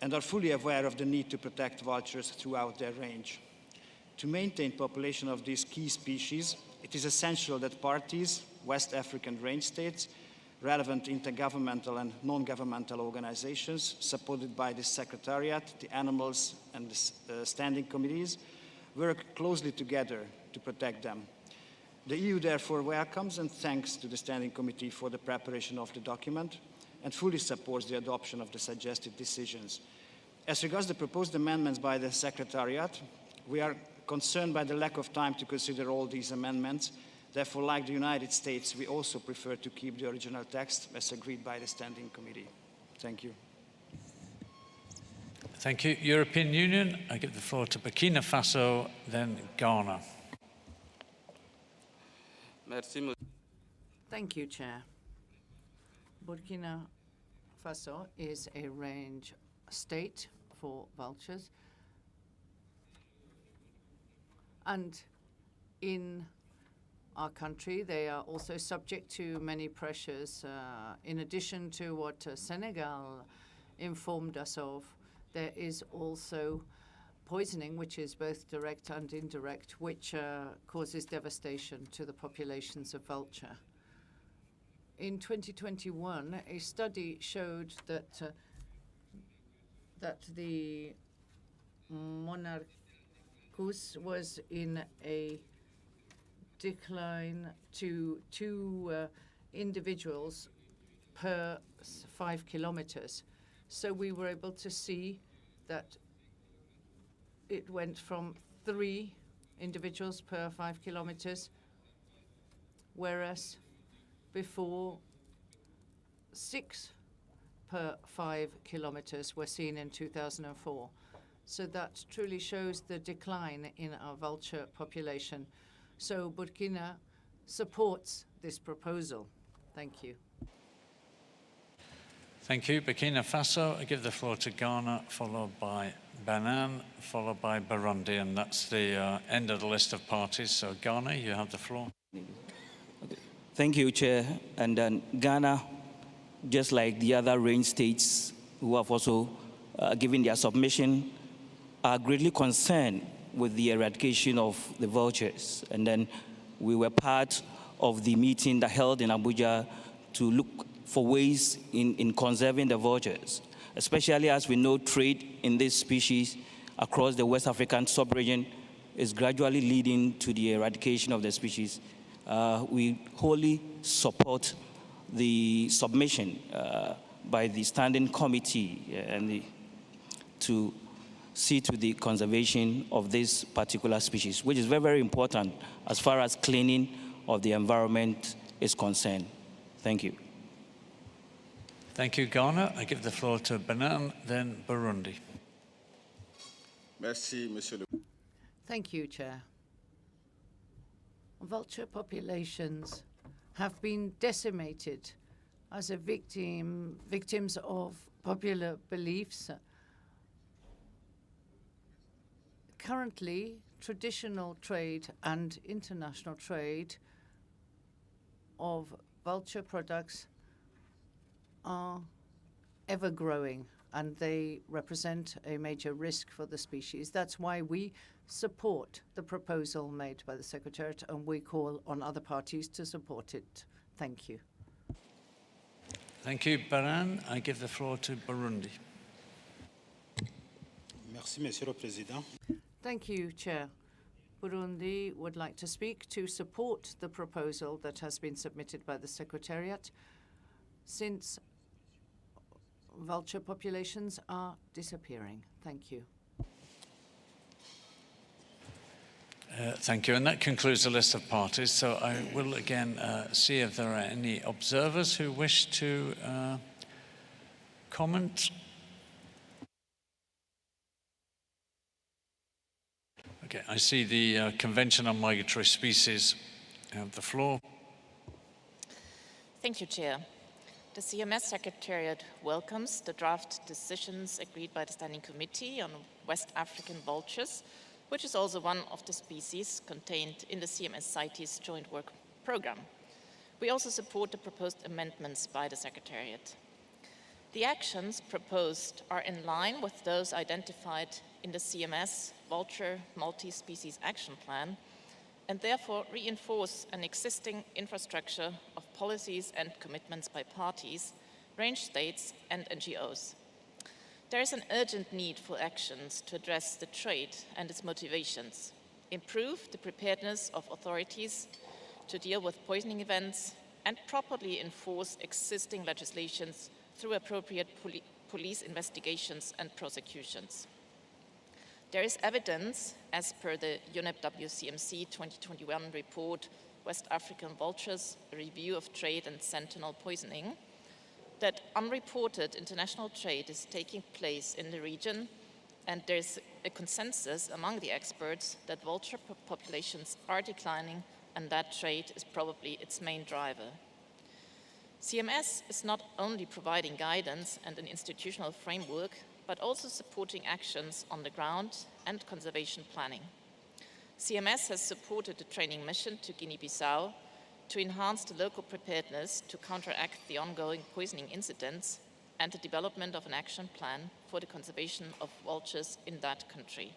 S8: and are fully aware of the need to protect vultures throughout their range. To maintain population of these key species, it is essential that parties, West African range states, relevant intergovernmental and non-governmental organizations, supported by the Secretariat, the animals, and the standing committees, work closely together to protect them. The EU therefore welcomes and thanks to the Standing Committee for the preparation of the document and fully supports the adoption of the suggested decisions. As regards the proposed amendments by the Secretariat, we are concerned by the lack of time to consider all these amendments. Therefore, like the United States, we also prefer to keep the original text as agreed by the Standing Committee. Thank you.
S1: Thank you. European Union, I give the floor to Burkina Faso, then Ghana.
S23: Thank you, Chair. Burkina Faso is a range state for vultures. And in our country, they are also subject to many pressures. In addition to what Senegal informed us of, there is also poisoning, which is both direct and indirect, which causes devastation to the populations of vulture. In 2021, a study showed that the monarchus was in a decline to 2 individuals per 5 kilometers. So we were able to see that it went from 3 individuals per 5 kilometers, whereas before 6 per 5 kilometers were seen in 2004. So that truly shows the decline in our vulture population. So Burkina supports this proposal. Thank you.
S1: Thank you. Burkina Faso, I give the floor to Ghana, followed by Benin, followed by Burundi, and that's the end of the list of parties. So Ghana, you have the floor.
S20: Thank you, Chair. And then Ghana, just like the other range states who have also given their submission, are greatly concerned with the eradication of the vultures. And then we were part of the meeting that held in Abuja to look for ways in conserving the vultures, especially as we know trade in this species across the West African sub-region is gradually leading to the eradication of the species. We wholly support the submission by the Standing Committee to see to the conservation of this particular species, which is very, very important as far as cleaning of the environment is concerned. Thank you.
S1: Thank you, Ghana. I give the floor to Benin, then Burundi.
S2: Merci, Monsieur le
S23: Thank you, Chair. Vulture populations have been decimated as a victims of popular beliefs. Currently, traditional trade and international trade of vulture products are ever growing, and they represent a major risk for the species. That's why we support the proposal made by the Secretariat, and we call on other parties to support it. Thank you.
S1: Thank you, Benin. I give the floor to Burundi.
S7: Merci, Monsieur le Président.
S23: Thank you, Chair. Burundi would like to speak to support the proposal that has been submitted by the Secretariat, since vulture populations are disappearing. Thank you.
S1: Thank you. And that concludes the list of parties. So I will again see if there are any observers who wish to comment. Okay, I see the Convention on Migratory Species have the floor.
S3: Thank you, Chair. The CMS Secretariat welcomes the draft decisions agreed by the Standing Committee on West African vultures, which is also one of the species contained in the CMS CITES Joint Work Programme. We also support the proposed amendments by the Secretariat. The actions proposed are in line with those identified in the CMS Vulture Multi-Species Action Plan, and therefore reinforce an existing infrastructure of policies and commitments by parties, range states, and NGOs. There is an urgent need for actions to address the trade and its motivations, improve the preparedness of authorities to deal with poisoning events, and properly enforce existing legislations through appropriate police investigations and prosecutions. There is evidence, as per the UNEP WCMC 2021 report, West African Vultures, a review of trade and sentinel poisoning, that unreported international trade is taking place in the region, and there's a consensus among the experts that vulture populations are declining and that trade is probably its main driver. CMS is not only providing guidance and an institutional framework, but also supporting actions on the ground and conservation planning. CMS has supported a training mission to Guinea-Bissau to enhance the local preparedness to counteract the ongoing poisoning incidents and the development of an action plan for the conservation of vultures in that country.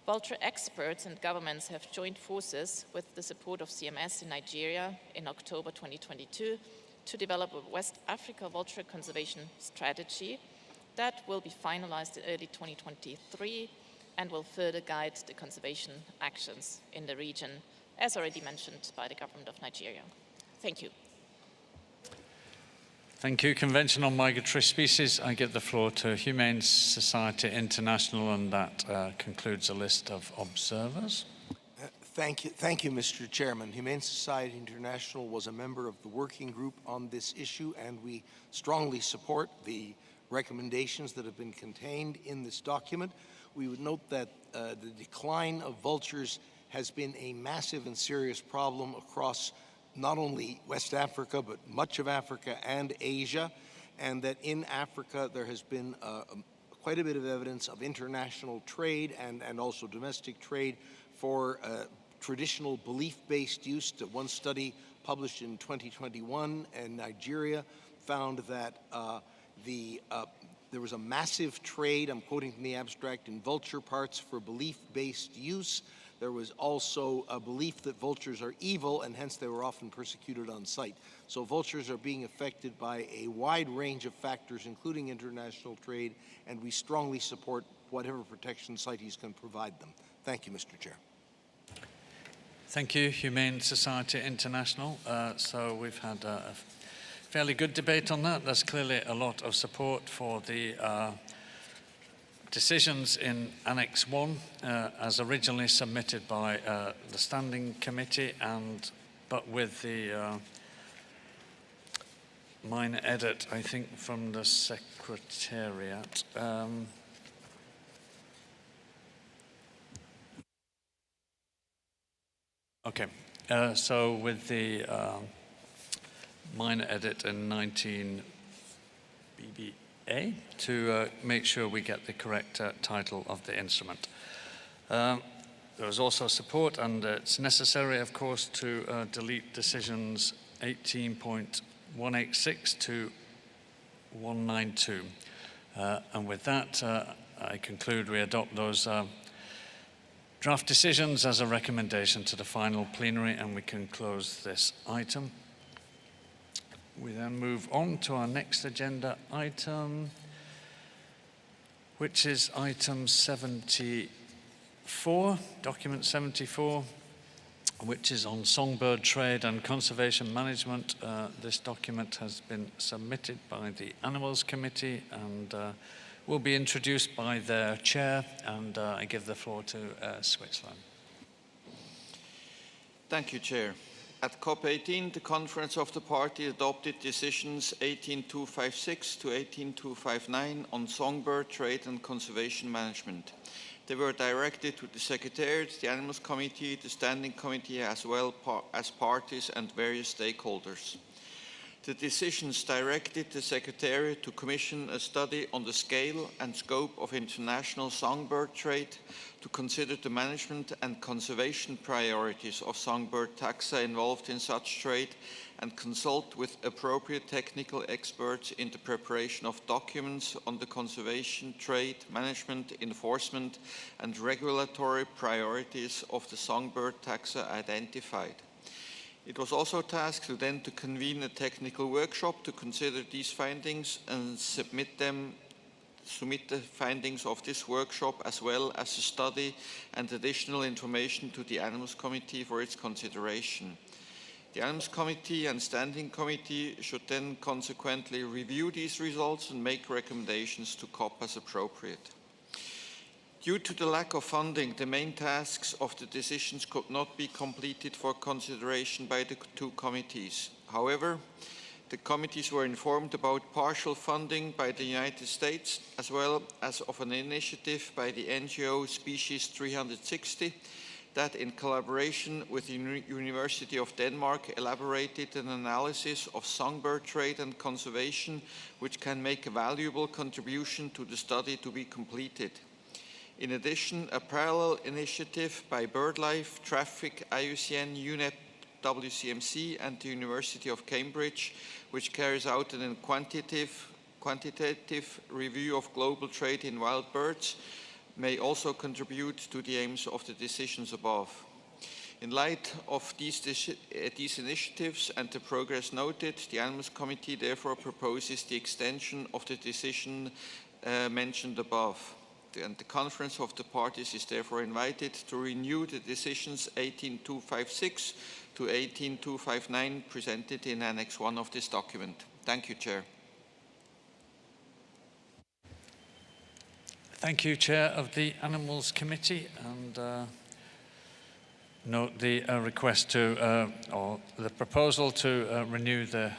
S3: Vulture experts and governments have joined forces with the support of CMS in Nigeria in October 2022 to develop a West Africa vulture conservation strategy that will be finalized in early 2023 and will further guide the conservation actions in the region, as already mentioned by the government of Nigeria. Thank you.
S1: Thank you. Convention on Migratory Species. I give the floor to Humane Society International, and that concludes a list of observers.
S11: Thank you, Mr. Chairman. Humane Society International was a member of the working group on this issue, and we strongly support the recommendations that have been contained in this document. We would note that the decline of vultures has been a massive and serious problem across not only West Africa, but much of Africa and Asia, and that in Africa there has been quite a bit of evidence of international trade and also domestic trade for traditional belief-based use. One study published in 2021 in Nigeria found that there was a massive trade, I'm quoting from the abstract, in vulture parts for belief-based use. There was also a belief that vultures are evil, and hence they were often persecuted on sight. So vultures are being affected by a wide range of factors, including international trade, and we strongly support whatever protection CITES can provide them. Thank you, Mr. Chair.
S1: Thank you, Humane Society International. So we've had a fairly good debate on that. There's clearly a lot of support for the decisions in Annex 1 as originally submitted by the Standing Committee, but with the minor edit, I think, from the Secretariat. Okay, so with the minor edit in 19 BBA to make sure we get the correct title of the instrument. There is also support, and it's necessary, of course, to delete decisions 18.186 to 192. And with that, I conclude we adopt those draft decisions as a recommendation to the final plenary, and we can close this item. We then move on to our next agenda item, which is item 74, document 74, which is on songbird trade and conservation management. This document has been submitted by the Animals Committee and will be introduced by their chair, and I give the floor to Switzerland.
S2: Thank you, Chair. At CoP18, the Conference of the Parties adopted decisions 18256 to 18259 on songbird trade and conservation management. They were directed to the Secretariat, the Animals Committee, the Standing Committee, as well as parties and various stakeholders. The decisions directed the Secretariat to commission a study on the scale and scope of international songbird trade, to consider the management and conservation priorities of songbird taxa involved in such trade, and consult with appropriate technical experts in the preparation of documents on the conservation, trade, management, enforcement, and regulatory priorities of the songbird taxa identified. It was also tasked to convene a technical workshop to consider these findings and submit the findings of this workshop as well as a study and additional information to the Animals Committee for its consideration. The Animals Committee and Standing Committee should then consequently review these results and make recommendations to COP as appropriate. Due to the lack of funding, the main tasks of the decisions could not be completed for consideration by the two committees. However, the committees were informed about partial funding by the United States, as well as of an initiative by the NGO Species 360 that, in collaboration with the University of Denmark, elaborated an analysis of songbird trade and conservation, which can make a valuable contribution to the study to be completed. In addition, a parallel initiative by BirdLife, Traffic, IUCN, UNEP, WCMC and the University of Cambridge, which carries out a quantitative review of global trade in wild birds, may also contribute to the aims of the decisions above. In light of these initiatives and the progress noted, the Animals Committee therefore proposes the extension of the decision mentioned above. And the Conference of the Parties is therefore invited to renew the decisions 18256 to 18259 presented in Annex 1 of this document. Thank you, Chair.
S1: Thank you, Chair of the Animals Committee, and note the request to, or the proposal to renew the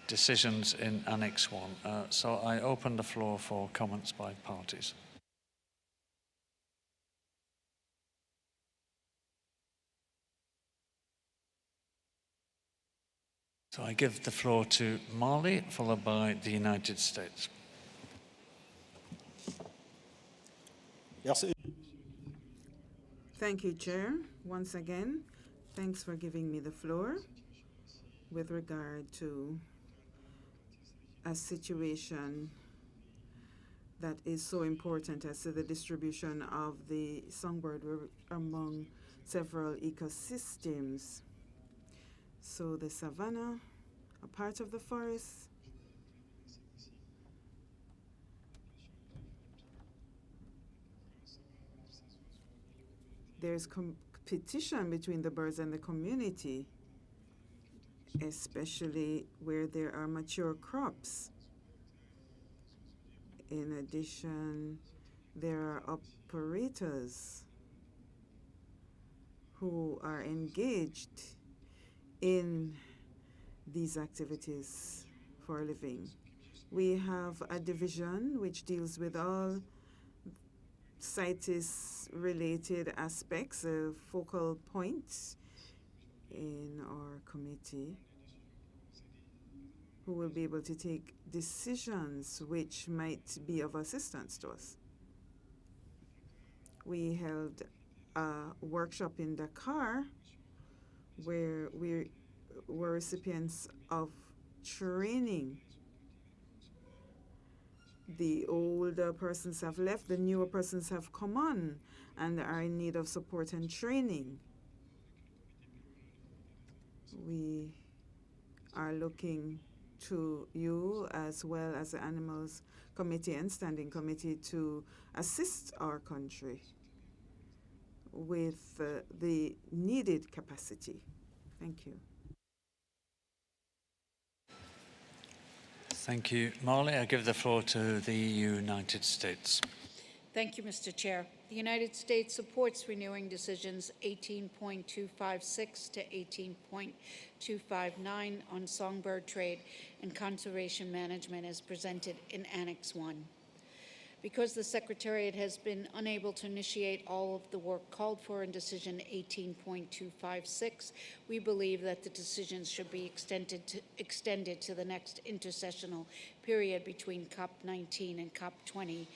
S1: decisions in Annex 1. So I open the floor for comments by parties. So I give the floor to Mali, followed by the United States.
S9: Thank you, Chair. Once again, thanks for giving me the floor with regard to a situation that is so important as to the distribution of the songbird among several ecosystems. So the savanna, a part of the forest, there's competition between the birds and the community, especially where there are mature crops. In addition, there are operators who are engaged in these activities for a living. We have a division which deals with all CITES related aspects, focal points in our committee, who will be able to take decisions which might be of assistance to us. We held a workshop in Dakar where we were recipients of training. The older persons have left, the newer persons have come on and are in need of support and training. We are looking to you as well as the Animals Committee and Standing Committee to assist our country with the needed capacity. Thank you.
S1: Thank you, Marley. I give the floor to the United States.
S5: Thank you, Mr. Chair. The United States supports renewing decisions 18.256 to 18.259 on songbird trade and conservation management as presented in Annex 1. Because the Secretariat has been unable to initiate all of the work called for in Decision 18.256, we believe that the decisions should be extended to the next intersessional period between COP19 and COP20.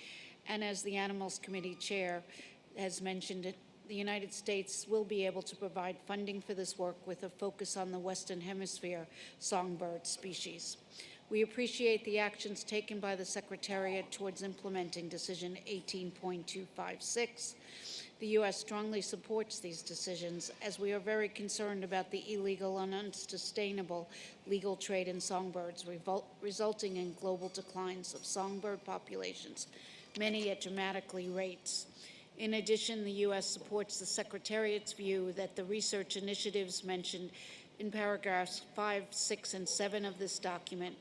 S5: And as the Animals Committee Chair has mentioned, the United States will be able to provide funding for this work with a focus on the Western Hemisphere songbird species. We appreciate the actions taken by the Secretariat towards implementing Decision 18.256. The U.S. strongly supports these decisions as we are very concerned about the illegal and unsustainable legal trade in songbirds, resulting in global declines of songbird populations, many at dramatically rates. In addition, the U.S. supports the Secretariat's view that the research initiatives mentioned in paragraphs 5, 6, and 7 of this document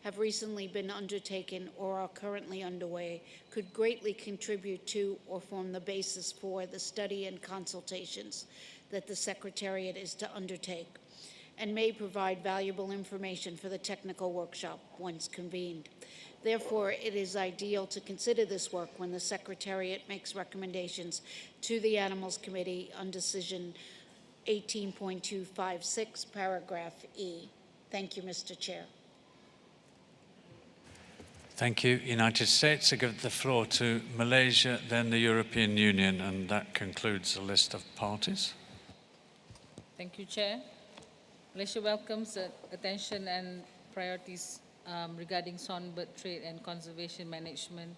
S5: have recently been undertaken or are currently underway could greatly contribute to or form the basis for the study and consultations that the Secretariat is to undertake, and may provide valuable information for the technical workshop once convened. Therefore, it is ideal to consider this work when the Secretariat makes recommendations to the Animals Committee on Decision 18.256, paragraph E. Thank you, Mr. Chair.
S1: Thank you, United States. I give the floor to Malaysia, then the European Union, and that concludes the list of parties.
S13: Thank you, Chair. Malaysia welcomes the attention and priorities regarding songbird trade and conservation management,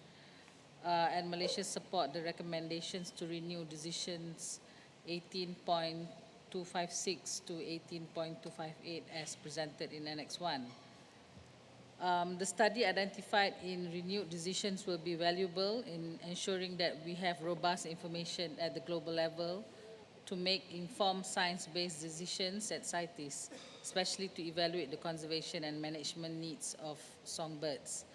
S13: and Malaysia support the recommendations to renew decisions 18.256 to 18.258 as presented in Annex 1. The study identified in renewed decisions will be valuable in ensuring that we have robust information at the global level to make informed science-based decisions at CITES, especially to evaluate the conservation and management needs of songbirds.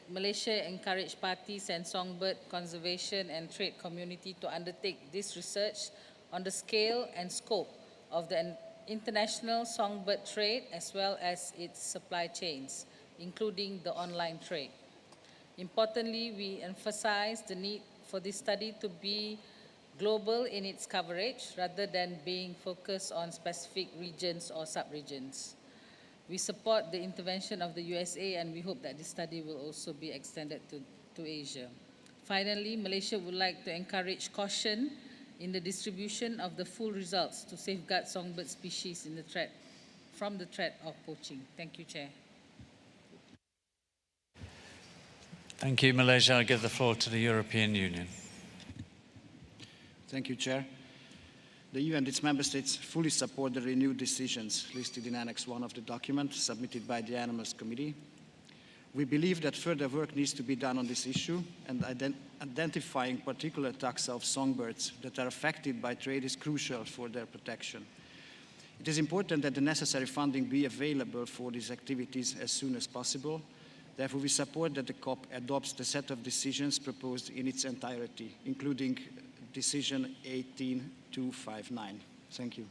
S13: Malaysia encouraged parties and songbird conservation and trade community to undertake this research on the scale and scope of the international songbird trade as well as its supply chains, including the online trade. Importantly, we emphasize the need for this study to be global in its coverage rather than being focused on specific regions or sub-regions. We support the intervention of the USA and we hope that this study will also be extended to Asia. Finally, Malaysia would like to encourage caution in the distribution of the full results to safeguard songbird species from the threat of poaching. Thank you, Chair.
S1: Thank you, Malaysia. I give the floor to the European Union.
S8: Thank you, Chair. The EU and its member states fully support the renewed decisions listed in Annex 1 of the document submitted by the Animals Committee. We believe that further work needs to be done on this issue, and identifying particular taxa of songbirds that are affected by trade is crucial for their protection. It is important that the necessary funding be available for these activities as soon as possible. Therefore, we support that the COP adopts the set of decisions proposed in its entirety, including Decision 18259. Thank you.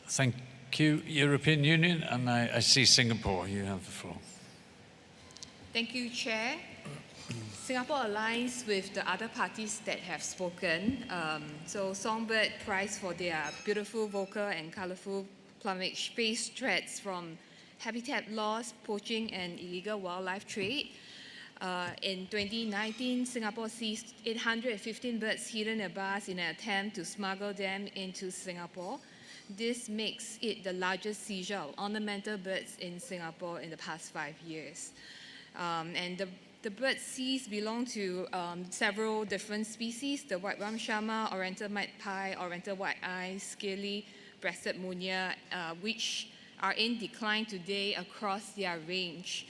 S1: Thank you, European Union, and I see Singapore. You have the floor.
S16: Thank you, Chair. Singapore aligns with the other parties that have spoken. So Songbird prized for their beautiful vocal and colorful plumage face threats from habitat loss, poaching, and illegal wildlife trade. In 2019, Singapore seized 815 birds hidden in bars in an attempt to smuggle them into Singapore. This makes it the largest seizure of ornamental birds in Singapore in the past 5 years. And the birds seized belong to several different species: the white ramshama, oriental magpie, oriental white-eye, scaly breasted munia, which are in decline today across their range.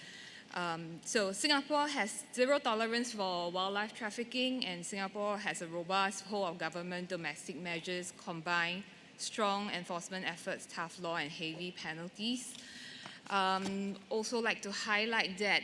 S16: So Singapore has zero tolerance for wildlife trafficking, and Singapore has a robust whole-of-government domestic measures combined strong enforcement efforts, tough law, and heavy penalties. Also like to highlight that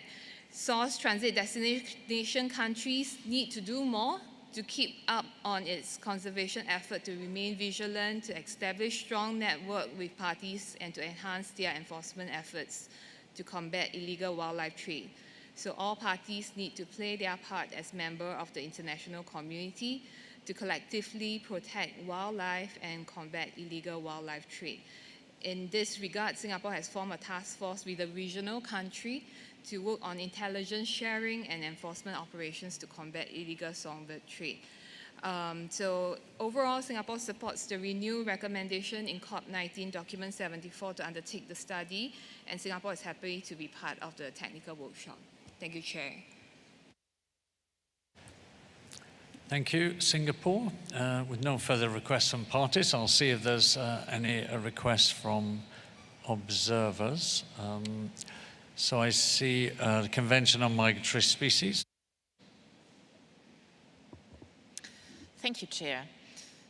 S16: source transit destination countries need to do more to keep up on its conservation effort, to remain vigilant, to establish strong network with parties, and to enhance their enforcement efforts to combat illegal wildlife trade. So all parties need to play their part as member of the international community to collectively protect wildlife and combat illegal wildlife trade. In this regard, Singapore has formed a task force with a regional country to work on intelligence sharing and enforcement operations to combat illegal songbird trade. So overall, Singapore supports the renewed recommendation in CoP19 document 74 to undertake the study, and Singapore is happy to be part of the technical workshop. Thank you, Chair.
S1: Thank you, Singapore. With no further requests from parties, I'll see if there's any requests from observers. So I see the Convention on Migratory Species.
S3: Thank you, Chair.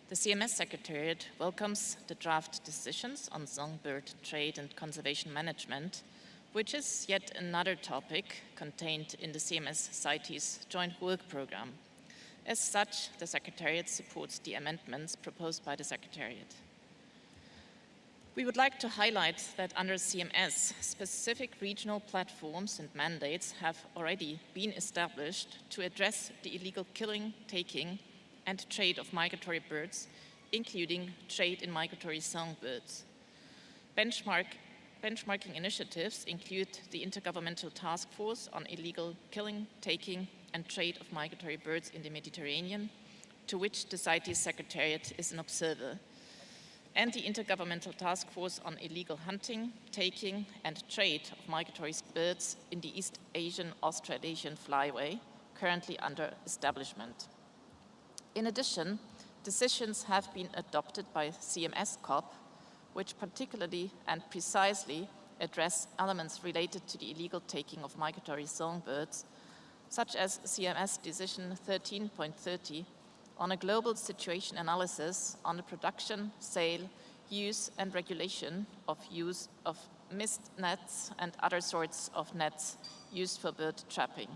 S3: The CMS Secretariat welcomes the draft decisions on songbird trade and conservation management, which is yet another topic contained in the CMS CITES joint work program. As such, the Secretariat supports the amendments proposed by the Secretariat. We would like to highlight that under CMS, specific regional platforms and mandates have already been established to address the illegal killing, taking, and trade of migratory birds, including trade in migratory songbirds. Benchmarking initiatives include the Intergovernmental Task Force on Illegal Killing, Taking, and Trade of Migratory Birds in the Mediterranean, to which the CITES Secretariat is an observer, and the Intergovernmental Task Force on Illegal Hunting, Taking, and Trade of Migratory Birds in the East Asian Australasian Flyway, currently under establishment. In addition, decisions have been adopted by CMS COP, which particularly and precisely address elements related to the illegal taking of migratory songbirds, such as CMS Decision 13.30 on a global situation analysis on the production, sale, use, and regulation of use of mist nets and other sorts of nets used for bird trapping.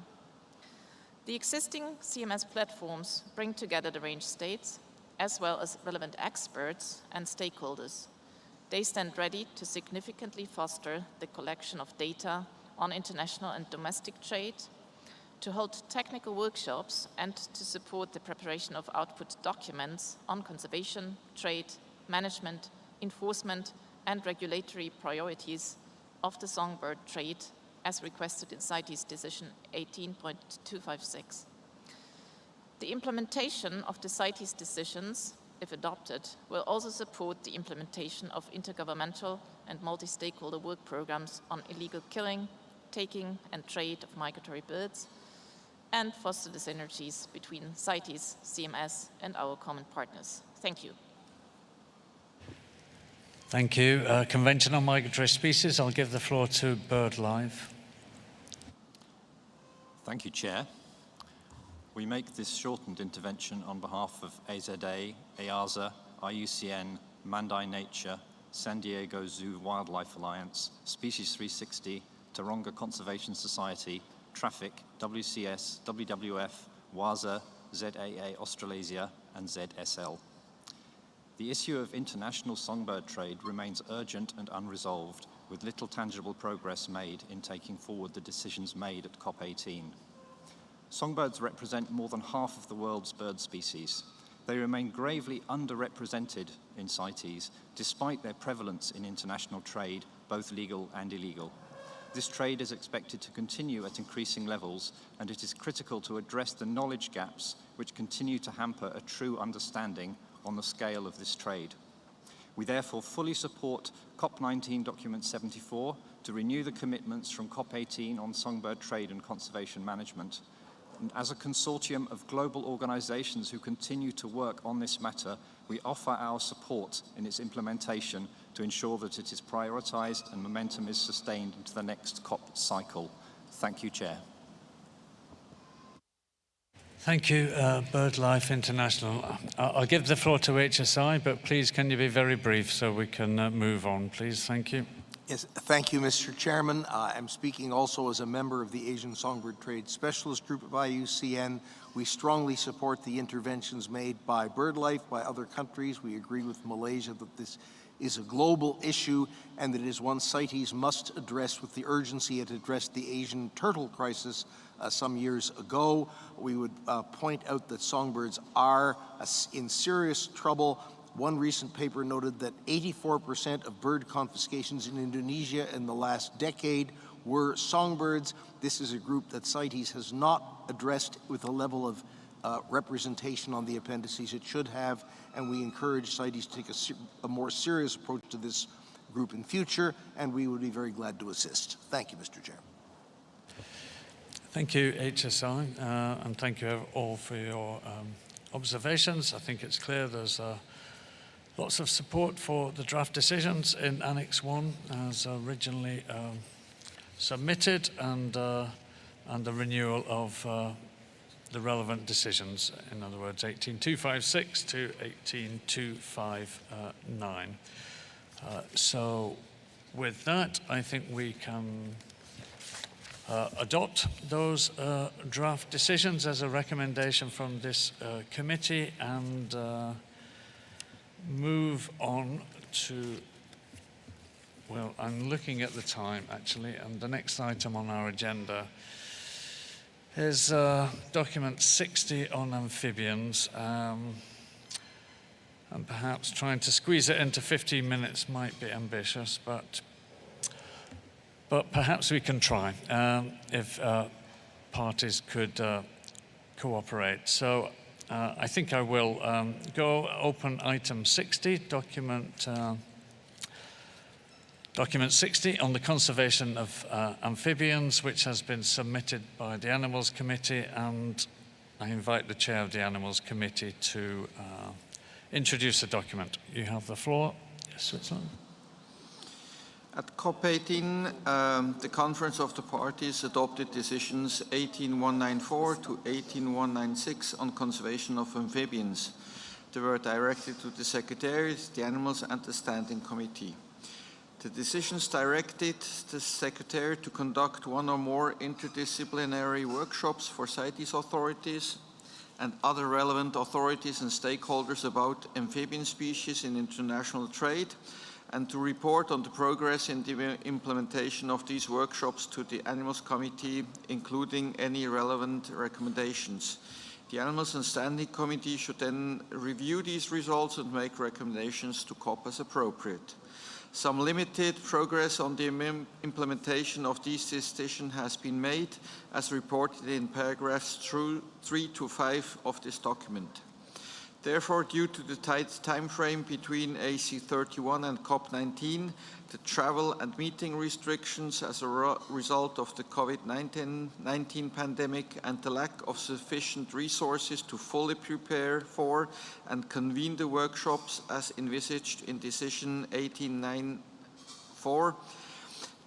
S3: The existing CMS platforms bring together the range states, as well as relevant experts and stakeholders. They stand ready to significantly foster the collection of data on international and domestic trade, to hold technical workshops, and to support the preparation of output documents on conservation, trade, management, enforcement, and regulatory priorities of the songbird trade, as requested in CITES Decision 18.256. The implementation of the CITES decisions, if adopted, will also support the implementation of intergovernmental and multi-stakeholder work programs on illegal killing, taking, and trade of migratory birds, and foster the synergies between CITES, CMS, and our common partners. Thank you.
S1: Thank you. Convention on Migratory Species. I'll give the floor to BirdLife.
S4: Thank you, Chair. We make this shortened intervention on behalf of AZA, EASA, IUCN, Mandai Nature, San Diego Zoo Wildlife Alliance, Species 360, Taronga Conservation Society, Traffic, WCS, WWF, WASA, ZAA Australasia, and ZSL. The issue of international songbird trade remains urgent and unresolved, with little tangible progress made in taking forward the decisions made at COP18. Songbirds represent more than half of the world's bird species. They remain gravely underrepresented in CITES, despite their prevalence in international trade, both legal and illegal. This trade is expected to continue at increasing levels, and it is critical to address the knowledge gaps which continue to hamper a true understanding on the scale of this trade. We therefore fully support COP19 Document 74 to renew the commitments from COP18 on songbird trade and conservation management. And as a consortium of global organizations who continue to work on this matter, we offer our support in its implementation to ensure that it is prioritized and momentum is sustained into the next COP cycle. Thank you, Chair.
S1: Thank you, BirdLife International. I'll give the floor to HSI, but please can you be very brief so we can move on, please. Thank you.
S11: Yes, thank you, Mr. Chairman. I'm speaking also as a member of the Asian Songbird Trade Specialist Group of IUCN. We strongly support the interventions made by BirdLife, by other countries. We agree with Malaysia that this is a global issue and that it is one CITES must address with the urgency it addressed the Asian turtle crisis some years ago. We would point out that songbirds are in serious trouble. One recent paper noted that 84% of bird confiscations in Indonesia in the last decade were songbirds. This is a group that CITES has not addressed with a level of representation on the appendices it should have, and we encourage CITES to take a more serious approach to this group in future, and we would be very glad to assist. Thank you, Mr. Chair.
S1: Thank you, HSI, and thank you all for your observations. I think it's clear there's lots of support for the draft decisions in Annex 1 as originally submitted, and the renewal of the relevant decisions, in other words, 18256 to 18259. So with that, I think we can adopt those draft decisions as a recommendation from this committee and move on to, well, I'm looking at the time actually, and the next item on our agenda is document 60 on amphibians. And perhaps trying to squeeze it into 15 minutes might be ambitious, but perhaps we can try if parties could cooperate. So I think I will go open item 60, document 60 on the conservation of amphibians, which has been submitted by the Animals Committee, and I invite the chair of the Animals Committee to introduce the document. You have the floor, Switzerland.
S2: At CoP18, the Conference of the Parties adopted decisions 18194 to 18196 on conservation of amphibians. They were directed to the Secretariat, the Animals and the Standing Committee. The decisions directed the Secretariat to conduct one or more interdisciplinary workshops for CITES authorities and other relevant authorities and stakeholders about amphibian species in international trade, and to report on the progress in the implementation of these workshops to the Animals Committee, including any relevant recommendations. The Animals and Standing Committee should then review these results and make recommendations to COP as appropriate. Some limited progress on the implementation of these decisions has been made, as reported in paragraphs 3 to 5 of this document. Therefore, due to the tight time frame between AC31 and COP19, the travel and meeting restrictions as a result of the COVID-19 pandemic, and the lack of sufficient resources to fully prepare for and convene the workshops as envisaged in Decision 1894,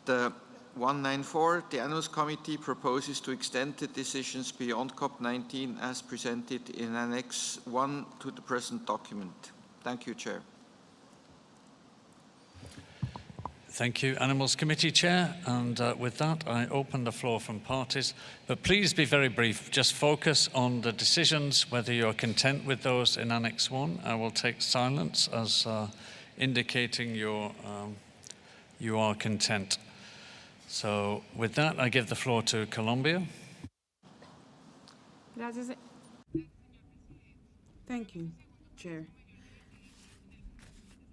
S2: the 194, the Animals Committee proposes to extend the decisions beyond COP19 as presented in Annex 1 to the present document. Thank you, Chair.
S1: Thank you, Animals Committee Chair. And with that, I open the floor from parties. But please be very brief. Just focus on the decisions, whether you're content with those in Annex 1. I will take silence as indicating you are content. So with that, I give the floor to Colombia.
S9: Thank you, Chair.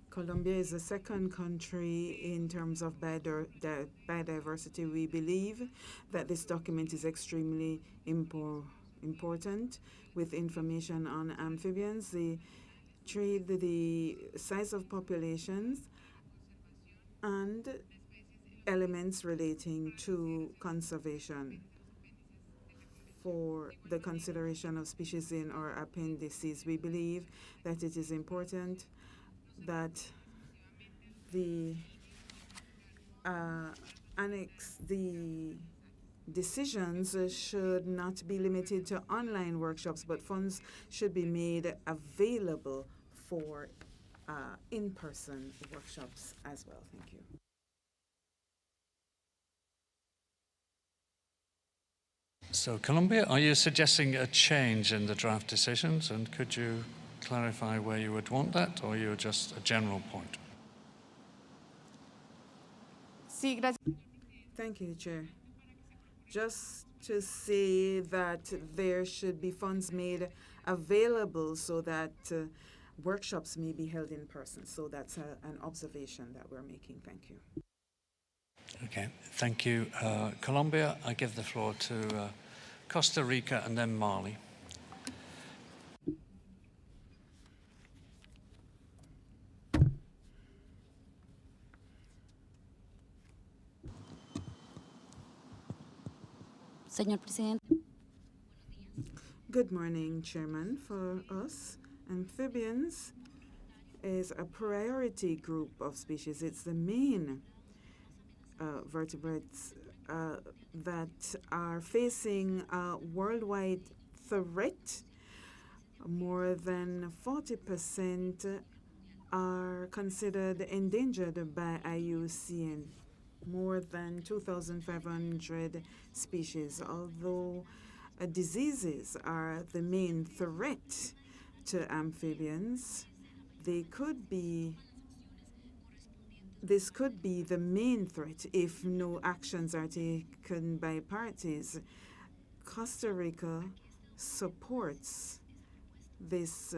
S9: Colombia is the second country in terms of biodiversity. We believe that this document is extremely important with information on amphibians, the trade, the size of populations, and elements relating to conservation for the consideration of species in our appendices. We believe that it is important that the decisions should not be limited to online workshops, but funds should be made available for in-person workshops as well. Thank you.
S1: So, Colombia, are you suggesting a change in the draft decisions? And could you clarify where you would want that, or you're just a general point?
S9: Thank you, Chair. Just to say that there should be funds made available so that workshops may be held in person. So that's an observation that we're making. Thank you.
S1: Okay, thank you. Colombia, I give the floor to Costa Rica and then Mali.
S14: Señor Presidente.
S9: Good morning, Chairman. For us, amphibians is a priority group of species. It's the main vertebrates that are facing a worldwide threat. More than 40% are considered endangered by IUCN. More than 2,500 species, although diseases are the main threat to amphibians. This could be the main threat if no actions are taken by parties. Costa Rica supports this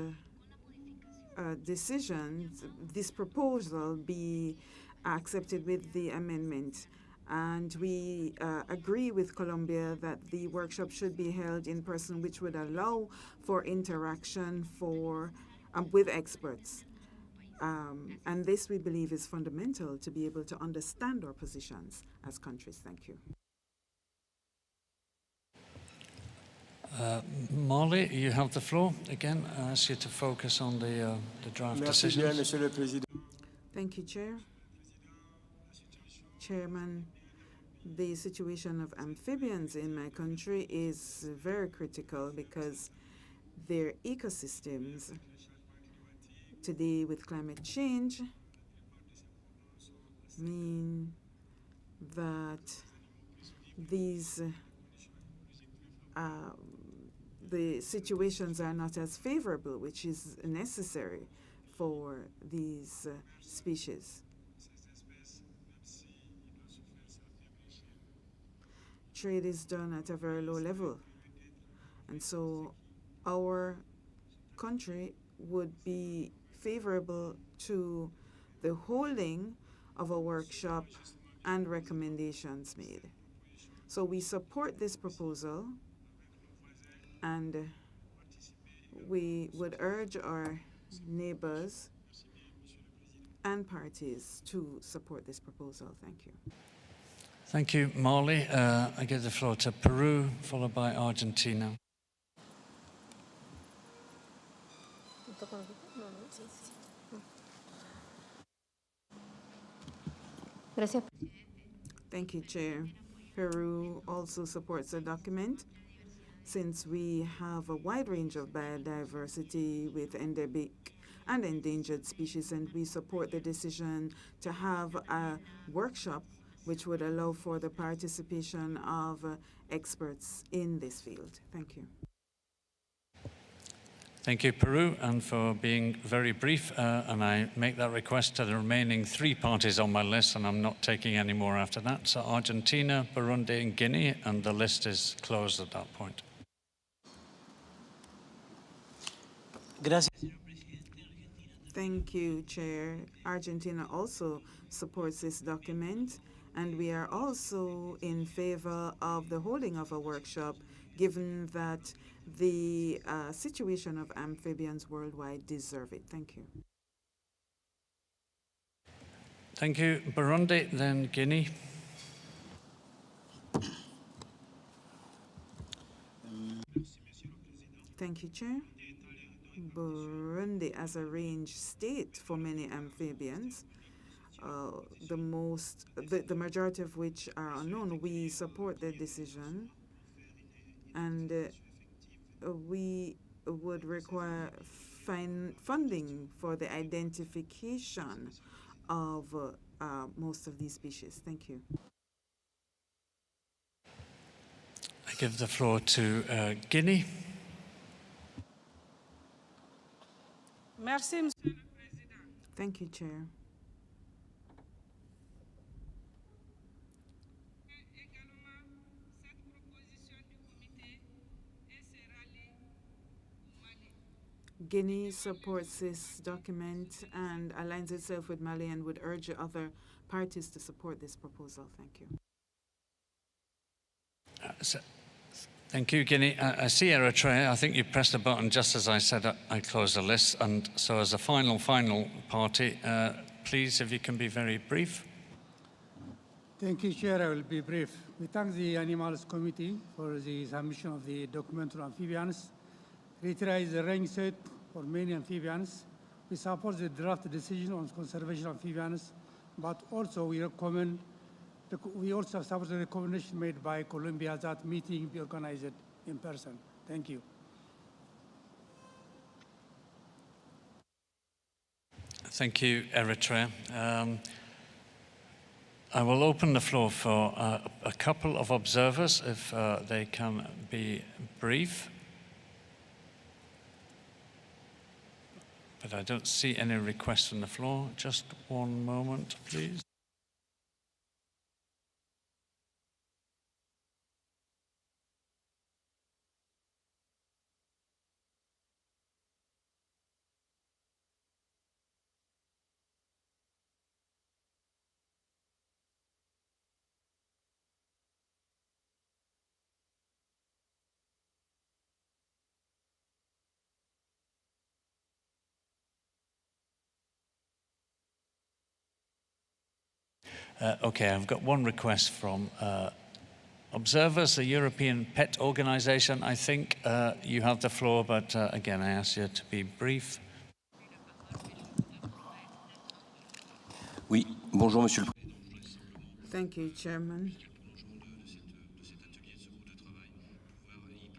S9: decision, this proposal be accepted with the amendment. And we agree with Colombia that the workshop should be held in person, which would allow for interaction with experts. And this, we believe, is fundamental to be able to understand our positions as countries. Thank you.
S1: Marley, you have the floor. Again, I ask you to focus on the draft decisions.
S9: Thank you, Chair. Chairman, the situation of amphibians in my country is very critical because their ecosystems today with climate change mean that these the situations are not as favorable, which is necessary for these species. Trade is done at a very low level, and so our country would be favorable to the holding of a workshop and recommendations made. So we support this proposal, and we would urge our neighbors and parties to support this proposal. Thank you.
S1: Thank you, Marley. I give the floor to Peru, followed by Argentina.
S9: Thank you, Chair. Peru also supports the document since we have a wide range of biodiversity with endemic and endangered species, and we support the decision to have a workshop which would allow for the participation of experts in this field. Thank you.
S1: Thank you, Peru, and for being very brief. And I make that request to the remaining 3 parties on my list, and I'm not taking any more after that. So Argentina, Burundi, and Guinea, and the list is closed at that point.
S9: Thank you, Chair. Argentina also supports this document, and we are also in favor of the holding of a workshop, given that the situation of amphibians worldwide deserve it. Thank you.
S1: Thank you, Burundi, then Guinea.
S9: Thank you, Chair. Burundi as a range state for many amphibians, the majority of which are unknown. We support the decision, and we would require funding for the identification of most of these species. Thank you.
S1: I give the floor to Guinea.
S9: Thank you, Chair. Guinea supports this document and aligns itself with Mali and would urge other parties to support this proposal. Thank you.
S1: Thank you, Guinea. I see Eritrea. I think you pressed the button just as I said I closed the list. And so as a final party, please, if you can be very brief.
S14: Thank you, Chair. I will be brief. We thank the Animals Committee for the submission of the document on amphibians. CRITERIA is a range set for many amphibians. We support the draft decision on conservation of amphibians, but also we also support the recommendation made by Colombia that meeting be organized in person. Thank you.
S1: Thank you, Eritrea. I will open the floor for a couple of observers, if they can be brief. But I don't see any requests on the floor. Just one moment, please. Okay, I've got one request from observers, the European Pet Organization. I think you have the floor, but again, I ask you to be brief.
S15: Oui, bonjour, Monsieur le
S9: Thank you, Chairman.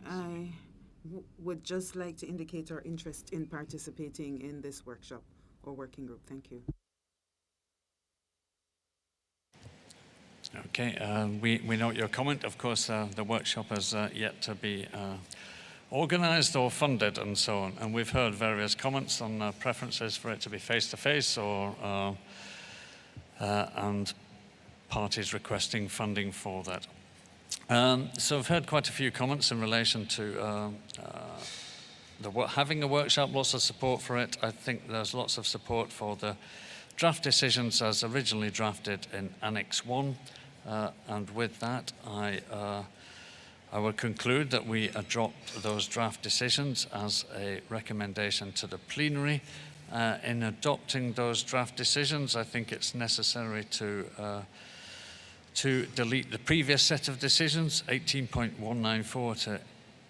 S9: I would just like to indicate our interest in participating in this workshop or working group. Thank you.
S1: Okay, we note your comment. Of course, the workshop has yet to be organized or funded and so on. And we've heard various comments on preferences for it to be face-to-face or and parties requesting funding for that. So I've heard quite a few comments in relation to having a workshop, lots of support for it. I think there's lots of support for the draft decisions as originally drafted in Annex 1. And with that, I will conclude that we adopt those draft decisions as a recommendation to the plenary. In adopting those draft decisions, I think it's necessary to delete the previous set of decisions, 18.194 to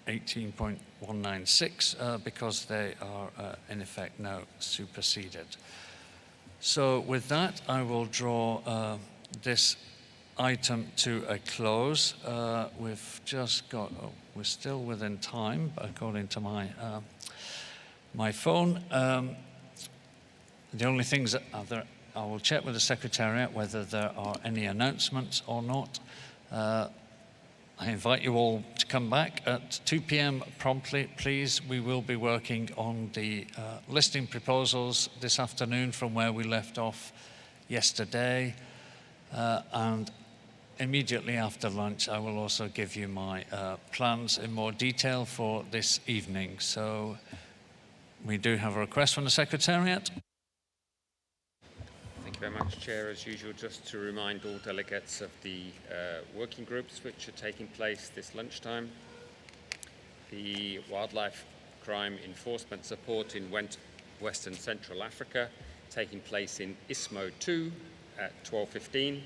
S1: 18.196, because they are in effect now superseded. So with that, I will draw this item to a close. We've just got, we're still within time, according to my my phone. The only things that are there, I will check with the Secretariat whether there are any announcements or not. I invite you all to come back at 2 p.m. promptly, please. We will be working on the listing proposals this afternoon from where we left off yesterday. And immediately after lunch, I will also give you my plans in more detail for this evening. So we do have a request from the Secretariat.
S10: Thank you very much, Chair. As usual, just to remind all delegates of the working groups which are taking place this lunchtime. The Wildlife Crime Enforcement Support in Western Central Africa, taking place in ISMO 2 at 12:15.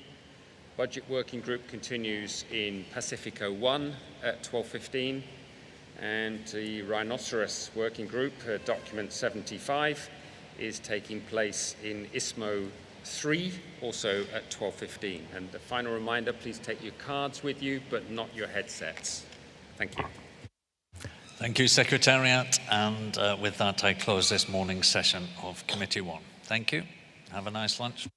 S10: Budget Working Group continues in Pacifico 1 at 12:15. And the Rhinoceros Working Group, document 75, is taking place in ISMO 3, also at 12:15. And the final reminder, please take your cards with you, but not your headsets. Thank you.
S1: Thank you, Secretariat. And with that, I close this morning's session of Committee 1. Thank you. Have a nice lunch.